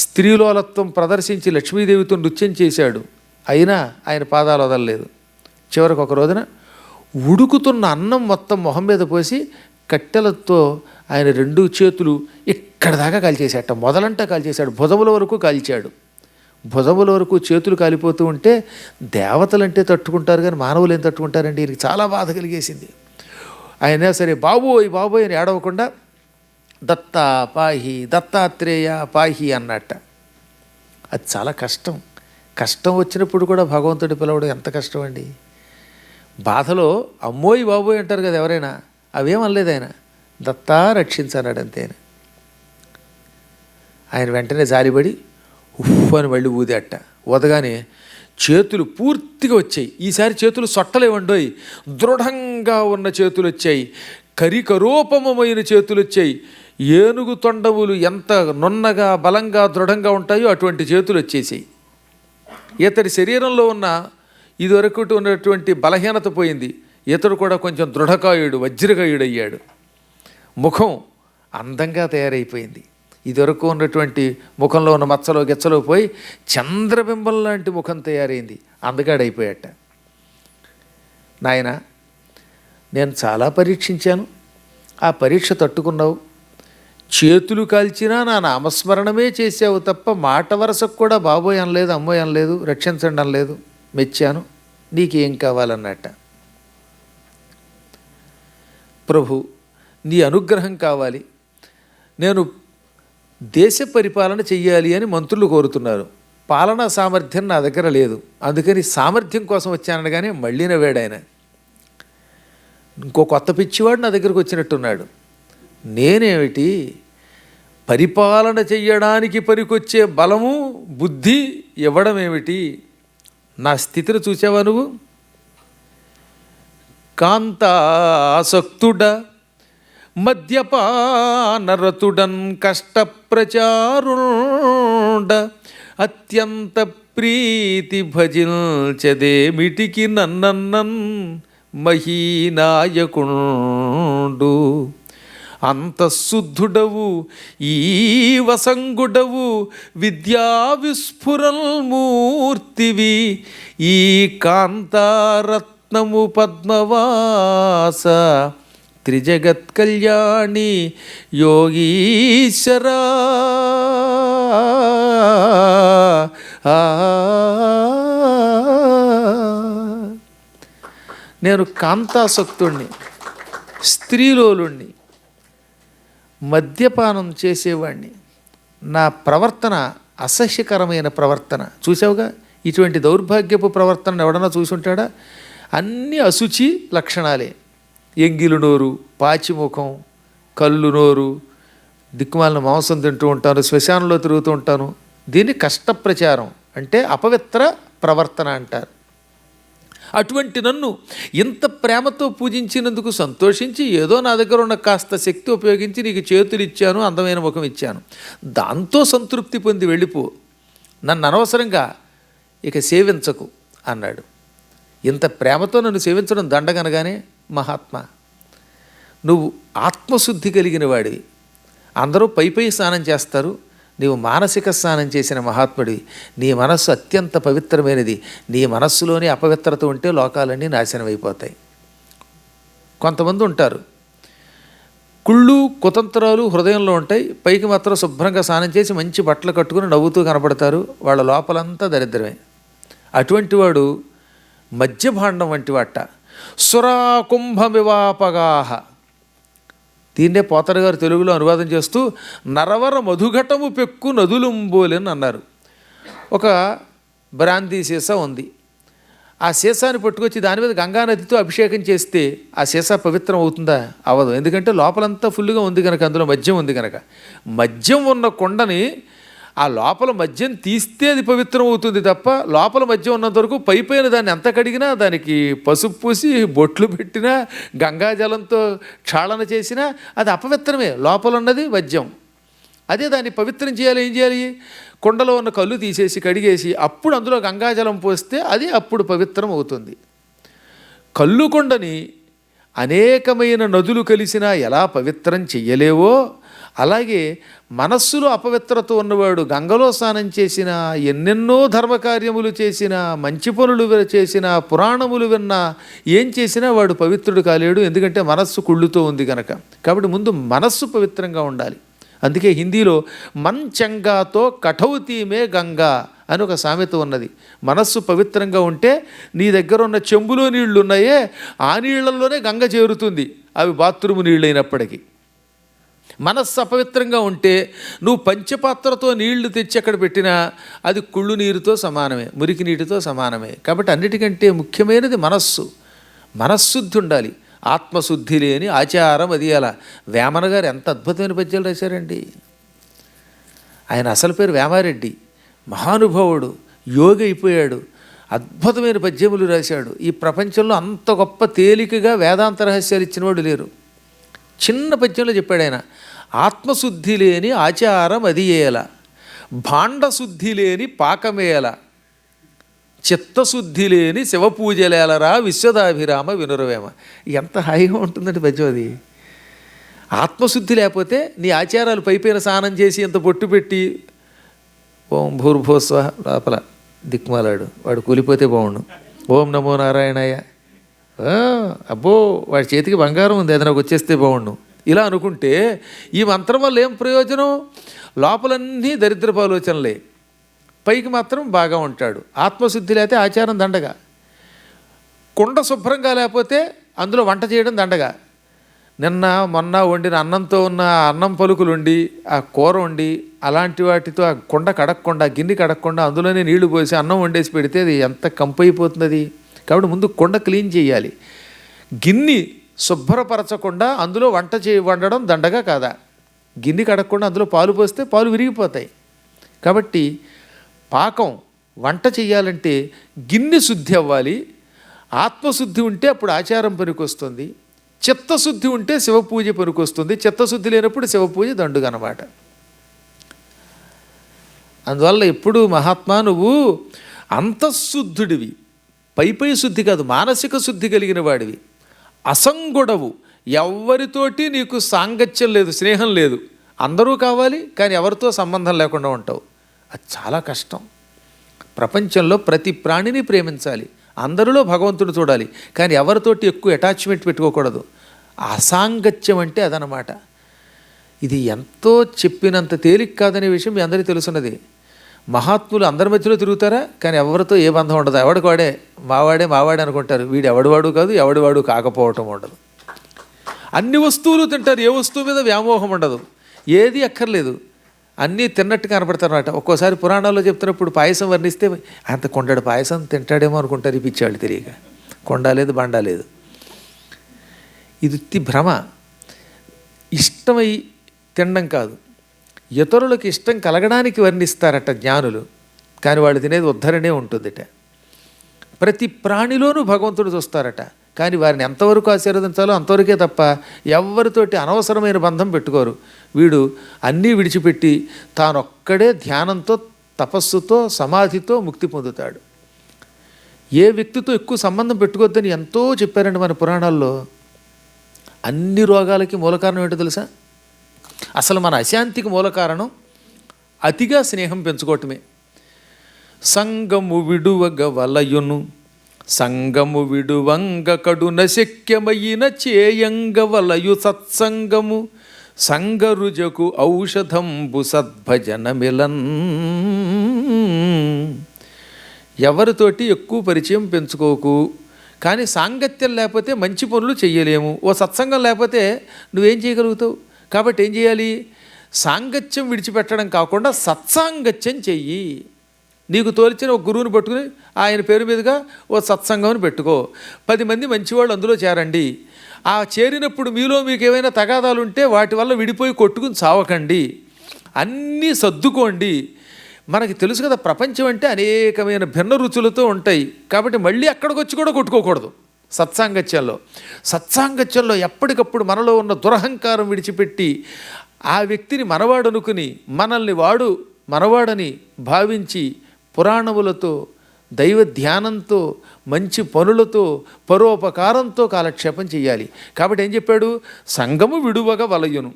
స్త్రీలోలత్వం ప్రదర్శించి లక్ష్మీదేవితో నృత్యం చేశాడు. అయినా ఆయన పాదాలు వదలలేదు. చివరికి ఒక రోజున ఉడుకుతున్న అన్నం మొత్తం మొహం మీద పోసి కట్టెలతో ఆయన 2 చేతులు ఇక్కడ దాకా కాల్చేశాట. మొదలంతా కాల్చేశాడు, భుజముల వరకు కాల్చాడు. భుజముల వరకు చేతులు కాలిపోతూ ఉంటే దేవతలంటే తట్టుకుంటారు కానీ మానవులు ఏం తట్టుకుంటారండి. ఈయనకి చాలా బాధ కలిగేసింది. అయినా సరే బాబోయ్ బాబోయ్ అని ఏడవకుండా దత్తా పాహి, దత్తాత్రేయ పాహి అన్నట్ట. అది చాలా కష్టం. కష్టం వచ్చినప్పుడు కూడా భగవంతుడి పిలవడం ఎంత కష్టం అండి. బాధలో అమ్మోయ్ బాబోయ్ అంటారు కదా ఎవరైనా, అవేమనలేదు ఆయన. దత్తా రక్షించన్నాడు అంతే. ఆయన వెంటనే జాలిపడి ఉఫ్ అని మళ్ళీ ఊదేట. ఊదగానే చేతులు పూర్తిగా వచ్చాయి. ఈసారి చేతులు సొట్టలేవండోయ్, దృఢంగా ఉన్న చేతులు వచ్చాయి, కరికరూపమైన చేతులు వచ్చాయి. ఏనుగు తొండవులు ఎంత నున్నగా బలంగా దృఢంగా ఉంటాయో అటువంటి చేతులు వచ్చేసాయి. ఇతడి శరీరంలో ఉన్న ఇదివరకు ఉన్నటువంటి బలహీనత పోయింది. ఇతడు కూడా కొంచెం దృఢకాయుడు, వజ్రకాయుడు అయ్యాడు. ముఖం అందంగా తయారైపోయింది. ఇదివరకు ఉన్నటువంటి ముఖంలో ఉన్న మచ్చలో గెచ్చలో పోయి చంద్రబింబం లాంటి ముఖం తయారైంది. అందగాడైపోయాట. నాయన, నేను చాలా పరీక్షించాను, ఆ పరీక్ష తట్టుకున్నావు. చేతులు కాల్చినా నా నామస్మరణమే చేసావు తప్ప మాట వరసకు కూడా బాబోయ్ అనలేదు, అమ్మోయ్ అనలేదు, రక్షించండి అనలేదు. మెచ్చాను, నీకేం కావాలన్నట్ట. ప్రభు, నీ అనుగ్రహం కావాలి. నేను దేశ పరిపాలన చెయ్యాలి అని మంత్రులు కోరుతున్నారు. పాలనా సామర్థ్యం నా దగ్గర లేదు, అందుకని సామర్థ్యం కోసం వచ్చానగానే మళ్ళీ నవ్వాడు ఆయన. ఇంకో కొత్త పిచ్చివాడు నా దగ్గరకు వచ్చినట్టున్నాడు. నేనేమిటి, పరిపాలన చెయ్యడానికి పనికొచ్చే బలము బుద్ధి ఇవ్వడం ఏమిటి? నా స్థితిని చూసావా నువ్వు? కాంతాసక్తుడ మద్యపానరతుడన్ కష్టప్రచారుండ అత్యంత ప్రీతి భజించదేమిటికి నన్నన్నన్ మహీనాయకుండు. అంతఃశుద్ధుడవు ఈ వసంగుడవు విద్యా విస్ఫురల్మూర్తివి ఈ కాంతారత్నము పద్మవాస త్రిజగత్ కళ్యాణి యోగీశ్వరా. నేను కాంతాసక్తుణ్ణి, స్త్రీలోలుణ్ణి, మద్యపానం చేసేవాడిని. నా ప్రవర్తన అసహ్యకరమైన ప్రవర్తన. చూసావుగా, ఇటువంటి దౌర్భాగ్యపు ప్రవర్తన ఎవడన్నా చూసుంటాడా? అన్ని అశుచి లక్షణాలే. ఎంగిలు నోరు, పాచిముఖం, కళ్ళు నోరు, దిక్కుమాలిన మాంసం తింటూ ఉంటాను, శ్మశానంలో తిరుగుతూ ఉంటాను. దీన్ని కష్టప్రచారం అంటే అపవిత్ర ప్రవర్తన అంటారు. అటువంటి నన్ను ఇంత ప్రేమతో పూజించినందుకు సంతోషించి ఏదో నా దగ్గర ఉన్న కాస్త శక్తి ఉపయోగించి నీకు చేతులు ఇచ్చాను, అందమైన ముఖం ఇచ్చాను, దాంతో సంతృప్తి పొంది వెళ్ళిపో, నన్ను అనవసరంగా ఇక సేవించకు అన్నాడు. ఇంత ప్రేమతో నన్ను సేవించడం దండగనగానే, మహాత్మా, నువ్వు ఆత్మశుద్ధి కలిగిన వాడివి. అందరూ పై స్నానం చేస్తారు, నీవు మానసిక స్నానం చేసిన మహాత్ముడివి. నీ మనస్సు అత్యంత పవిత్రమైనది. నీ మనస్సులోని అపవిత్రత ఉంటే లోకాలన్నీ నాశనం అయిపోతాయి. కొంతమంది ఉంటారు, కుళ్ళు కుతంత్రాలు హృదయంలో ఉంటాయి, పైకి మాత్రం శుభ్రంగా స్నానం చేసి మంచి బట్టలు కట్టుకుని నవ్వుతూ కనపడతారు, వాళ్ళ లోపలంతా దరిద్రమే. అటువంటి వాడు మద్యభాండం వంటి వాట. సురాకుంభమివాపగాహ, దీన్నే పోతన గారు తెలుగులో అనువాదం చేస్తూ నరవర మధుఘటము పెక్కు నదులుంబోలెని అన్నారు. ఒక బ్రాందీ సీసా ఉంది. ఆ సీసాని పట్టుకొచ్చి దాని మీద గంగానదితో అభిషేకం చేస్తే ఆ సీసా పవిత్రం అవుతుందా? అవ్వదు. ఎందుకంటే లోపలంతా ఫుల్గా ఉంది కనుక, అందులో మద్యం ఉంది కనుక. మద్యం ఉన్న కొండని ఆ లోపల మద్యం తీస్తే అది పవిత్రం అవుతుంది తప్ప, లోపల మద్యం ఉన్నంత వరకు పైపైన దాన్ని ఎంత కడిగినా, దానికి పసుపు పూసి బొట్లు పెట్టినా, గంగాజలంతో క్షాళన చేసినా అది అపవిత్రమే. లోపల ఉన్నది మద్యం. అదే దాన్ని పవిత్రం చేయాలి. ఏం చేయాలి? కుండలో ఉన్న కళ్ళు తీసేసి కడిగేసి అప్పుడు అందులో గంగాజలం పోస్తే అది అప్పుడు పవిత్రం అవుతుంది. కళ్ళు కొండని అనేకమైన నదులు కలిసినా ఎలా పవిత్రం చెయ్యలేవో, అలాగే మనస్సులో అపవిత్రత ఉన్నవాడు గంగలో స్నానం చేసినా, ఎన్నెన్నో ధర్మకార్యములు చేసినా, మంచి పనులు చేసినా, పురాణములు విన్నా, ఏం చేసినా వాడు పవిత్రుడు కాలేడు. ఎందుకంటే మనస్సు కుళ్ళుతో ఉంది కనుక. కాబట్టి ముందు మనస్సు పవిత్రంగా ఉండాలి. అందుకే హిందీలో మన్ చంగాతో కఠౌతీమే గంగా అని ఒక సామెత ఉన్నది. మనస్సు పవిత్రంగా ఉంటే నీ దగ్గర ఉన్న చెంబులో నీళ్లు ఉన్నాయే, ఆ నీళ్లలోనే గంగ చేరుతుంది, అవి బాత్రూము నీళ్ళైనప్పటికీ. మనస్సు అపవిత్రంగా ఉంటే నువ్వు పంచపాత్రతో నీళ్లు తెచ్చి అక్కడ పెట్టినా అది కుళ్ళు నీరుతో సమానమే, మురికి నీటితో సమానమే. కాబట్టి అన్నిటికంటే ముఖ్యమైనది మనస్సు. మనశ్శుద్ధి ఉండాలి. ఆత్మశుద్ధి లేని ఆచారం అది. అలా వేమన గారు ఎంత అద్భుతమైన పద్యాలు రాశారండి. ఆయన అసలు పేరు వేమారెడ్డి, మహానుభావుడు, యోగి అయిపోయాడు. అద్భుతమైన పద్యములు రాశాడు. ఈ ప్రపంచంలో అంత గొప్ప తేలికగా వేదాంత రహస్యాలు ఇచ్చినవాడు లేరు. చిన్న పద్యంలో చెప్పాడు ఆయన, ఆత్మశుద్ధి లేని ఆచారం అది ఏల, భాండశుద్ధి లేని పాకమేల, చిత్తశుద్ధి లేని శివపూజలేలరా విశ్వదాభిరామ వినురవేమ. ఎంత హాయిగా ఉంటుందండి పద్యం అది. ఆత్మశుద్ధి లేకపోతే నీ ఆచారాలు పైపైన స్నానం చేసి ఎంత బొట్టు పెట్టి ఓం భూర్భోస్వ లోపల దిక్మాలాడు, వాడు కూలిపోతే బాగుండు. ఓం నమో నారాయణయ్య, అబ్బో వాడి చేతికి బంగారం ఉంది, అది నాకు వచ్చేస్తే బాగుండు, ఇలా అనుకుంటే ఈ మంత్రం వల్ల ఏం ప్రయోజనం? లోపలన్నీ దరిద్రపు ఆలోచనలే, పైకి మాత్రం బాగా ఉంటాడు. ఆత్మశుద్ధి లేకపోతే ఆచారం దండగా. కుండ శుభ్రంగా లేకపోతే అందులో వంట చేయడం దండగా. నిన్న మొన్న వండిన అన్నంతో ఉన్న అన్నం పలుకులు వండి, ఆ కూర వండి, అలాంటి వాటితో ఆ కుండ కడగకుండా, గిన్నె కడగకుండా అందులోనే నీళ్లు పోసి అన్నం వండేసి పెడితే అది ఎంత కంపు అయిపోతుంది అది. కాబట్టి ముందు కుండ క్లీన్ చేయాలి. గిన్నె శుభ్రపరచకుండా అందులో వండడం దండగా కాదా? గిన్నె కడగకుండా అందులో పాలు పోస్తే పాలు విరిగిపోతాయి. కాబట్టి పాకం వంట చేయాలంటే గిన్నె శుద్ధి అవ్వాలి. ఆత్మశుద్ధి ఉంటే అప్పుడు ఆచారం పనికొస్తుంది. చిత్తశుద్ధి ఉంటే శివపూజ పనికొస్తుంది. చిత్తశుద్ధి లేనప్పుడు శివపూజ దండుగా అన్నమాట. అందువల్ల ఎప్పుడు మహాత్మా నువ్వు అంతఃశుద్ధుడివి, పైపై శుద్ధి కాదు, మానసిక శుద్ధి కలిగిన వాడివి. అసంగుడవు, ఎవ్వరితోటి నీకు సాంగత్యం లేదు, స్నేహం లేదు. అందరూ కావాలి కానీ ఎవరితో సంబంధం లేకుండా ఉంటావు. అది చాలా కష్టం. ప్రపంచంలో ప్రతి ప్రాణిని ప్రేమించాలి, అందరిలో భగవంతుడు చూడాలి, కానీ ఎవరితోటి ఎక్కువ అటాచ్మెంట్ పెట్టుకోకూడదు. అసాంగత్యం అంటే అదనమాట. ఇది ఎంతో చెప్పినంత తేలిక కాదనే విషయం మీ అందరికీ తెలుసున్నది. మహాత్ములు అందరి మధ్యలో తిరుగుతారా, కానీ ఎవరితో ఏ బంధం ఉండదు. ఎవడికి వాడే మావాడే అనుకుంటారు. వీడు ఎవడివాడు కాదు, ఎవడివాడు కాకపోవటం ఉండదు. అన్ని వస్తువులు తింటారు, ఏ వస్తువు మీద వ్యామోహం ఉండదు, ఏది అక్కర్లేదు, అన్నీ తిన్నట్టు కనపడతారు అన్నమాట. ఒక్కోసారి పురాణాల్లో చెప్తున్నప్పుడు పాయసం వర్ణిస్తే అంత కొండడు పాయసం తింటాడేమో అనుకుంటారు ఈ పిచ్చాళ్ళు తెలియక. కొండ లేదు, బండ లేదు. ఇది ఉత్తి భ్రమ. ఇష్టమై తినడం కాదు, ఇతరులకు ఇష్టం కలగడానికి వర్ణిస్తారట జ్ఞానులు, కానీ వాళ్ళు తినేది ఉద్ధరణే ఉంటుందిట. ప్రతి ప్రాణిలోనూ భగవంతుడు చూస్తారట, కానీ వారిని ఎంతవరకు ఆశీర్వదించాలో అంతవరకే తప్ప ఎవరితోటి అనవసరమైన బంధం పెట్టుకోరు. వీడు అన్నీ విడిచిపెట్టి తానొక్కడే ధ్యానంతో, తపస్సుతో, సమాధితో ముక్తి పొందుతాడు. ఏ వ్యక్తితో ఎక్కువ సంబంధం పెట్టుకోవద్దని ఎంతో చెప్పారండి మన పురాణాల్లో. అన్ని రోగాలకి మూల కారణం ఏంటో తెలుసా? అసలు మన అశాంతికి మూల కారణం అతిగా స్నేహం పెంచుకోవటమే. సంగము విడువగ వలయును, సంగము విడువంగ కడున శక్యమైన చేయంగ వలయు సత్సంగము, సంగరుజకు ఔషధంబు సద్భజనమిలన్. ఎవరితోటి ఎక్కువ పరిచయం పెంచుకోకు, కానీ సాంగత్యం లేకపోతే మంచి పనులు చెయ్యలేము. ఓ సత్సంగం లేకపోతే నువ్వేం చేయగలుగుతావు? కాబట్టి ఏం చేయాలి? సాంగత్యం విడిచిపెట్టడం కాకుండా సత్సాంగత్యం చెయ్యి. నీకు తోలిచిన ఒక గురువుని పట్టుకుని ఆయన పేరు మీదుగా ఓ సత్సంగంని పెట్టుకో. 10 మంది మంచివాళ్ళు అందులో చేరండి. ఆ చేరినప్పుడు మీలో మీకు ఏమైనా తగాదాలు ఉంటే వాటి వల్ల విడిపోయి కొట్టుకుని చావకండి, అన్నీ సర్దుకోండి. మనకి తెలుసు కదా, ప్రపంచం అంటే అనేకమైన భిన్న రుచులతో ఉంటాయి. కాబట్టి మళ్ళీ అక్కడికి వచ్చి కూడా కొట్టుకోకూడదు. సత్సాంగత్యంలో ఎప్పటికప్పుడు మనలో ఉన్న దురహంకారం విడిచిపెట్టి ఆ వ్యక్తిని మనవాడు అనుకుని మనల్ని వాడు మనవాడని భావించి పురాణములతో, దైవ ధ్యానంతో, మంచి పనులతో, పరోపకారంతో కాలక్షేపం చేయాలి. కాబట్టి ఏం చెప్పాడు? సంగము విడువగ వలయును,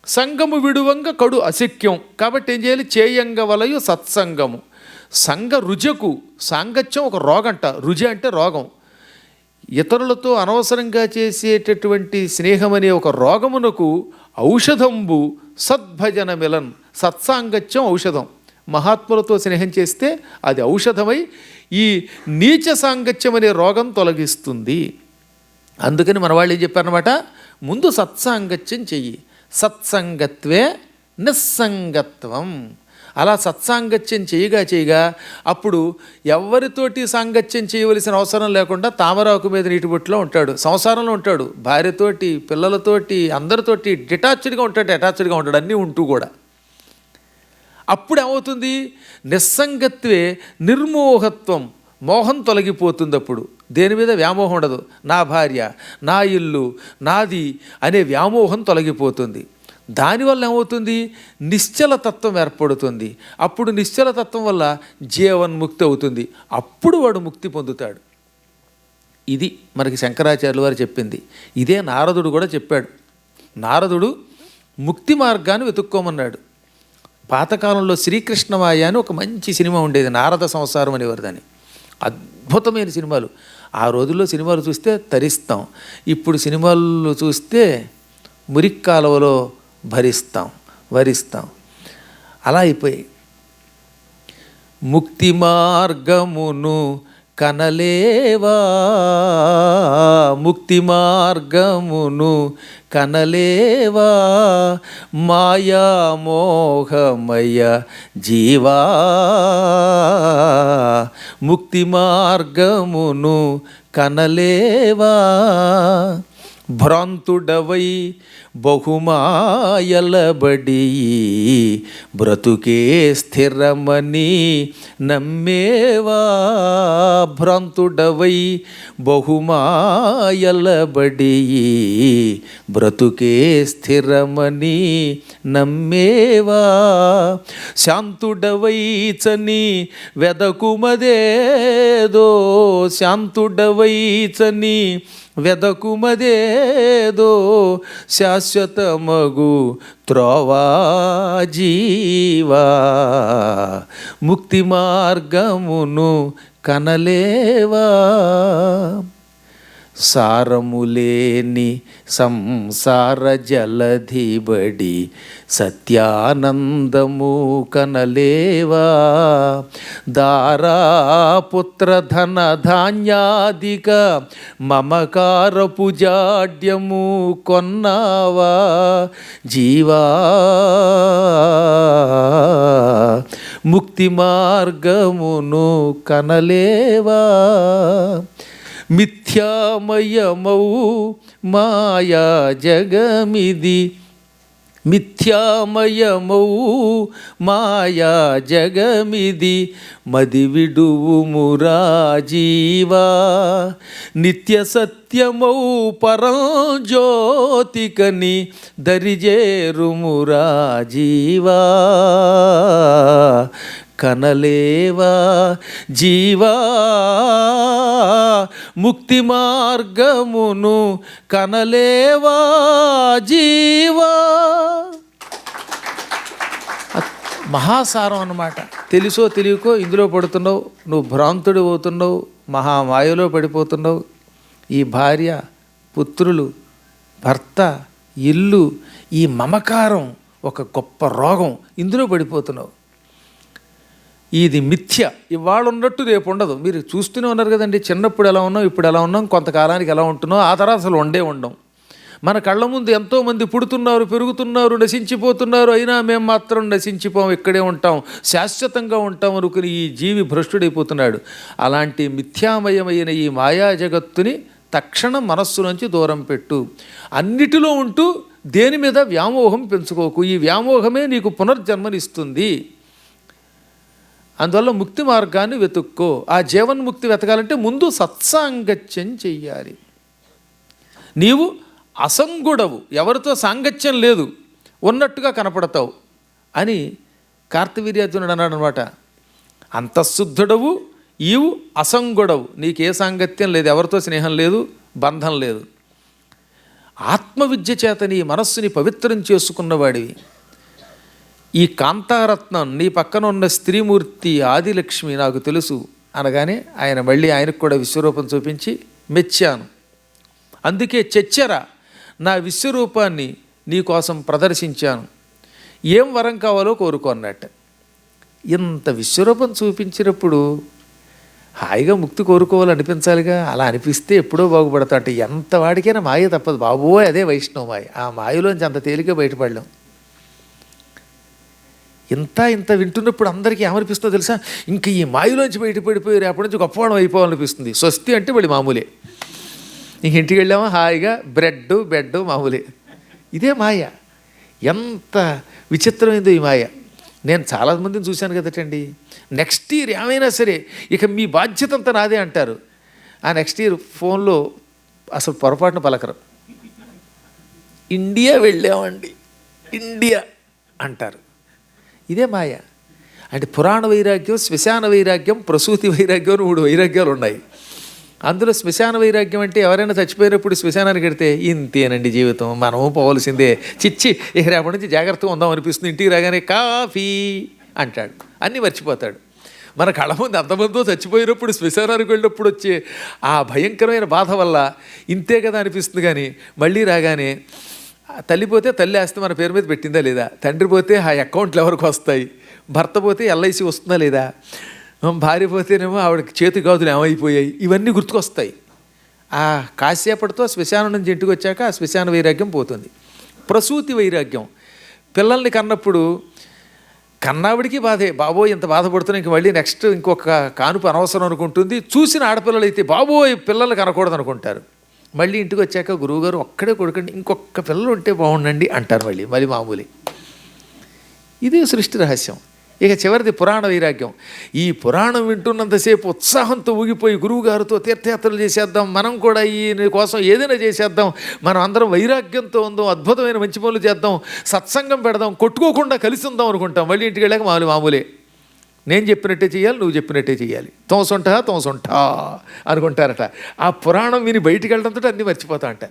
సంగము విడువంగ కడు అశక్యం. కాబట్టి ఏం చేయాలి? చేయంగ వలయు సత్సంగము. సంగ రుజకు, సాంగత్యం ఒక రోగంట. రుజ అంటే రోగం. ఇతరులతో అనవసరంగా చేసేటటువంటి స్నేహం అనే ఒక రోగమునకు ఔషధంబు సద్భజన మిలన్. సత్సాంగత్యం ఔషధం. మహాత్ములతో స్నేహం చేస్తే అది ఔషధమై ఈ నీచ సాంగత్యం అనే రోగం తొలగిస్తుంది. అందుకని మన వాళ్ళు ఏం చెప్పారనమాట, ముందు సత్సాంగత్యం చెయ్యి. సత్సంగత్వే నిస్సంగత్వం. అలా సత్సాంగత్యం చేయగా అప్పుడు ఎవరితోటి సాంగత్యం చేయవలసిన అవసరం లేకుండా తామరాకు మీద నీటి బొట్టులో ఉంటాడు. సంసారంలో ఉంటాడు, భార్యతోటి, పిల్లలతోటి, అందరితోటి అటాచ్డ్గా ఉంటాడు అన్నీ ఉంటూ కూడా. అప్పుడు ఏమవుతుంది? నిస్సంగత్వే నిర్మోహత్వం. మోహం తొలగిపోతుంది. అప్పుడు దేని మీద వ్యామోహం ఉండదు. నా భార్య, నా ఇల్లు, నాది అనే వ్యామోహం తొలగిపోతుంది. దానివల్ల ఏమవుతుంది? నిశ్చలతత్వం ఏర్పడుతుంది. అప్పుడు నిశ్చలతత్వం వల్ల జీవన్ముక్తి అవుతుంది. అప్పుడు వాడు ముక్తి పొందుతాడు. ఇది మనకి శంకరాచార్యుల వారు చెప్పింది. ఇదే నారదుడు కూడా చెప్పాడు. నారదుడు ముక్తి మార్గాన్ని వెతుక్కోమన్నాడు. పాతకాలంలో శ్రీకృష్ణమాయ అని ఒక మంచి సినిమా ఉండేది, నారద సంసారం అనేవారు దాన్ని. అద్భుతమైన సినిమాలు. ఆ రోజుల్లో సినిమాలు చూస్తే తరిస్తాం, ఇప్పుడు సినిమాలు చూస్తే మురిక్కాలవలో వరిస్తాం. అలా అయిపోయి ముక్తి మార్గమును కనలేవా, ముక్తి మార్గమును కనలేవా, మాయామోహమయ జీవా, ముక్తి మార్గమును కనలేవా, భ్రాంతుడవై బహుమాయలబడి బ్రతుకే స్థిరమని నమ్మేవా, భ్రాంతుడవై బహుమాయలబడి బ్రతుకే స్థిరమని నమ్మేవా, శాంతుడవై చని వెదకుమదేదో, శాంతుడవై చని వెదకుమదేదో, శాశ్వతమగు త్రోవా జీవా, ముక్తి మార్గమును కనలేవా, సారములేని సంసార జలధిబడి సత్యానందము కనలేవా, దారాపుత్ర ధన ధాన్యాదిక మమకారపు జాడ్యము కొన్నావా జీవా, ముక్తి మార్గమును కనలేవా, మిథ్యామయమౌ మాయా జగమిది, మిథ్యామయమౌ మాయా జగమిది, మది విడువుమురా జీవా, నిత్య సత్యమౌ పరం జ్యోతికని దరిజేరుమురా జీవా, కనలేవా జీవా, ముక్తి మార్గమును కనలేవా జీవా. మహాసారం అన్నమాట. తెలుసో తెలియకో ఇందులో పడుతున్నావు, నువ్వు భ్రాంతుడు అవుతున్నావు, మహామాయలో పడిపోతున్నావు. ఈ భార్య, పుత్రులు, భర్త, ఇల్లు, ఈ మమకారం ఒక గొప్ప రోగం, ఇందులో పడిపోతున్నావు. ఇది మిథ్య, ఇవాళ ఉన్నట్టు రేపు ఉండదు. మీరు చూస్తూనే ఉన్నారు కదండి, చిన్నప్పుడు ఎలా ఉన్నాం, ఇప్పుడు ఎలా ఉన్నాం, కొంతకాలానికి ఎలా ఉంటున్నాం, ఆ తర్వాత అసలు ఉండం. మన కళ్ళ ముందు ఎంతోమంది పుడుతున్నారు, పెరుగుతున్నారు, నశించిపోతున్నారు, అయినా మేము మాత్రం నశించిపోం, ఇక్కడే ఉంటాం, శాశ్వతంగా ఉంటాం అనుకుని ఈ జీవి భ్రష్టుడైపోతున్నాడు. అలాంటి మిథ్యామయమైన ఈ మాయా జగత్తుని తక్షణం మనస్సు నుంచి దూరం పెట్టు. అన్నిటిలో ఉంటూ దేని మీద వ్యామోహం పెంచుకోకు. ఈ వ్యామోహమే నీకు పునర్జన్మనిస్తుంది. అందువల్ల ముక్తి మార్గాన్ని వెతుక్కో. ఆ జీవన్ముక్తి వెతకాలంటే ముందు సత్సాంగత్యం చెయ్యాలి. నీవు అసంగుడవు, ఎవరితో సాంగత్యం లేదు, ఉన్నట్టుగా కనపడతావు అని కార్తవీర్యార్జునుడు అన్నాడు అనమాట. అంతఃశుద్ధుడవు, ఈవు అసంగుడవు, నీకే సాంగత్యం లేదు, ఎవరితో స్నేహం లేదు, బంధం లేదు. ఆత్మవిద్య చేత నీ మనస్సుని పవిత్రం చేసుకున్నవాడివి. ఈ కాంతారత్నం నీ పక్కన ఉన్న స్త్రీమూర్తి ఆదిలక్ష్మి నాకు తెలుసు అనగానే ఆయన మళ్ళీ ఆయనకు కూడా విశ్వరూపం చూపించి మెచ్చాను, అందుకే చెచ్చెరా నా విశ్వరూపాన్ని నీకోసం ప్రదర్శించాను, ఏం వరం కావాలో కోరుకో అన్నట్టు. ఇంత విశ్వరూపం చూపించినప్పుడు హాయిగా ముక్తి కోరుకోవాలనిపించాలిగా. అలా అనిపిస్తే ఎప్పుడో బాగుపడతా. అంటే ఎంత వాడికైనా మాయ తప్పదు బాబోయ్, అదే వైష్ణవ మాయ. ఆ మాయలోంచి అంత తేలిక బయటపడలేం. ఇంత వింటున్నప్పుడు అందరికీ ఏమనిపిస్తుందో తెలుసా, ఇంక ఈ మాయలోంచి బయటపడిపోయి రేపటి నుంచి గొప్పవాడం అయిపోవాలనిపిస్తుంది. స్వస్తి అంటే మళ్ళీ మామూలే, ఇంక ఇంటికి వెళ్ళామా హాయిగా బెడ్ మామూలే. ఇదే మాయ. ఎంత విచిత్రమైందో ఈ మాయ. నేను చాలామందిని చూశాను కదటండి, నెక్స్ట్ ఇయర్ ఏమైనా సరే ఇక మీ బాధ్యత అంతా నాదే అంటారు. ఆ నెక్స్ట్ ఇయర్ ఫోన్లో అసలు పొరపాటున పలకరు. ఇండియా వెళ్ళామండి, ఇండియా అంటారు. ఇదే మాయ. అంటే పురాణ వైరాగ్యం, శ్మశాన వైరాగ్యం, ప్రసూతి వైరాగ్యం అని 3 వైరాగ్యాలు ఉన్నాయి. అందులో శ్మశాన వైరాగ్యం అంటే ఎవరైనా చచ్చిపోయినప్పుడు శ్మశానానికి వెడితే ఇంతేనండి జీవితం, మనము పోవలసిందే, చిచ్చి ఇక రేపటి నుంచి జాగ్రత్తగా ఉందాం అనిపిస్తుంది, ఇంటికి రాగానే కాఫీ అంటాడు, అన్నీ మర్చిపోతాడు. మన కళ్ళ ముందు అంతమందో చచ్చిపోయినప్పుడు శ్మశానానికి వెళ్ళినప్పుడు వచ్చే ఆ భయంకరమైన బాధ వల్ల ఇంతే కదా అనిపిస్తుంది. కానీ మళ్ళీ రాగానే తల్లి పోతే తల్లి ఆస్తి మన పేరు మీద పెట్టిందా లేదా, తండ్రి పోతే ఆ అకౌంట్లు ఎవరికి వస్తాయి, భర్త పోతే ఎల్ఐసి వస్తుందా లేదా, భార్య పోతేనేమో ఆవిడకి చేతి గాజులు ఏమైపోయాయి, ఇవన్నీ గుర్తుకొస్తాయి. ఆ కాసేపటితో శ్మశానం నుంచి ఇంటికి వచ్చాక ఆ శ్మశాన వైరాగ్యం పోతుంది. ప్రసూతి వైరాగ్యం, పిల్లల్ని కన్నప్పుడు కన్నావిడికి బాధే, బాబోయ్ ఇంత బాధపడుతున్నా ఇంక మళ్ళీ నెక్స్ట్ ఇంకొక కానుపు అనవసరం అనుకుంటుంది. చూసిన ఆడపిల్లలు అయితే బాబోయ్ పిల్లలు కనకూడదు అనుకుంటారు. మళ్ళీ ఇంటికి వచ్చాక గురువుగారు ఒక్కడే కొడుకండి, ఇంకొక పిల్లలు ఉంటే బాగుండండి అంటారు. మళ్ళీ మామూలు. ఇది సృష్టి రహస్యం. ఇక చివరిది పురాణ వైరాగ్యం. ఈ పురాణం వింటున్నంతసేపు ఉత్సాహంతో ఊగిపోయి గురువుగారితో తీర్థయాత్రలు చేసేద్దాం, మనం కూడా ఈయన కోసం ఏదైనా చేసేద్దాం, మనం అందరం వైరాగ్యంతో ఉందాం, అద్భుతమైన మంచి పనులు చేద్దాం, సత్సంగం పెడదాం, కొట్టుకోకుండా కలిసి ఉందాం అనుకుంటాం. మళ్ళీ ఇంటికి వెళ్ళాక మామూలే, నేను చెప్పినట్టే చేయాలి, నువ్వు చెప్పినట్టే చేయాలి, తోసొంటా అనుకుంటారట. ఆ పురాణం విని బయటికి వెళ్ళడంతో అన్నీ మర్చిపోతా అంట.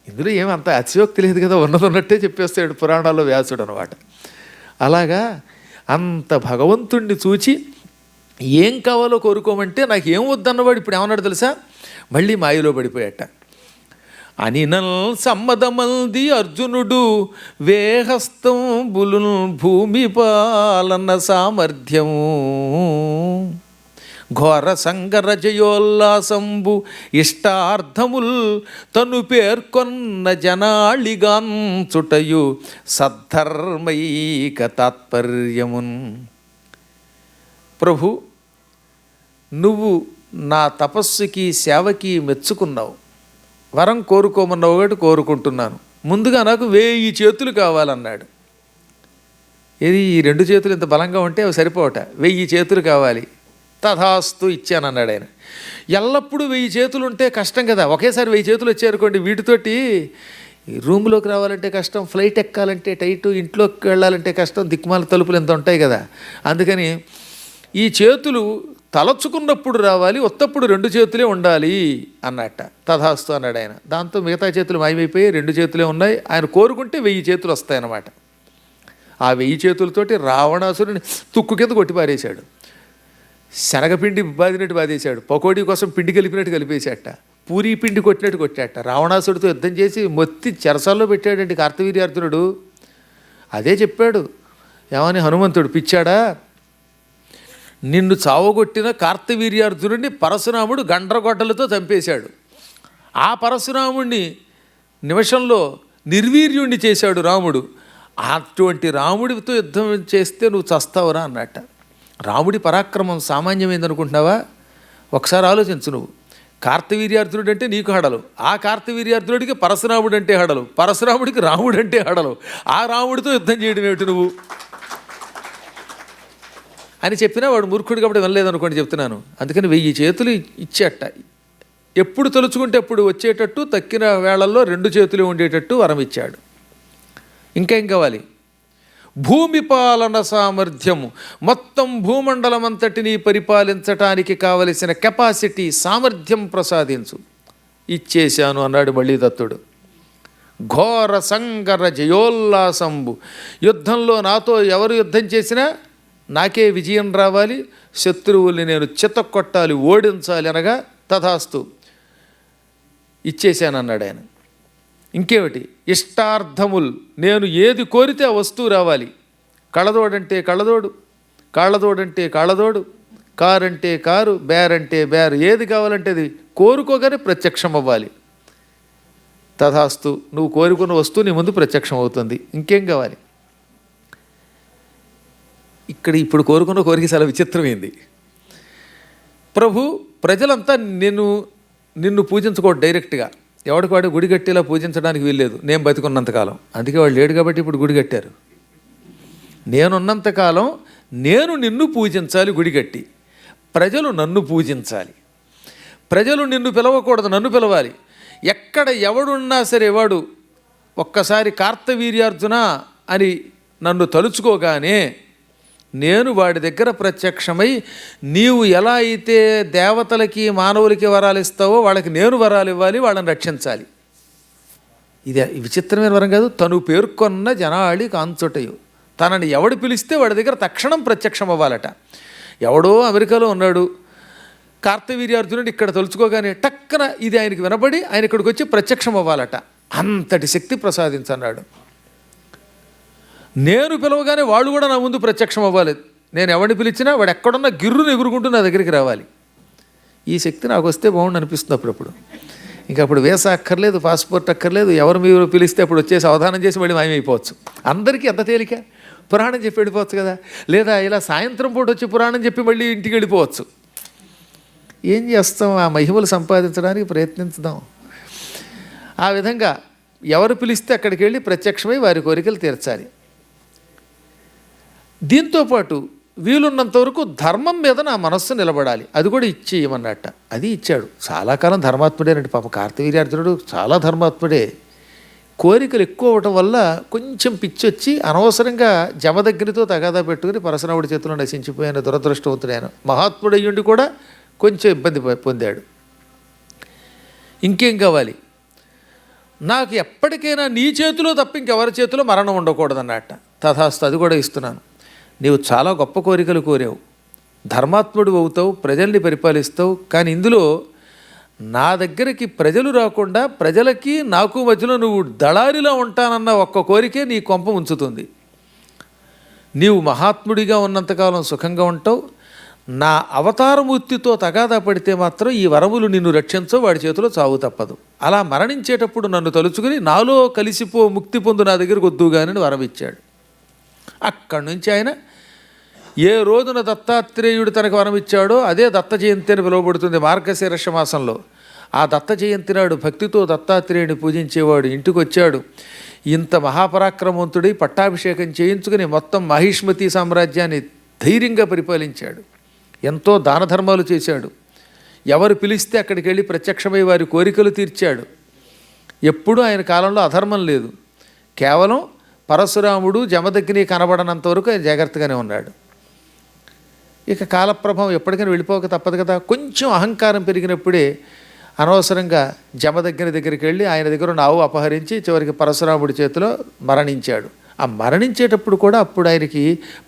ఇందులో ఏమంత అతిశయోక్తి లేదు కదా, ఉన్నట్టే చెప్పేస్తాడు పురాణాల్లో వ్యాసుడు అనమాట. అలాగా అంత భగవంతుణ్ణి చూచి ఏం కావాలో కోరుకోమంటే నాకు ఏం వద్దన్నవాడు ఇప్పుడు ఏమన్నాడు తెలుసా, మళ్ళీ మాయలో పడిపోయాట. అనినల్ సమ్మదమల్ది అర్జునుడు వేహస్తం బులున్ భూమి పాలన సామర్థ్యము ఘోర సంగర జయోల్లాసంబు ఇష్టార్థముల్ తను పేర్కొన్న జనాళిగాంచుటయు సద్ధర్మైక తాత్పర్యమున్. ప్రభు, నువ్వు నా తపస్సుకి సేవకి మెచ్చుకున్నావు, వరం కోరుకోమన్నావు ఒకటి కోరుకుంటున్నాను. ముందుగా నాకు 1000 చేతులు కావాలన్నాడు. ఇది ఈ 2 చేతులు ఇంత బలంగా ఉంటే అవి సరిపోవట, 1000 చేతులు కావాలి. తథాస్తు ఇచ్చానన్నాడు ఆయన. ఎల్లప్పుడూ 1000 చేతులు ఉంటే కష్టం కదా, ఒకేసారి 1000 చేతులు వచ్చాయనుకోండి, వీటితోటి రూమ్లోకి రావాలంటే కష్టం, ఫ్లైట్ ఎక్కాలంటే టైటు, ఇంట్లోకి వెళ్ళాలంటే కష్టం, దిక్కుమాల తలుపులు ఎంత ఉంటాయి కదా. అందుకని ఈ చేతులు తలచుకున్నప్పుడు రావాలి, ఒత్తప్పుడు 2 చేతులే ఉండాలి అన్నట్ట. తథాస్తు అన్నాడు ఆయన. దాంతో మిగతా చేతులు మాయమైపోయి 2 చేతులే ఉన్నాయి. ఆయన కోరుకుంటే 1000 చేతులు వస్తాయన్నమాట. ఆ 1000 చేతులతోటి రావణాసురుని తుక్కు కింద కొట్టి పారేశాడు. శనగపిండి బాదినట్టు బాధేశాడు, పకోడీ కోసం పిండి కలిపినట్టు కలిపేశాట, పూరీ పిండి కొట్టినట్టు కొట్టాట. రావణాసుడితో యుద్ధం చేసి మొత్తి చెరసాల్లో పెట్టాడండి నిన్ను చావగొట్టిన కార్తవీర్యార్జునుడిని పరశురాముడు గండ్రగొడ్డలతో చంపేశాడు. ఆ పరశురాముడిని నిమిషంలో నిర్వీర్యుణ్ణి చేశాడు రాముడు. అటువంటి రాముడితో యుద్ధం చేస్తే నువ్వు చస్తావురా అన్నట్ట. రాముడి పరాక్రమం సామాన్యమైందనుకుంటున్నావా? ఒకసారి ఆలోచించు. నువ్వు కార్తవీర్యార్జునుడు అంటే నీకు హడలు, ఆ కార్తవీర్యార్జునుడికి పరశురాముడు అంటే హడలు, పరశురాముడికి రాముడు అంటే హడలు. ఆ రాముడితో యుద్ధం చేయడం ఏమిటి నువ్వు అని చెప్పినా వాడు మూర్ఖుడు కాబట్టి వెళ్ళలేదనుకోండి చెప్తున్నాను. అందుకని 1000 చేతులు ఇచ్చేట, ఎప్పుడు తలుచుకుంటే ఎప్పుడు వచ్చేటట్టు, తక్కిన వేళల్లో 2 చేతులు ఉండేటట్టు వరం ఇచ్చాడు. ఇంకేం కావాలి? భూమి పాలన సామర్థ్యము, మొత్తం భూమండలం అంతటినీ పరిపాలించటానికి కావలసిన కెపాసిటీ, సామర్థ్యం ప్రసాదించు. ఇచ్చేశాను అన్నాడు మళ్ళీ దత్తుడు. ఘోర సంగర జయోల్లాసంబు, యుద్ధంలో నాతో ఎవరు యుద్ధం చేసినా నాకే విజయం రావాలి, శత్రువుల్ని నేను చితక్కొట్టాలి, ఓడించాలి అనగా తథాస్తు ఇచ్చేశానన్నాడు ఆయన. ఇంకేమిటి? ఇష్టార్థముల్, నేను ఏది కోరితే ఆ వస్తువు రావాలి. కళ్ళదోడంటే కళ్ళదోడు, కాళ్ళదోడంటే కాళ్ళదోడు, కారు అంటే కారు, బేరంటే బేరు, ఏది కావాలంటే అది కోరుకోగానే ప్రత్యక్షం అవ్వాలి. తథాస్తు, నువ్వు కోరుకున్న వస్తువు నీ ముందు ప్రత్యక్షం అవుతుంది. ఇంకేం కావాలి? ఇక్కడ ఇప్పుడు కోరుకున్న కోరిక చాలా విచిత్రమైంది. ప్రభు, ప్రజలంతా నిన్ను పూజించుకోడు డైరెక్ట్గా, ఎవడికి వాడు గుడి కట్టేలా పూజించడానికి వీల్లేదు నేను బతికున్నంతకాలం. అందుకే వాళ్ళు లేడు కాబట్టి ఇప్పుడు గుడి కట్టారు. నేనున్నంతకాలం నేను నిన్ను పూజించాలి గుడి కట్టి, ప్రజలు నన్ను పూజించాలి. ప్రజలు నిన్ను పిలవకూడదు, నన్ను పిలవాలి. ఎక్కడ ఎవడున్నా సరే వాడు ఒక్కసారి కార్తవీర్యార్జున అని నన్ను తలుచుకోగానే నేను వాడి దగ్గర ప్రత్యక్షమై, నీవు ఎలా అయితే దేవతలకి మానవులకి వరాలు ఇస్తావో వాళ్ళకి నేను వరాలు ఇవ్వాలి, వాళ్ళని రక్షించాలి. ఇది విచిత్రమైన వరం కాదు. తను పేర్కొన్న జనాళి కాంచుటయు, తనని ఎవడు పిలిస్తే వాడి దగ్గర తక్షణం ప్రత్యక్షం అవ్వాలట. ఎవడో అమెరికాలో ఉన్నాడు, కార్తవీర్యార్జునుడు ఇక్కడ తలుచుకోగానే టక్కన ఇది ఆయనకి వినబడి ఆయన ఇక్కడికి వచ్చి ప్రత్యక్షం అవ్వాలట. అంతటి శక్తి ప్రసాదించన్నాడు. నేను పిలవగానే వాళ్ళు కూడా నా ముందు ప్రత్యక్షం అవ్వాలి. నేను ఎవరిని పిలిచినా వాడు ఎక్కడున్నా గిర్రును ఎగురుకుంటూ నా దగ్గరికి రావాలి. ఈ శక్తి నాకు వస్తే బాగుండు అనిపిస్తుంది అప్పుడప్పుడు. ఇంకా అప్పుడు వీసా అక్కర్లేదు, పాస్పోర్ట్ అక్కర్లేదు, ఎవరు మీరు పిలిస్తే అప్పుడు వచ్చేసి అవధానం చేసి మళ్ళీ మాయమైపోవచ్చు. అందరికీ ఎంత తేలిక, పురాణం చెప్పి వెళ్ళిపోవచ్చు కదా. లేదా ఇలా సాయంత్రం పూట వచ్చి పురాణం చెప్పి మళ్ళీ ఇంటికి వెళ్ళిపోవచ్చు. ఏం చేస్తాం? ఆ మహిమలు సంపాదించడానికి ప్రయత్నించుదాం. ఆ విధంగా ఎవరు పిలిస్తే అక్కడికి వెళ్ళి ప్రత్యక్షమై వారి కోరికలు తీర్చాలి. దీంతోపాటు వీలున్నంత వరకు ధర్మం మీద నా మనస్సు నిలబడాలి, అది కూడా ఇచ్చేయమన్నట్ట. అది ఇచ్చాడు. చాలా కాలం ధర్మాత్ముడేనండి పాప కార్తవీర్యార్జునుడు, చాలా ధర్మాత్ముడే. కోరికలు ఎక్కువ అవటం వల్ల కొంచెం పిచ్చొచ్చి అనవసరంగా జమదగ్నితో తగాదా పెట్టుకుని పరశురాముడి చేతిలో నశించిపోయిన దురదృష్టవంతుడైన మహాత్ముడయ్యుండి కూడా కొంచెం ఇబ్బంది పొందాడు. ఇంకేం కావాలి? నాకు ఎప్పటికైనా నీ చేతిలో తప్ప ఇంకెవరి చేతిలో మరణం ఉండకూడదన్నట్ట. తథాస్తు, అది కూడా ఇస్తున్నాను. నీవు చాలా గొప్ప కోరికలు కోరావు, ధర్మాత్ముడు అవుతావు, ప్రజల్ని పరిపాలిస్తావు. కానీ ఇందులో నా దగ్గరికి ప్రజలు రాకుండా ప్రజలకి నాకు మధ్యలో నువ్వు దళారిలా ఉంటానన్న ఒక్క కోరికే నీ కొంప ఉంచుతుంది. నీవు మహాత్ముడిగా ఉన్నంతకాలం సుఖంగా ఉంటావు. నా అవతారమూర్తితో తగాదా పడితే మాత్రం ఈ వరములు నిన్ను రక్షించవు, వాడి చేతిలో చావు తప్పదు. అలా మరణించేటప్పుడు నన్ను తలుచుకుని నాలో కలిసిపో, ముక్తి పొందు, నా దగ్గరకు వద్దుగానని వరం ఇచ్చాడు. అక్కడి నుంచి ఆయన ఏ రోజున దత్తాత్రేయుడు తనకు వరం ఇచ్చాడో అదే దత్త జయంతి అని పిలువబడుతుంది మార్గశీర్ష మాసంలో. ఆ దత్త జయంతి నాడు భక్తితో దత్తాత్రేయుడిని పూజించేవాడు ఇంటికి వచ్చాడు. ఇంత మహాపరాక్రమవంతుడై పట్టాభిషేకం చేయించుకుని మొత్తం మహిష్మతి సామ్రాజ్యాన్ని ధైర్యంగా పరిపాలించాడు. ఎంతో దాన ధర్మాలు చేశాడు. ఎవరు పిలిస్తే అక్కడికి వెళ్ళి ప్రత్యక్షమై వారి కోరికలు తీర్చాడు. ఎప్పుడూ ఆయన కాలంలో అధర్మం లేదు. కేవలం పరశురాముడు జమదగ్ని కనబడనంతవరకు ఆయన జాగ్రత్తగానే ఉన్నాడు. ఇక కాలప్రభావం ఎప్పటికైనా వెళ్ళిపోక తప్పదు కదా. కొంచెం అహంకారం పెరిగినప్పుడే అనవసరంగా జమదగ్ని దగ్గరికి వెళ్ళి ఆయన దగ్గర ఉన్న ఆవు అపహరించి చివరికి పరశురాముడి చేతిలో మరణించాడు. ఆ మరణించేటప్పుడు కూడా అప్పుడు ఆయనకి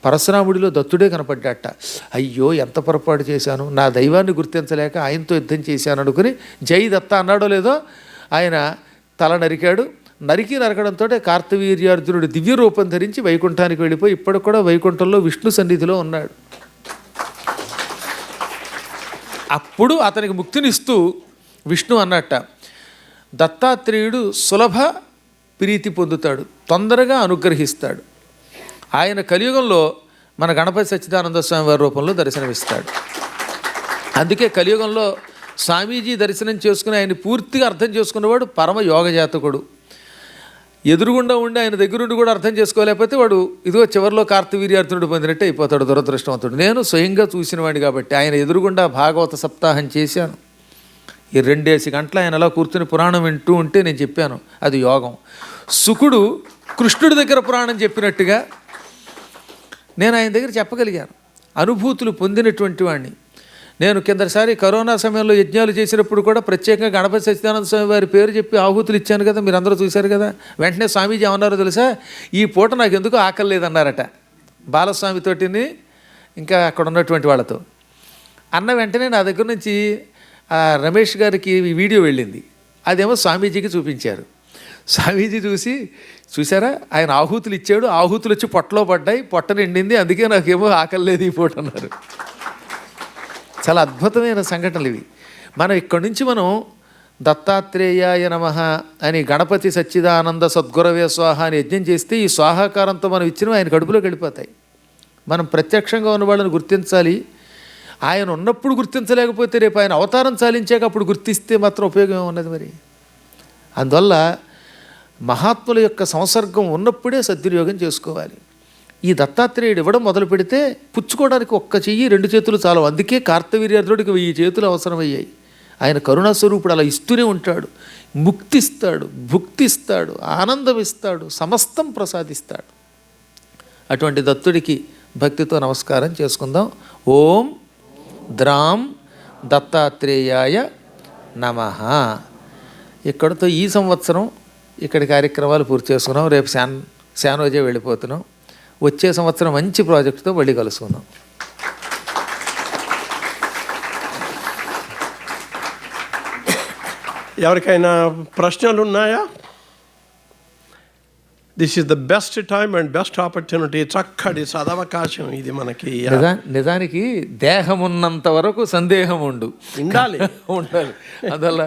పరశురాముడిలో దత్తుడే కనపడ్డాట. అయ్యో ఎంత పొరపాటు చేశాను, నా దైవాన్ని గుర్తించలేక ఆయనతో యుద్ధం చేశాను అనుకుని జై దత్త అన్నాడో లేదో ఆయన తల నరికాడు. నరకడంతో కార్తవీర్యార్జునుడు దివ్య రూపం ధరించి వైకుంఠానికి వెళ్ళిపోయి ఇప్పటికి కూడా వైకుంఠంలో విష్ణు సన్నిధిలో ఉన్నాడు. అప్పుడు అతనికి ముక్తినిస్తూ విష్ణు అన్నట్ట, దత్తాత్రేయుడు సులభ ప్రీతి పొందుతాడు, తొందరగా అనుగ్రహిస్తాడు. ఆయన కలియుగంలో మన గణపతి సచ్చిదానంద స్వామి వారి రూపంలో దర్శనమిస్తాడు. అందుకే కలియుగంలో స్వామీజీ దర్శనం చేసుకుని ఆయన పూర్తిగా అర్థం చేసుకున్నవాడు పరమ యోగజాతకుడు. ఎదురుగుండా ఉండి ఆయన దగ్గరుండి కూడా అర్థం చేసుకోలేకపోతే వాడు ఇదిగో చివరిలో కార్తవీర్యార్జునుడు పొందినట్టే అయిపోతాడు, దురదృష్టవంతుడు. నేను స్వయంగా చూసినవాడిని కాబట్టి ఆయన ఎదురుగుండా భాగవత సప్తాహం చేశాను. ఈ 2 గంటలు ఆయన అలా కూర్చుని పురాణం వింటూ ఉంటే నేను చెప్పాను, అది యోగం. శుకుడు కృష్ణుడి దగ్గర పురాణం చెప్పినట్టుగా నేను ఆయన దగ్గర చెప్పగలిగాను, అనుభూతులు పొందినటువంటి వాడిని. నేను కిందసారి కరోనా సమయంలో యజ్ఞాలు చేసినప్పుడు కూడా ప్రత్యేకంగా గణపతి సచ్చిదానంద స్వామి వారి పేరు చెప్పి ఆహుతులు ఇచ్చాను కదా, మీరు అందరూ చూశారు కదా. వెంటనే స్వామీజీ ఏమన్నారో తెలుసా, ఈ పూట నాకు ఎందుకు ఆకలి లేదన్నారట బాలస్వామితోటిని ఇంకా అక్కడ ఉన్నటువంటి వాళ్ళతో. అన్న వెంటనే నా దగ్గర నుంచి రమేష్ గారికి ఈ వీడియో వెళ్ళింది, అదేమో స్వామీజీకి చూపించారు. స్వామీజీ చూసారా ఆయన ఆహుతులు ఇచ్చాడు, ఆహుతులు వచ్చి పొట్టలో పడ్డాయి, పొట్ట నిండింది, అందుకే నాకేమో ఆకలి లేదు ఈ పూట అన్నారు. చాలా అద్భుతమైన సంఘటనలు ఇవి. మనం ఇక్కడి నుంచి మనం దత్తాత్రేయాయ నమః అని గణపతి సచ్చిదానంద సద్గురవే స్వాహ అని యజ్ఞం చేస్తే ఈ స్వాహాకారంతో మనం ఇచ్చినవి ఆయన కడుపులోకి వెళ్ళిపోతాయి. మనం ప్రత్యక్షంగా ఉన్న వాళ్ళని గుర్తించాలి. ఆయన ఉన్నప్పుడు గుర్తించలేకపోతే రేపు ఆయన అవతారం చాలించాక అప్పుడు గుర్తిస్తే మాత్రం ఉపయోగం ఉన్నది. మరి అందువల్ల మహాత్ముల యొక్క సంసర్గం ఉన్నప్పుడే సద్వినియోగం చేసుకోవాలి. ఈ దత్తాత్రేయుడు ఇవ్వడం మొదలు పెడితే పుచ్చుకోవడానికి 1 చెయ్యి 2 చేతులు చాలు. అందుకే కార్తవీర్యార్జునుడికి 1000 చేతులు అవసరమయ్యాయి. ఆయన కరుణాస్వరూపుడు, అలా ఇస్తూనే ఉంటాడు. ముక్తిస్తాడు, భుక్తిస్తాడు, ఆనందం ఇస్తాడు, సమస్తం ప్రసాదిస్తాడు. అటువంటి దత్తుడికి భక్తితో నమస్కారం చేసుకుందాం. ఓం ద్రాం దత్తాత్రేయాయ నమః. ఇక్కడితో ఈ సంవత్సరం ఇక్కడి కార్యక్రమాలు పూర్తి చేసుకున్నాం. రేపు శానోజే వెళ్ళిపోతున్నాం. వచ్చే సంవత్సరం మంచి ప్రాజెక్టుతో మళ్ళీ కలుసుకుందాం. ఎవరికైనా ప్రశ్నలు ఉన్నాయా? This is the best time and best opportunity. చక్కటి సదవకాశం ఇది మనకి. నిజానికి దేహం ఉన్నంత వరకు సందేహం ఉండాలి. అందువల్ల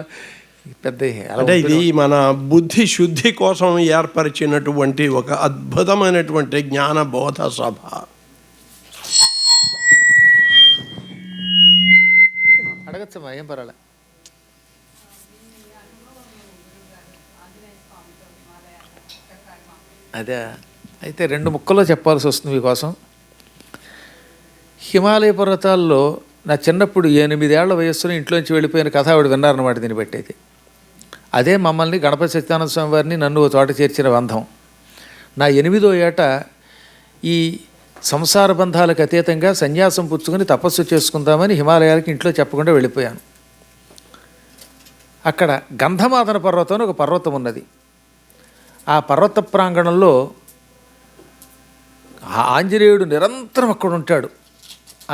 పెద్ద అంటే ఇది మన బుద్ధి శుద్ధి కోసం ఏర్పరిచినటువంటి ఒక అద్భుతమైనటువంటి జ్ఞానబోధ సభ. అడగచ్చమ్మా, ఏం పర్వాలే. అదే అయితే 2 ముక్కల్లో చెప్పాల్సి వస్తుంది మీకోసం. హిమాలయ పర్వతాల్లో నా చిన్నప్పుడు 8 ఏళ్ల వయస్సులో ఇంట్లోంచి వెళ్ళిపోయిన కథ ఆవిడ విన్నారన్నమాట. దీన్ని పెట్టేది అదే మమ్మల్ని గణపతి సచ్చిదానంద స్వామి వారిని నన్ను ఓ చోట చేర్చిన బంధం. నా 8వ ఏట ఈ సంసార బంధాలకు అతీతంగా సన్యాసం పుచ్చుకొని తపస్సు చేసుకుందామని హిమాలయాలకి ఇంట్లో చెప్పకుండా వెళ్ళిపోయాను. అక్కడ గంధమాదన పర్వతం అని ఒక పర్వతం ఉన్నది. ఆ పర్వత ప్రాంగణంలో ఆంజనేయుడు నిరంతరం అక్కడ ఉంటాడు.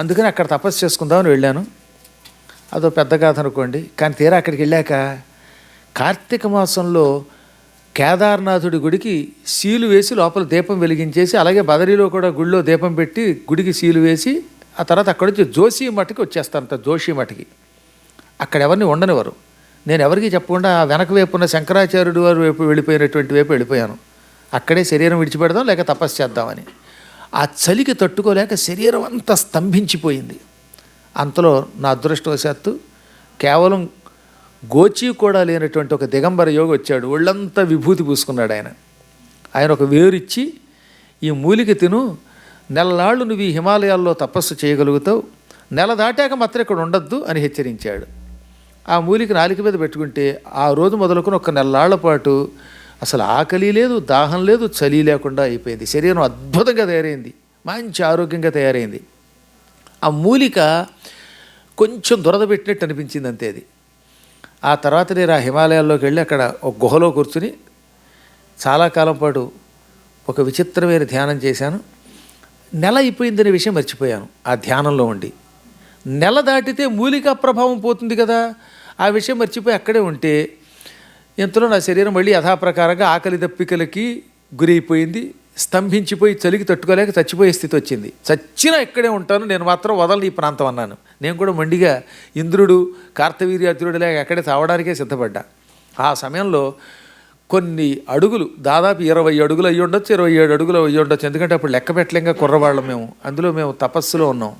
అందుకని అక్కడ తపస్సు చేసుకుందామని వెళ్ళాను. అదో పెద్ద కథ అనుకోండి. కానీ తీరా అక్కడికి వెళ్ళాక కార్తీక మాసంలో కేదార్నాథుడి గుడికి సీలు వేసి లోపల దీపం వెలిగించేసి, అలాగే బదరీలో కూడా గుడిలో దీపం పెట్టి గుడికి సీలు వేసి ఆ తర్వాత అక్కడి నుంచి జోషి మఠకి వచ్చేస్తారంట. జోషి మఠకి అక్కడ ఎవరిని ఉండనివారు. నేను ఎవరికి చెప్పకుండా ఆ వెనక వైపు ఉన్న శంకరాచార్యుడు వారు వైపు వెళ్ళిపోయినటువంటి వైపు వెళ్ళిపోయాను. అక్కడే శరీరం విడిచిపెడదాం లేక తపస్సు చేద్దామని. ఆ చలికి తట్టుకోలేక శరీరం అంతా స్తంభించిపోయింది. అంతలో నా అదృష్టవశాత్తు కేవలం గోచి కూడా లేనటువంటి ఒక దిగంబర యోగి వచ్చాడు. ఒళ్ళంతా విభూతి పూసుకున్నాడు ఆయన. ఆయన ఒక వేరిచ్చి, ఈ మూలిక తిను, నెలనాళ్ళు నువ్వు ఈ హిమాలయాల్లో తపస్సు చేయగలుగుతావు, నెల దాటాక మాత్రం ఇక్కడ ఉండద్దు అని హెచ్చరించాడు. ఆ మూలిక నాలుక మీద పెట్టుకుంటే ఆ రోజు మొదలుకొని ఒక నెలనాళ్ల పాటు అసలు ఆకలి లేదు, దాహం లేదు, చలి లేకుండా అయిపోయింది. శరీరం అద్భుతంగా తయారైంది, మంచి ఆరోగ్యంగా తయారైంది. ఆ మూలిక కొంచెం దురద పెట్టినట్టు అనిపించింది అంతే. అది ఆ తర్వాత నేను ఆ హిమాలయాల్లోకి వెళ్ళి అక్కడ ఒక గుహలో కూర్చుని చాలా కాలం పాటు ఒక విచిత్రమైన ధ్యానం చేశాను. నెల అయిపోయిందనే విషయం మర్చిపోయాను ఆ ధ్యానంలో ఉండి. నెల దాటితే మూలికా ప్రభావం పోతుంది కదా, ఆ విషయం మర్చిపోయి అక్కడే ఉంటే ఇంతలో నా శరీరం మళ్ళీ యథాప్రకారంగా ఆకలి దప్పికలకి గురైపోయింది. స్తంభించిపోయి చలికి తట్టుకోలేక చచ్చిపోయే స్థితి వచ్చింది. చచ్చినా ఇక్కడే ఉంటాను, నేను మాత్రం వదలని ఈ ప్రాంతం అన్నాను. నేను కూడా మొండిగా ఇంద్రుడు కార్తవీర్యార్జునుడు లేక అక్కడే చావడానికే సిద్ధపడ్డా. ఆ సమయంలో కొన్ని అడుగులు, దాదాపు 20 అడుగులు అయ్యి ఉండొచ్చు, 27 అడుగులు అయ్యి ఉండొచ్చు, ఎందుకంటే అప్పుడు లెక్క పెట్టలేక కుర్రవాళ్ళం మేము. అందులో మేము తపస్సులో ఉన్నాం.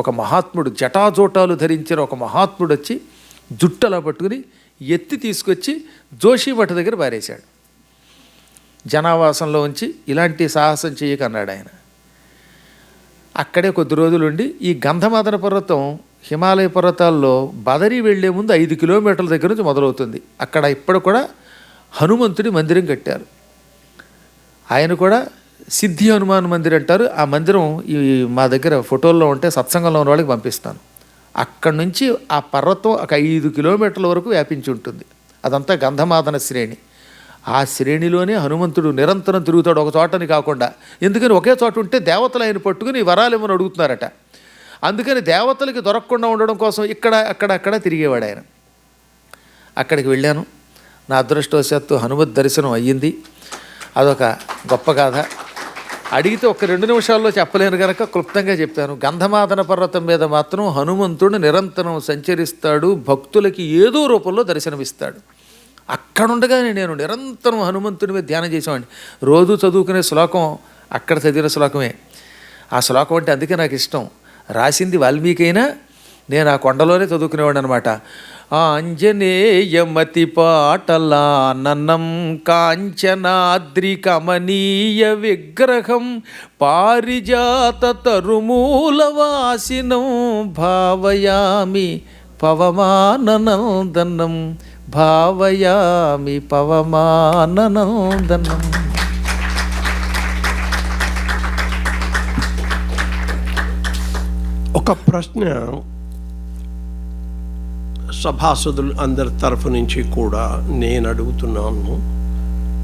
ఒక మహాత్ముడు, జటాజోటాలు ధరించిన ఒక మహాత్ముడు వచ్చి జుట్టు అలా పట్టుకుని ఎత్తి తీసుకొచ్చి జోషిమఠ దగ్గర పారేశాడు. జనావాసంలో ఉంచి ఇలాంటి సాహసం చేయకన్నాడు ఆయన. అక్కడే కొద్ది రోజులుండి ఈ గంధమాదన పర్వతం హిమాలయ పర్వతాల్లో బదరి వెళ్లే ముందు 5 కిలోమీటర్ల దగ్గర నుంచి మొదలవుతుంది. అక్కడ ఇప్పుడు కూడా హనుమంతుడి మందిరం కట్టారు. ఆయన కూడా సిద్ధి హనుమాన్ మందిరం అంటారు. ఆ మందిరం ఈ మా దగ్గర ఫోటోల్లో ఉంటే సత్సంగంలో ఉన్న వాళ్ళకి పంపిస్తాను. అక్కడి నుంచి ఆ పర్వతం ఒక 5 కిలోమీటర్ల వరకు వ్యాపించి ఉంటుంది. అదంతా గంధమాదన శ్రేణి. ఆ శ్రేణిలోనే హనుమంతుడు నిరంతరం తిరుగుతాడు, ఒక చోటని కాకుండా. ఎందుకని ఒకే చోట ఉంటే దేవతలు ఆయన పట్టుకుని వరాలు ఏమని అడుగుతున్నారట. అందుకని దేవతలకి దొరకకుండా ఉండడం కోసం ఇక్కడ అక్కడ తిరిగేవాడు ఆయన. అక్కడికి వెళ్ళాను. నా అదృష్టవశాత్తు హనుమత్ దర్శనం అయ్యింది. అదొక గొప్ప గాథ. అడిగితే ఒక 2 నిమిషాల్లో చెప్పలేను కనుక క్లుప్తంగా చెప్పాను. గంధమాదన పర్వతం మీద మాత్రం హనుమంతుడు నిరంతరం సంచరిస్తాడు, భక్తులకి ఏదో రూపంలో దర్శనమిస్తాడు. అక్కడుండగానే నేను నిరంతరం హనుమంతుడి మీద ధ్యానం చేసేవాడిని. రోజు చదువుకునే శ్లోకం అక్కడ చదివిన శ్లోకమే. ఆ శ్లోకం అంటే అందుకే నాకు ఇష్టం. రాసింది వాల్మీకి అయినా నేను ఆ కొండలోనే చదువుకునేవాడు అనమాట. ఆంజనేయమతి పాటలా నన్నం కాంచనాద్రి కమనీయ విగ్రహం పారిజాత తరుమూలవాసినం భావయామి పవమాననందనం భావయామి పవమాననందనం. ఒక ప్రశ్న సభాసదులు అందరి తరఫు నుంచి కూడా నేను అడుగుతున్నాను.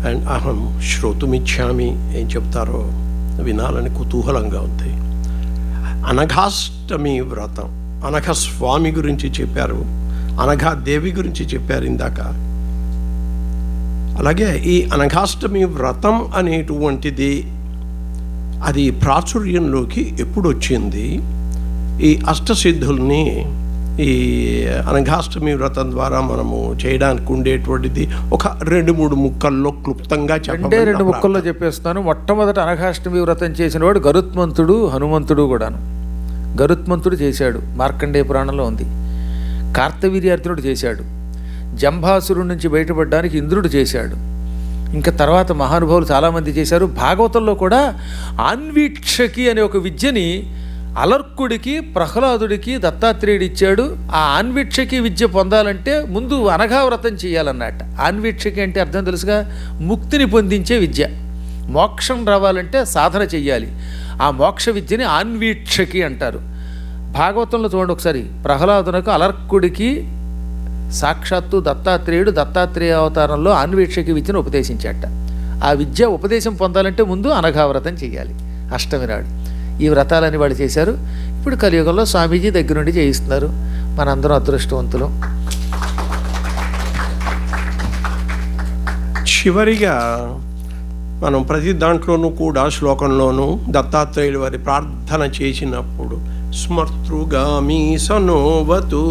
అండ్ అహం శ్రోతుమిచ్చామి, ఏం చెప్తారో వినాలని కుతూహలంగా ఉంది. అనఘాష్టమి వ్రతం, అనఘ స్వామి గురించి చెప్పారు, అనఘాదేవి గురించి చెప్పారు ఇందాక. అలాగే ఈ అనఘాష్టమి వ్రతం అనేటువంటిది అది ప్రాచుర్యంలోకి ఎప్పుడు వచ్చింది? ఈ అష్టసిద్ధుల్ని ఈ అనఘాష్టమి వ్రతం ద్వారా మనము చేయడానికి ఉండేటువంటిది ఒక 2-3 ముక్కల్లో క్లుప్తంగా చెప్పండి. 2 ముక్కల్లో చెప్పేస్తాను. మొట్టమొదట అనఘాష్టమి వ్రతం చేసిన వాడు గరుత్మంతుడు, హనుమంతుడు కూడాను. గరుత్మంతుడు చేశాడు, మార్కండేయ పురాణంలో ఉంది. కార్తవీర్యార్జునుడు చేశాడు. జంభాసురుడి నుంచి బయటపడడానికి ఇంద్రుడు చేశాడు. ఇంకా తర్వాత మహానుభావులు చాలామంది చేశారు. భాగవతంలో కూడా ఆన్వీక్షకి అనే ఒక విద్యని అలర్కుడికి, ప్రహ్లాదుడికి దత్తాత్రేయుడు ఇచ్చాడు. ఆ ఆన్వీక్షకి విద్య పొందాలంటే ముందు అనఘావ్రతం చేయాలన్నట్ట. ఆన్వీక్షకి అంటే అర్థం తెలుసుగా, ముక్తిని పొందించే విద్య. మోక్షం రావాలంటే సాధన చెయ్యాలి. ఆ మోక్ష విద్యని ఆన్వీక్షకి అంటారు. భాగవతంలో చూడండి ఒకసారి. ప్రహ్లాదునకు అలర్కుడికి సాక్షాత్తు దత్తాత్రేయ అవతారంలో ఆన్వీక్షకి విద్యను ఉపదేశించాట. ఆ విద్య ఉపదేశం పొందాలంటే ముందు అనఘావ్రతం చెయ్యాలి, అష్టమి నాడు. ఈ వ్రతాలని వాళ్ళు చేశారు. ఇప్పుడు కలియుగంలో స్వామీజీ దగ్గర నుండి చేయిస్తున్నారు. మనందరం అదృష్టవంతులు. చివరిగా మనం ప్రతి దాంట్లోనూ కూడా శ్లోకంలోనూ దత్తాత్రేయుల వారి ప్రార్థన చేసినప్పుడు స్మర్తృగామి సనోవతు,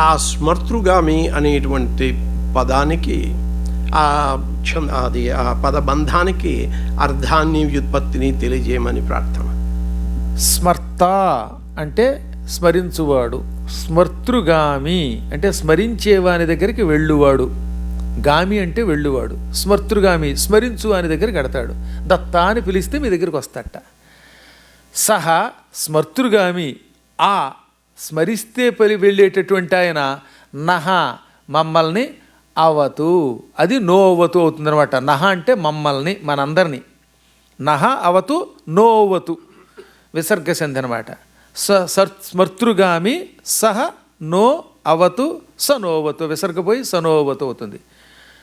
ఆ స్మర్తృగామి అనేటువంటి పదానికి అది ఆ పదబంధానికి అర్థాన్ని, వ్యుత్పత్తిని తెలియజేయమని ప్రార్థన. స్మర్త అంటే స్మరించువాడు, స్మర్తృగామి అంటే స్మరించేవాని దగ్గరికి వెళ్ళువాడు. గామి అంటే వెళ్ళువాడు. స్మర్తృగామి స్మరించు అని దగ్గరికి కడతాడు. దత్త అని పిలిస్తే మీ దగ్గరికి వస్తాట. సహా స్మర్తృగామి, ఆ స్మరిస్తే వెళ్ళేటటువంటి ఆయన నహ మమ్మల్ని అవతు, అది నోవతు అవుతుందన్నమాట. నహ అంటే మమ్మల్ని, మనందరినీ. నహ అవతు నోవతు విసర్గ సంధి అనమాట. స్మర్తృగామి సహ నో అవతు స నోవతు, విసర్గపోయి సనోవతు అవుతుంది.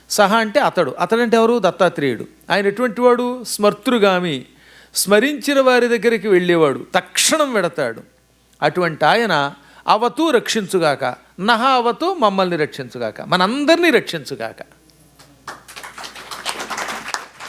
సహ అంటే అతడంటే ఎవరు? దత్తాత్రేయుడు. ఆయన ఎటువంటి వాడు? స్మర్తృగామి, స్మరించిన వారి దగ్గరికి వెళ్ళేవాడు, తక్షణం వెడతాడు. అటువంటి ఆయన అవతు రక్షించుగాక, నహ అవతు మమ్మల్ని రక్షించుగాక, మనందరినీ రక్షించుగాక.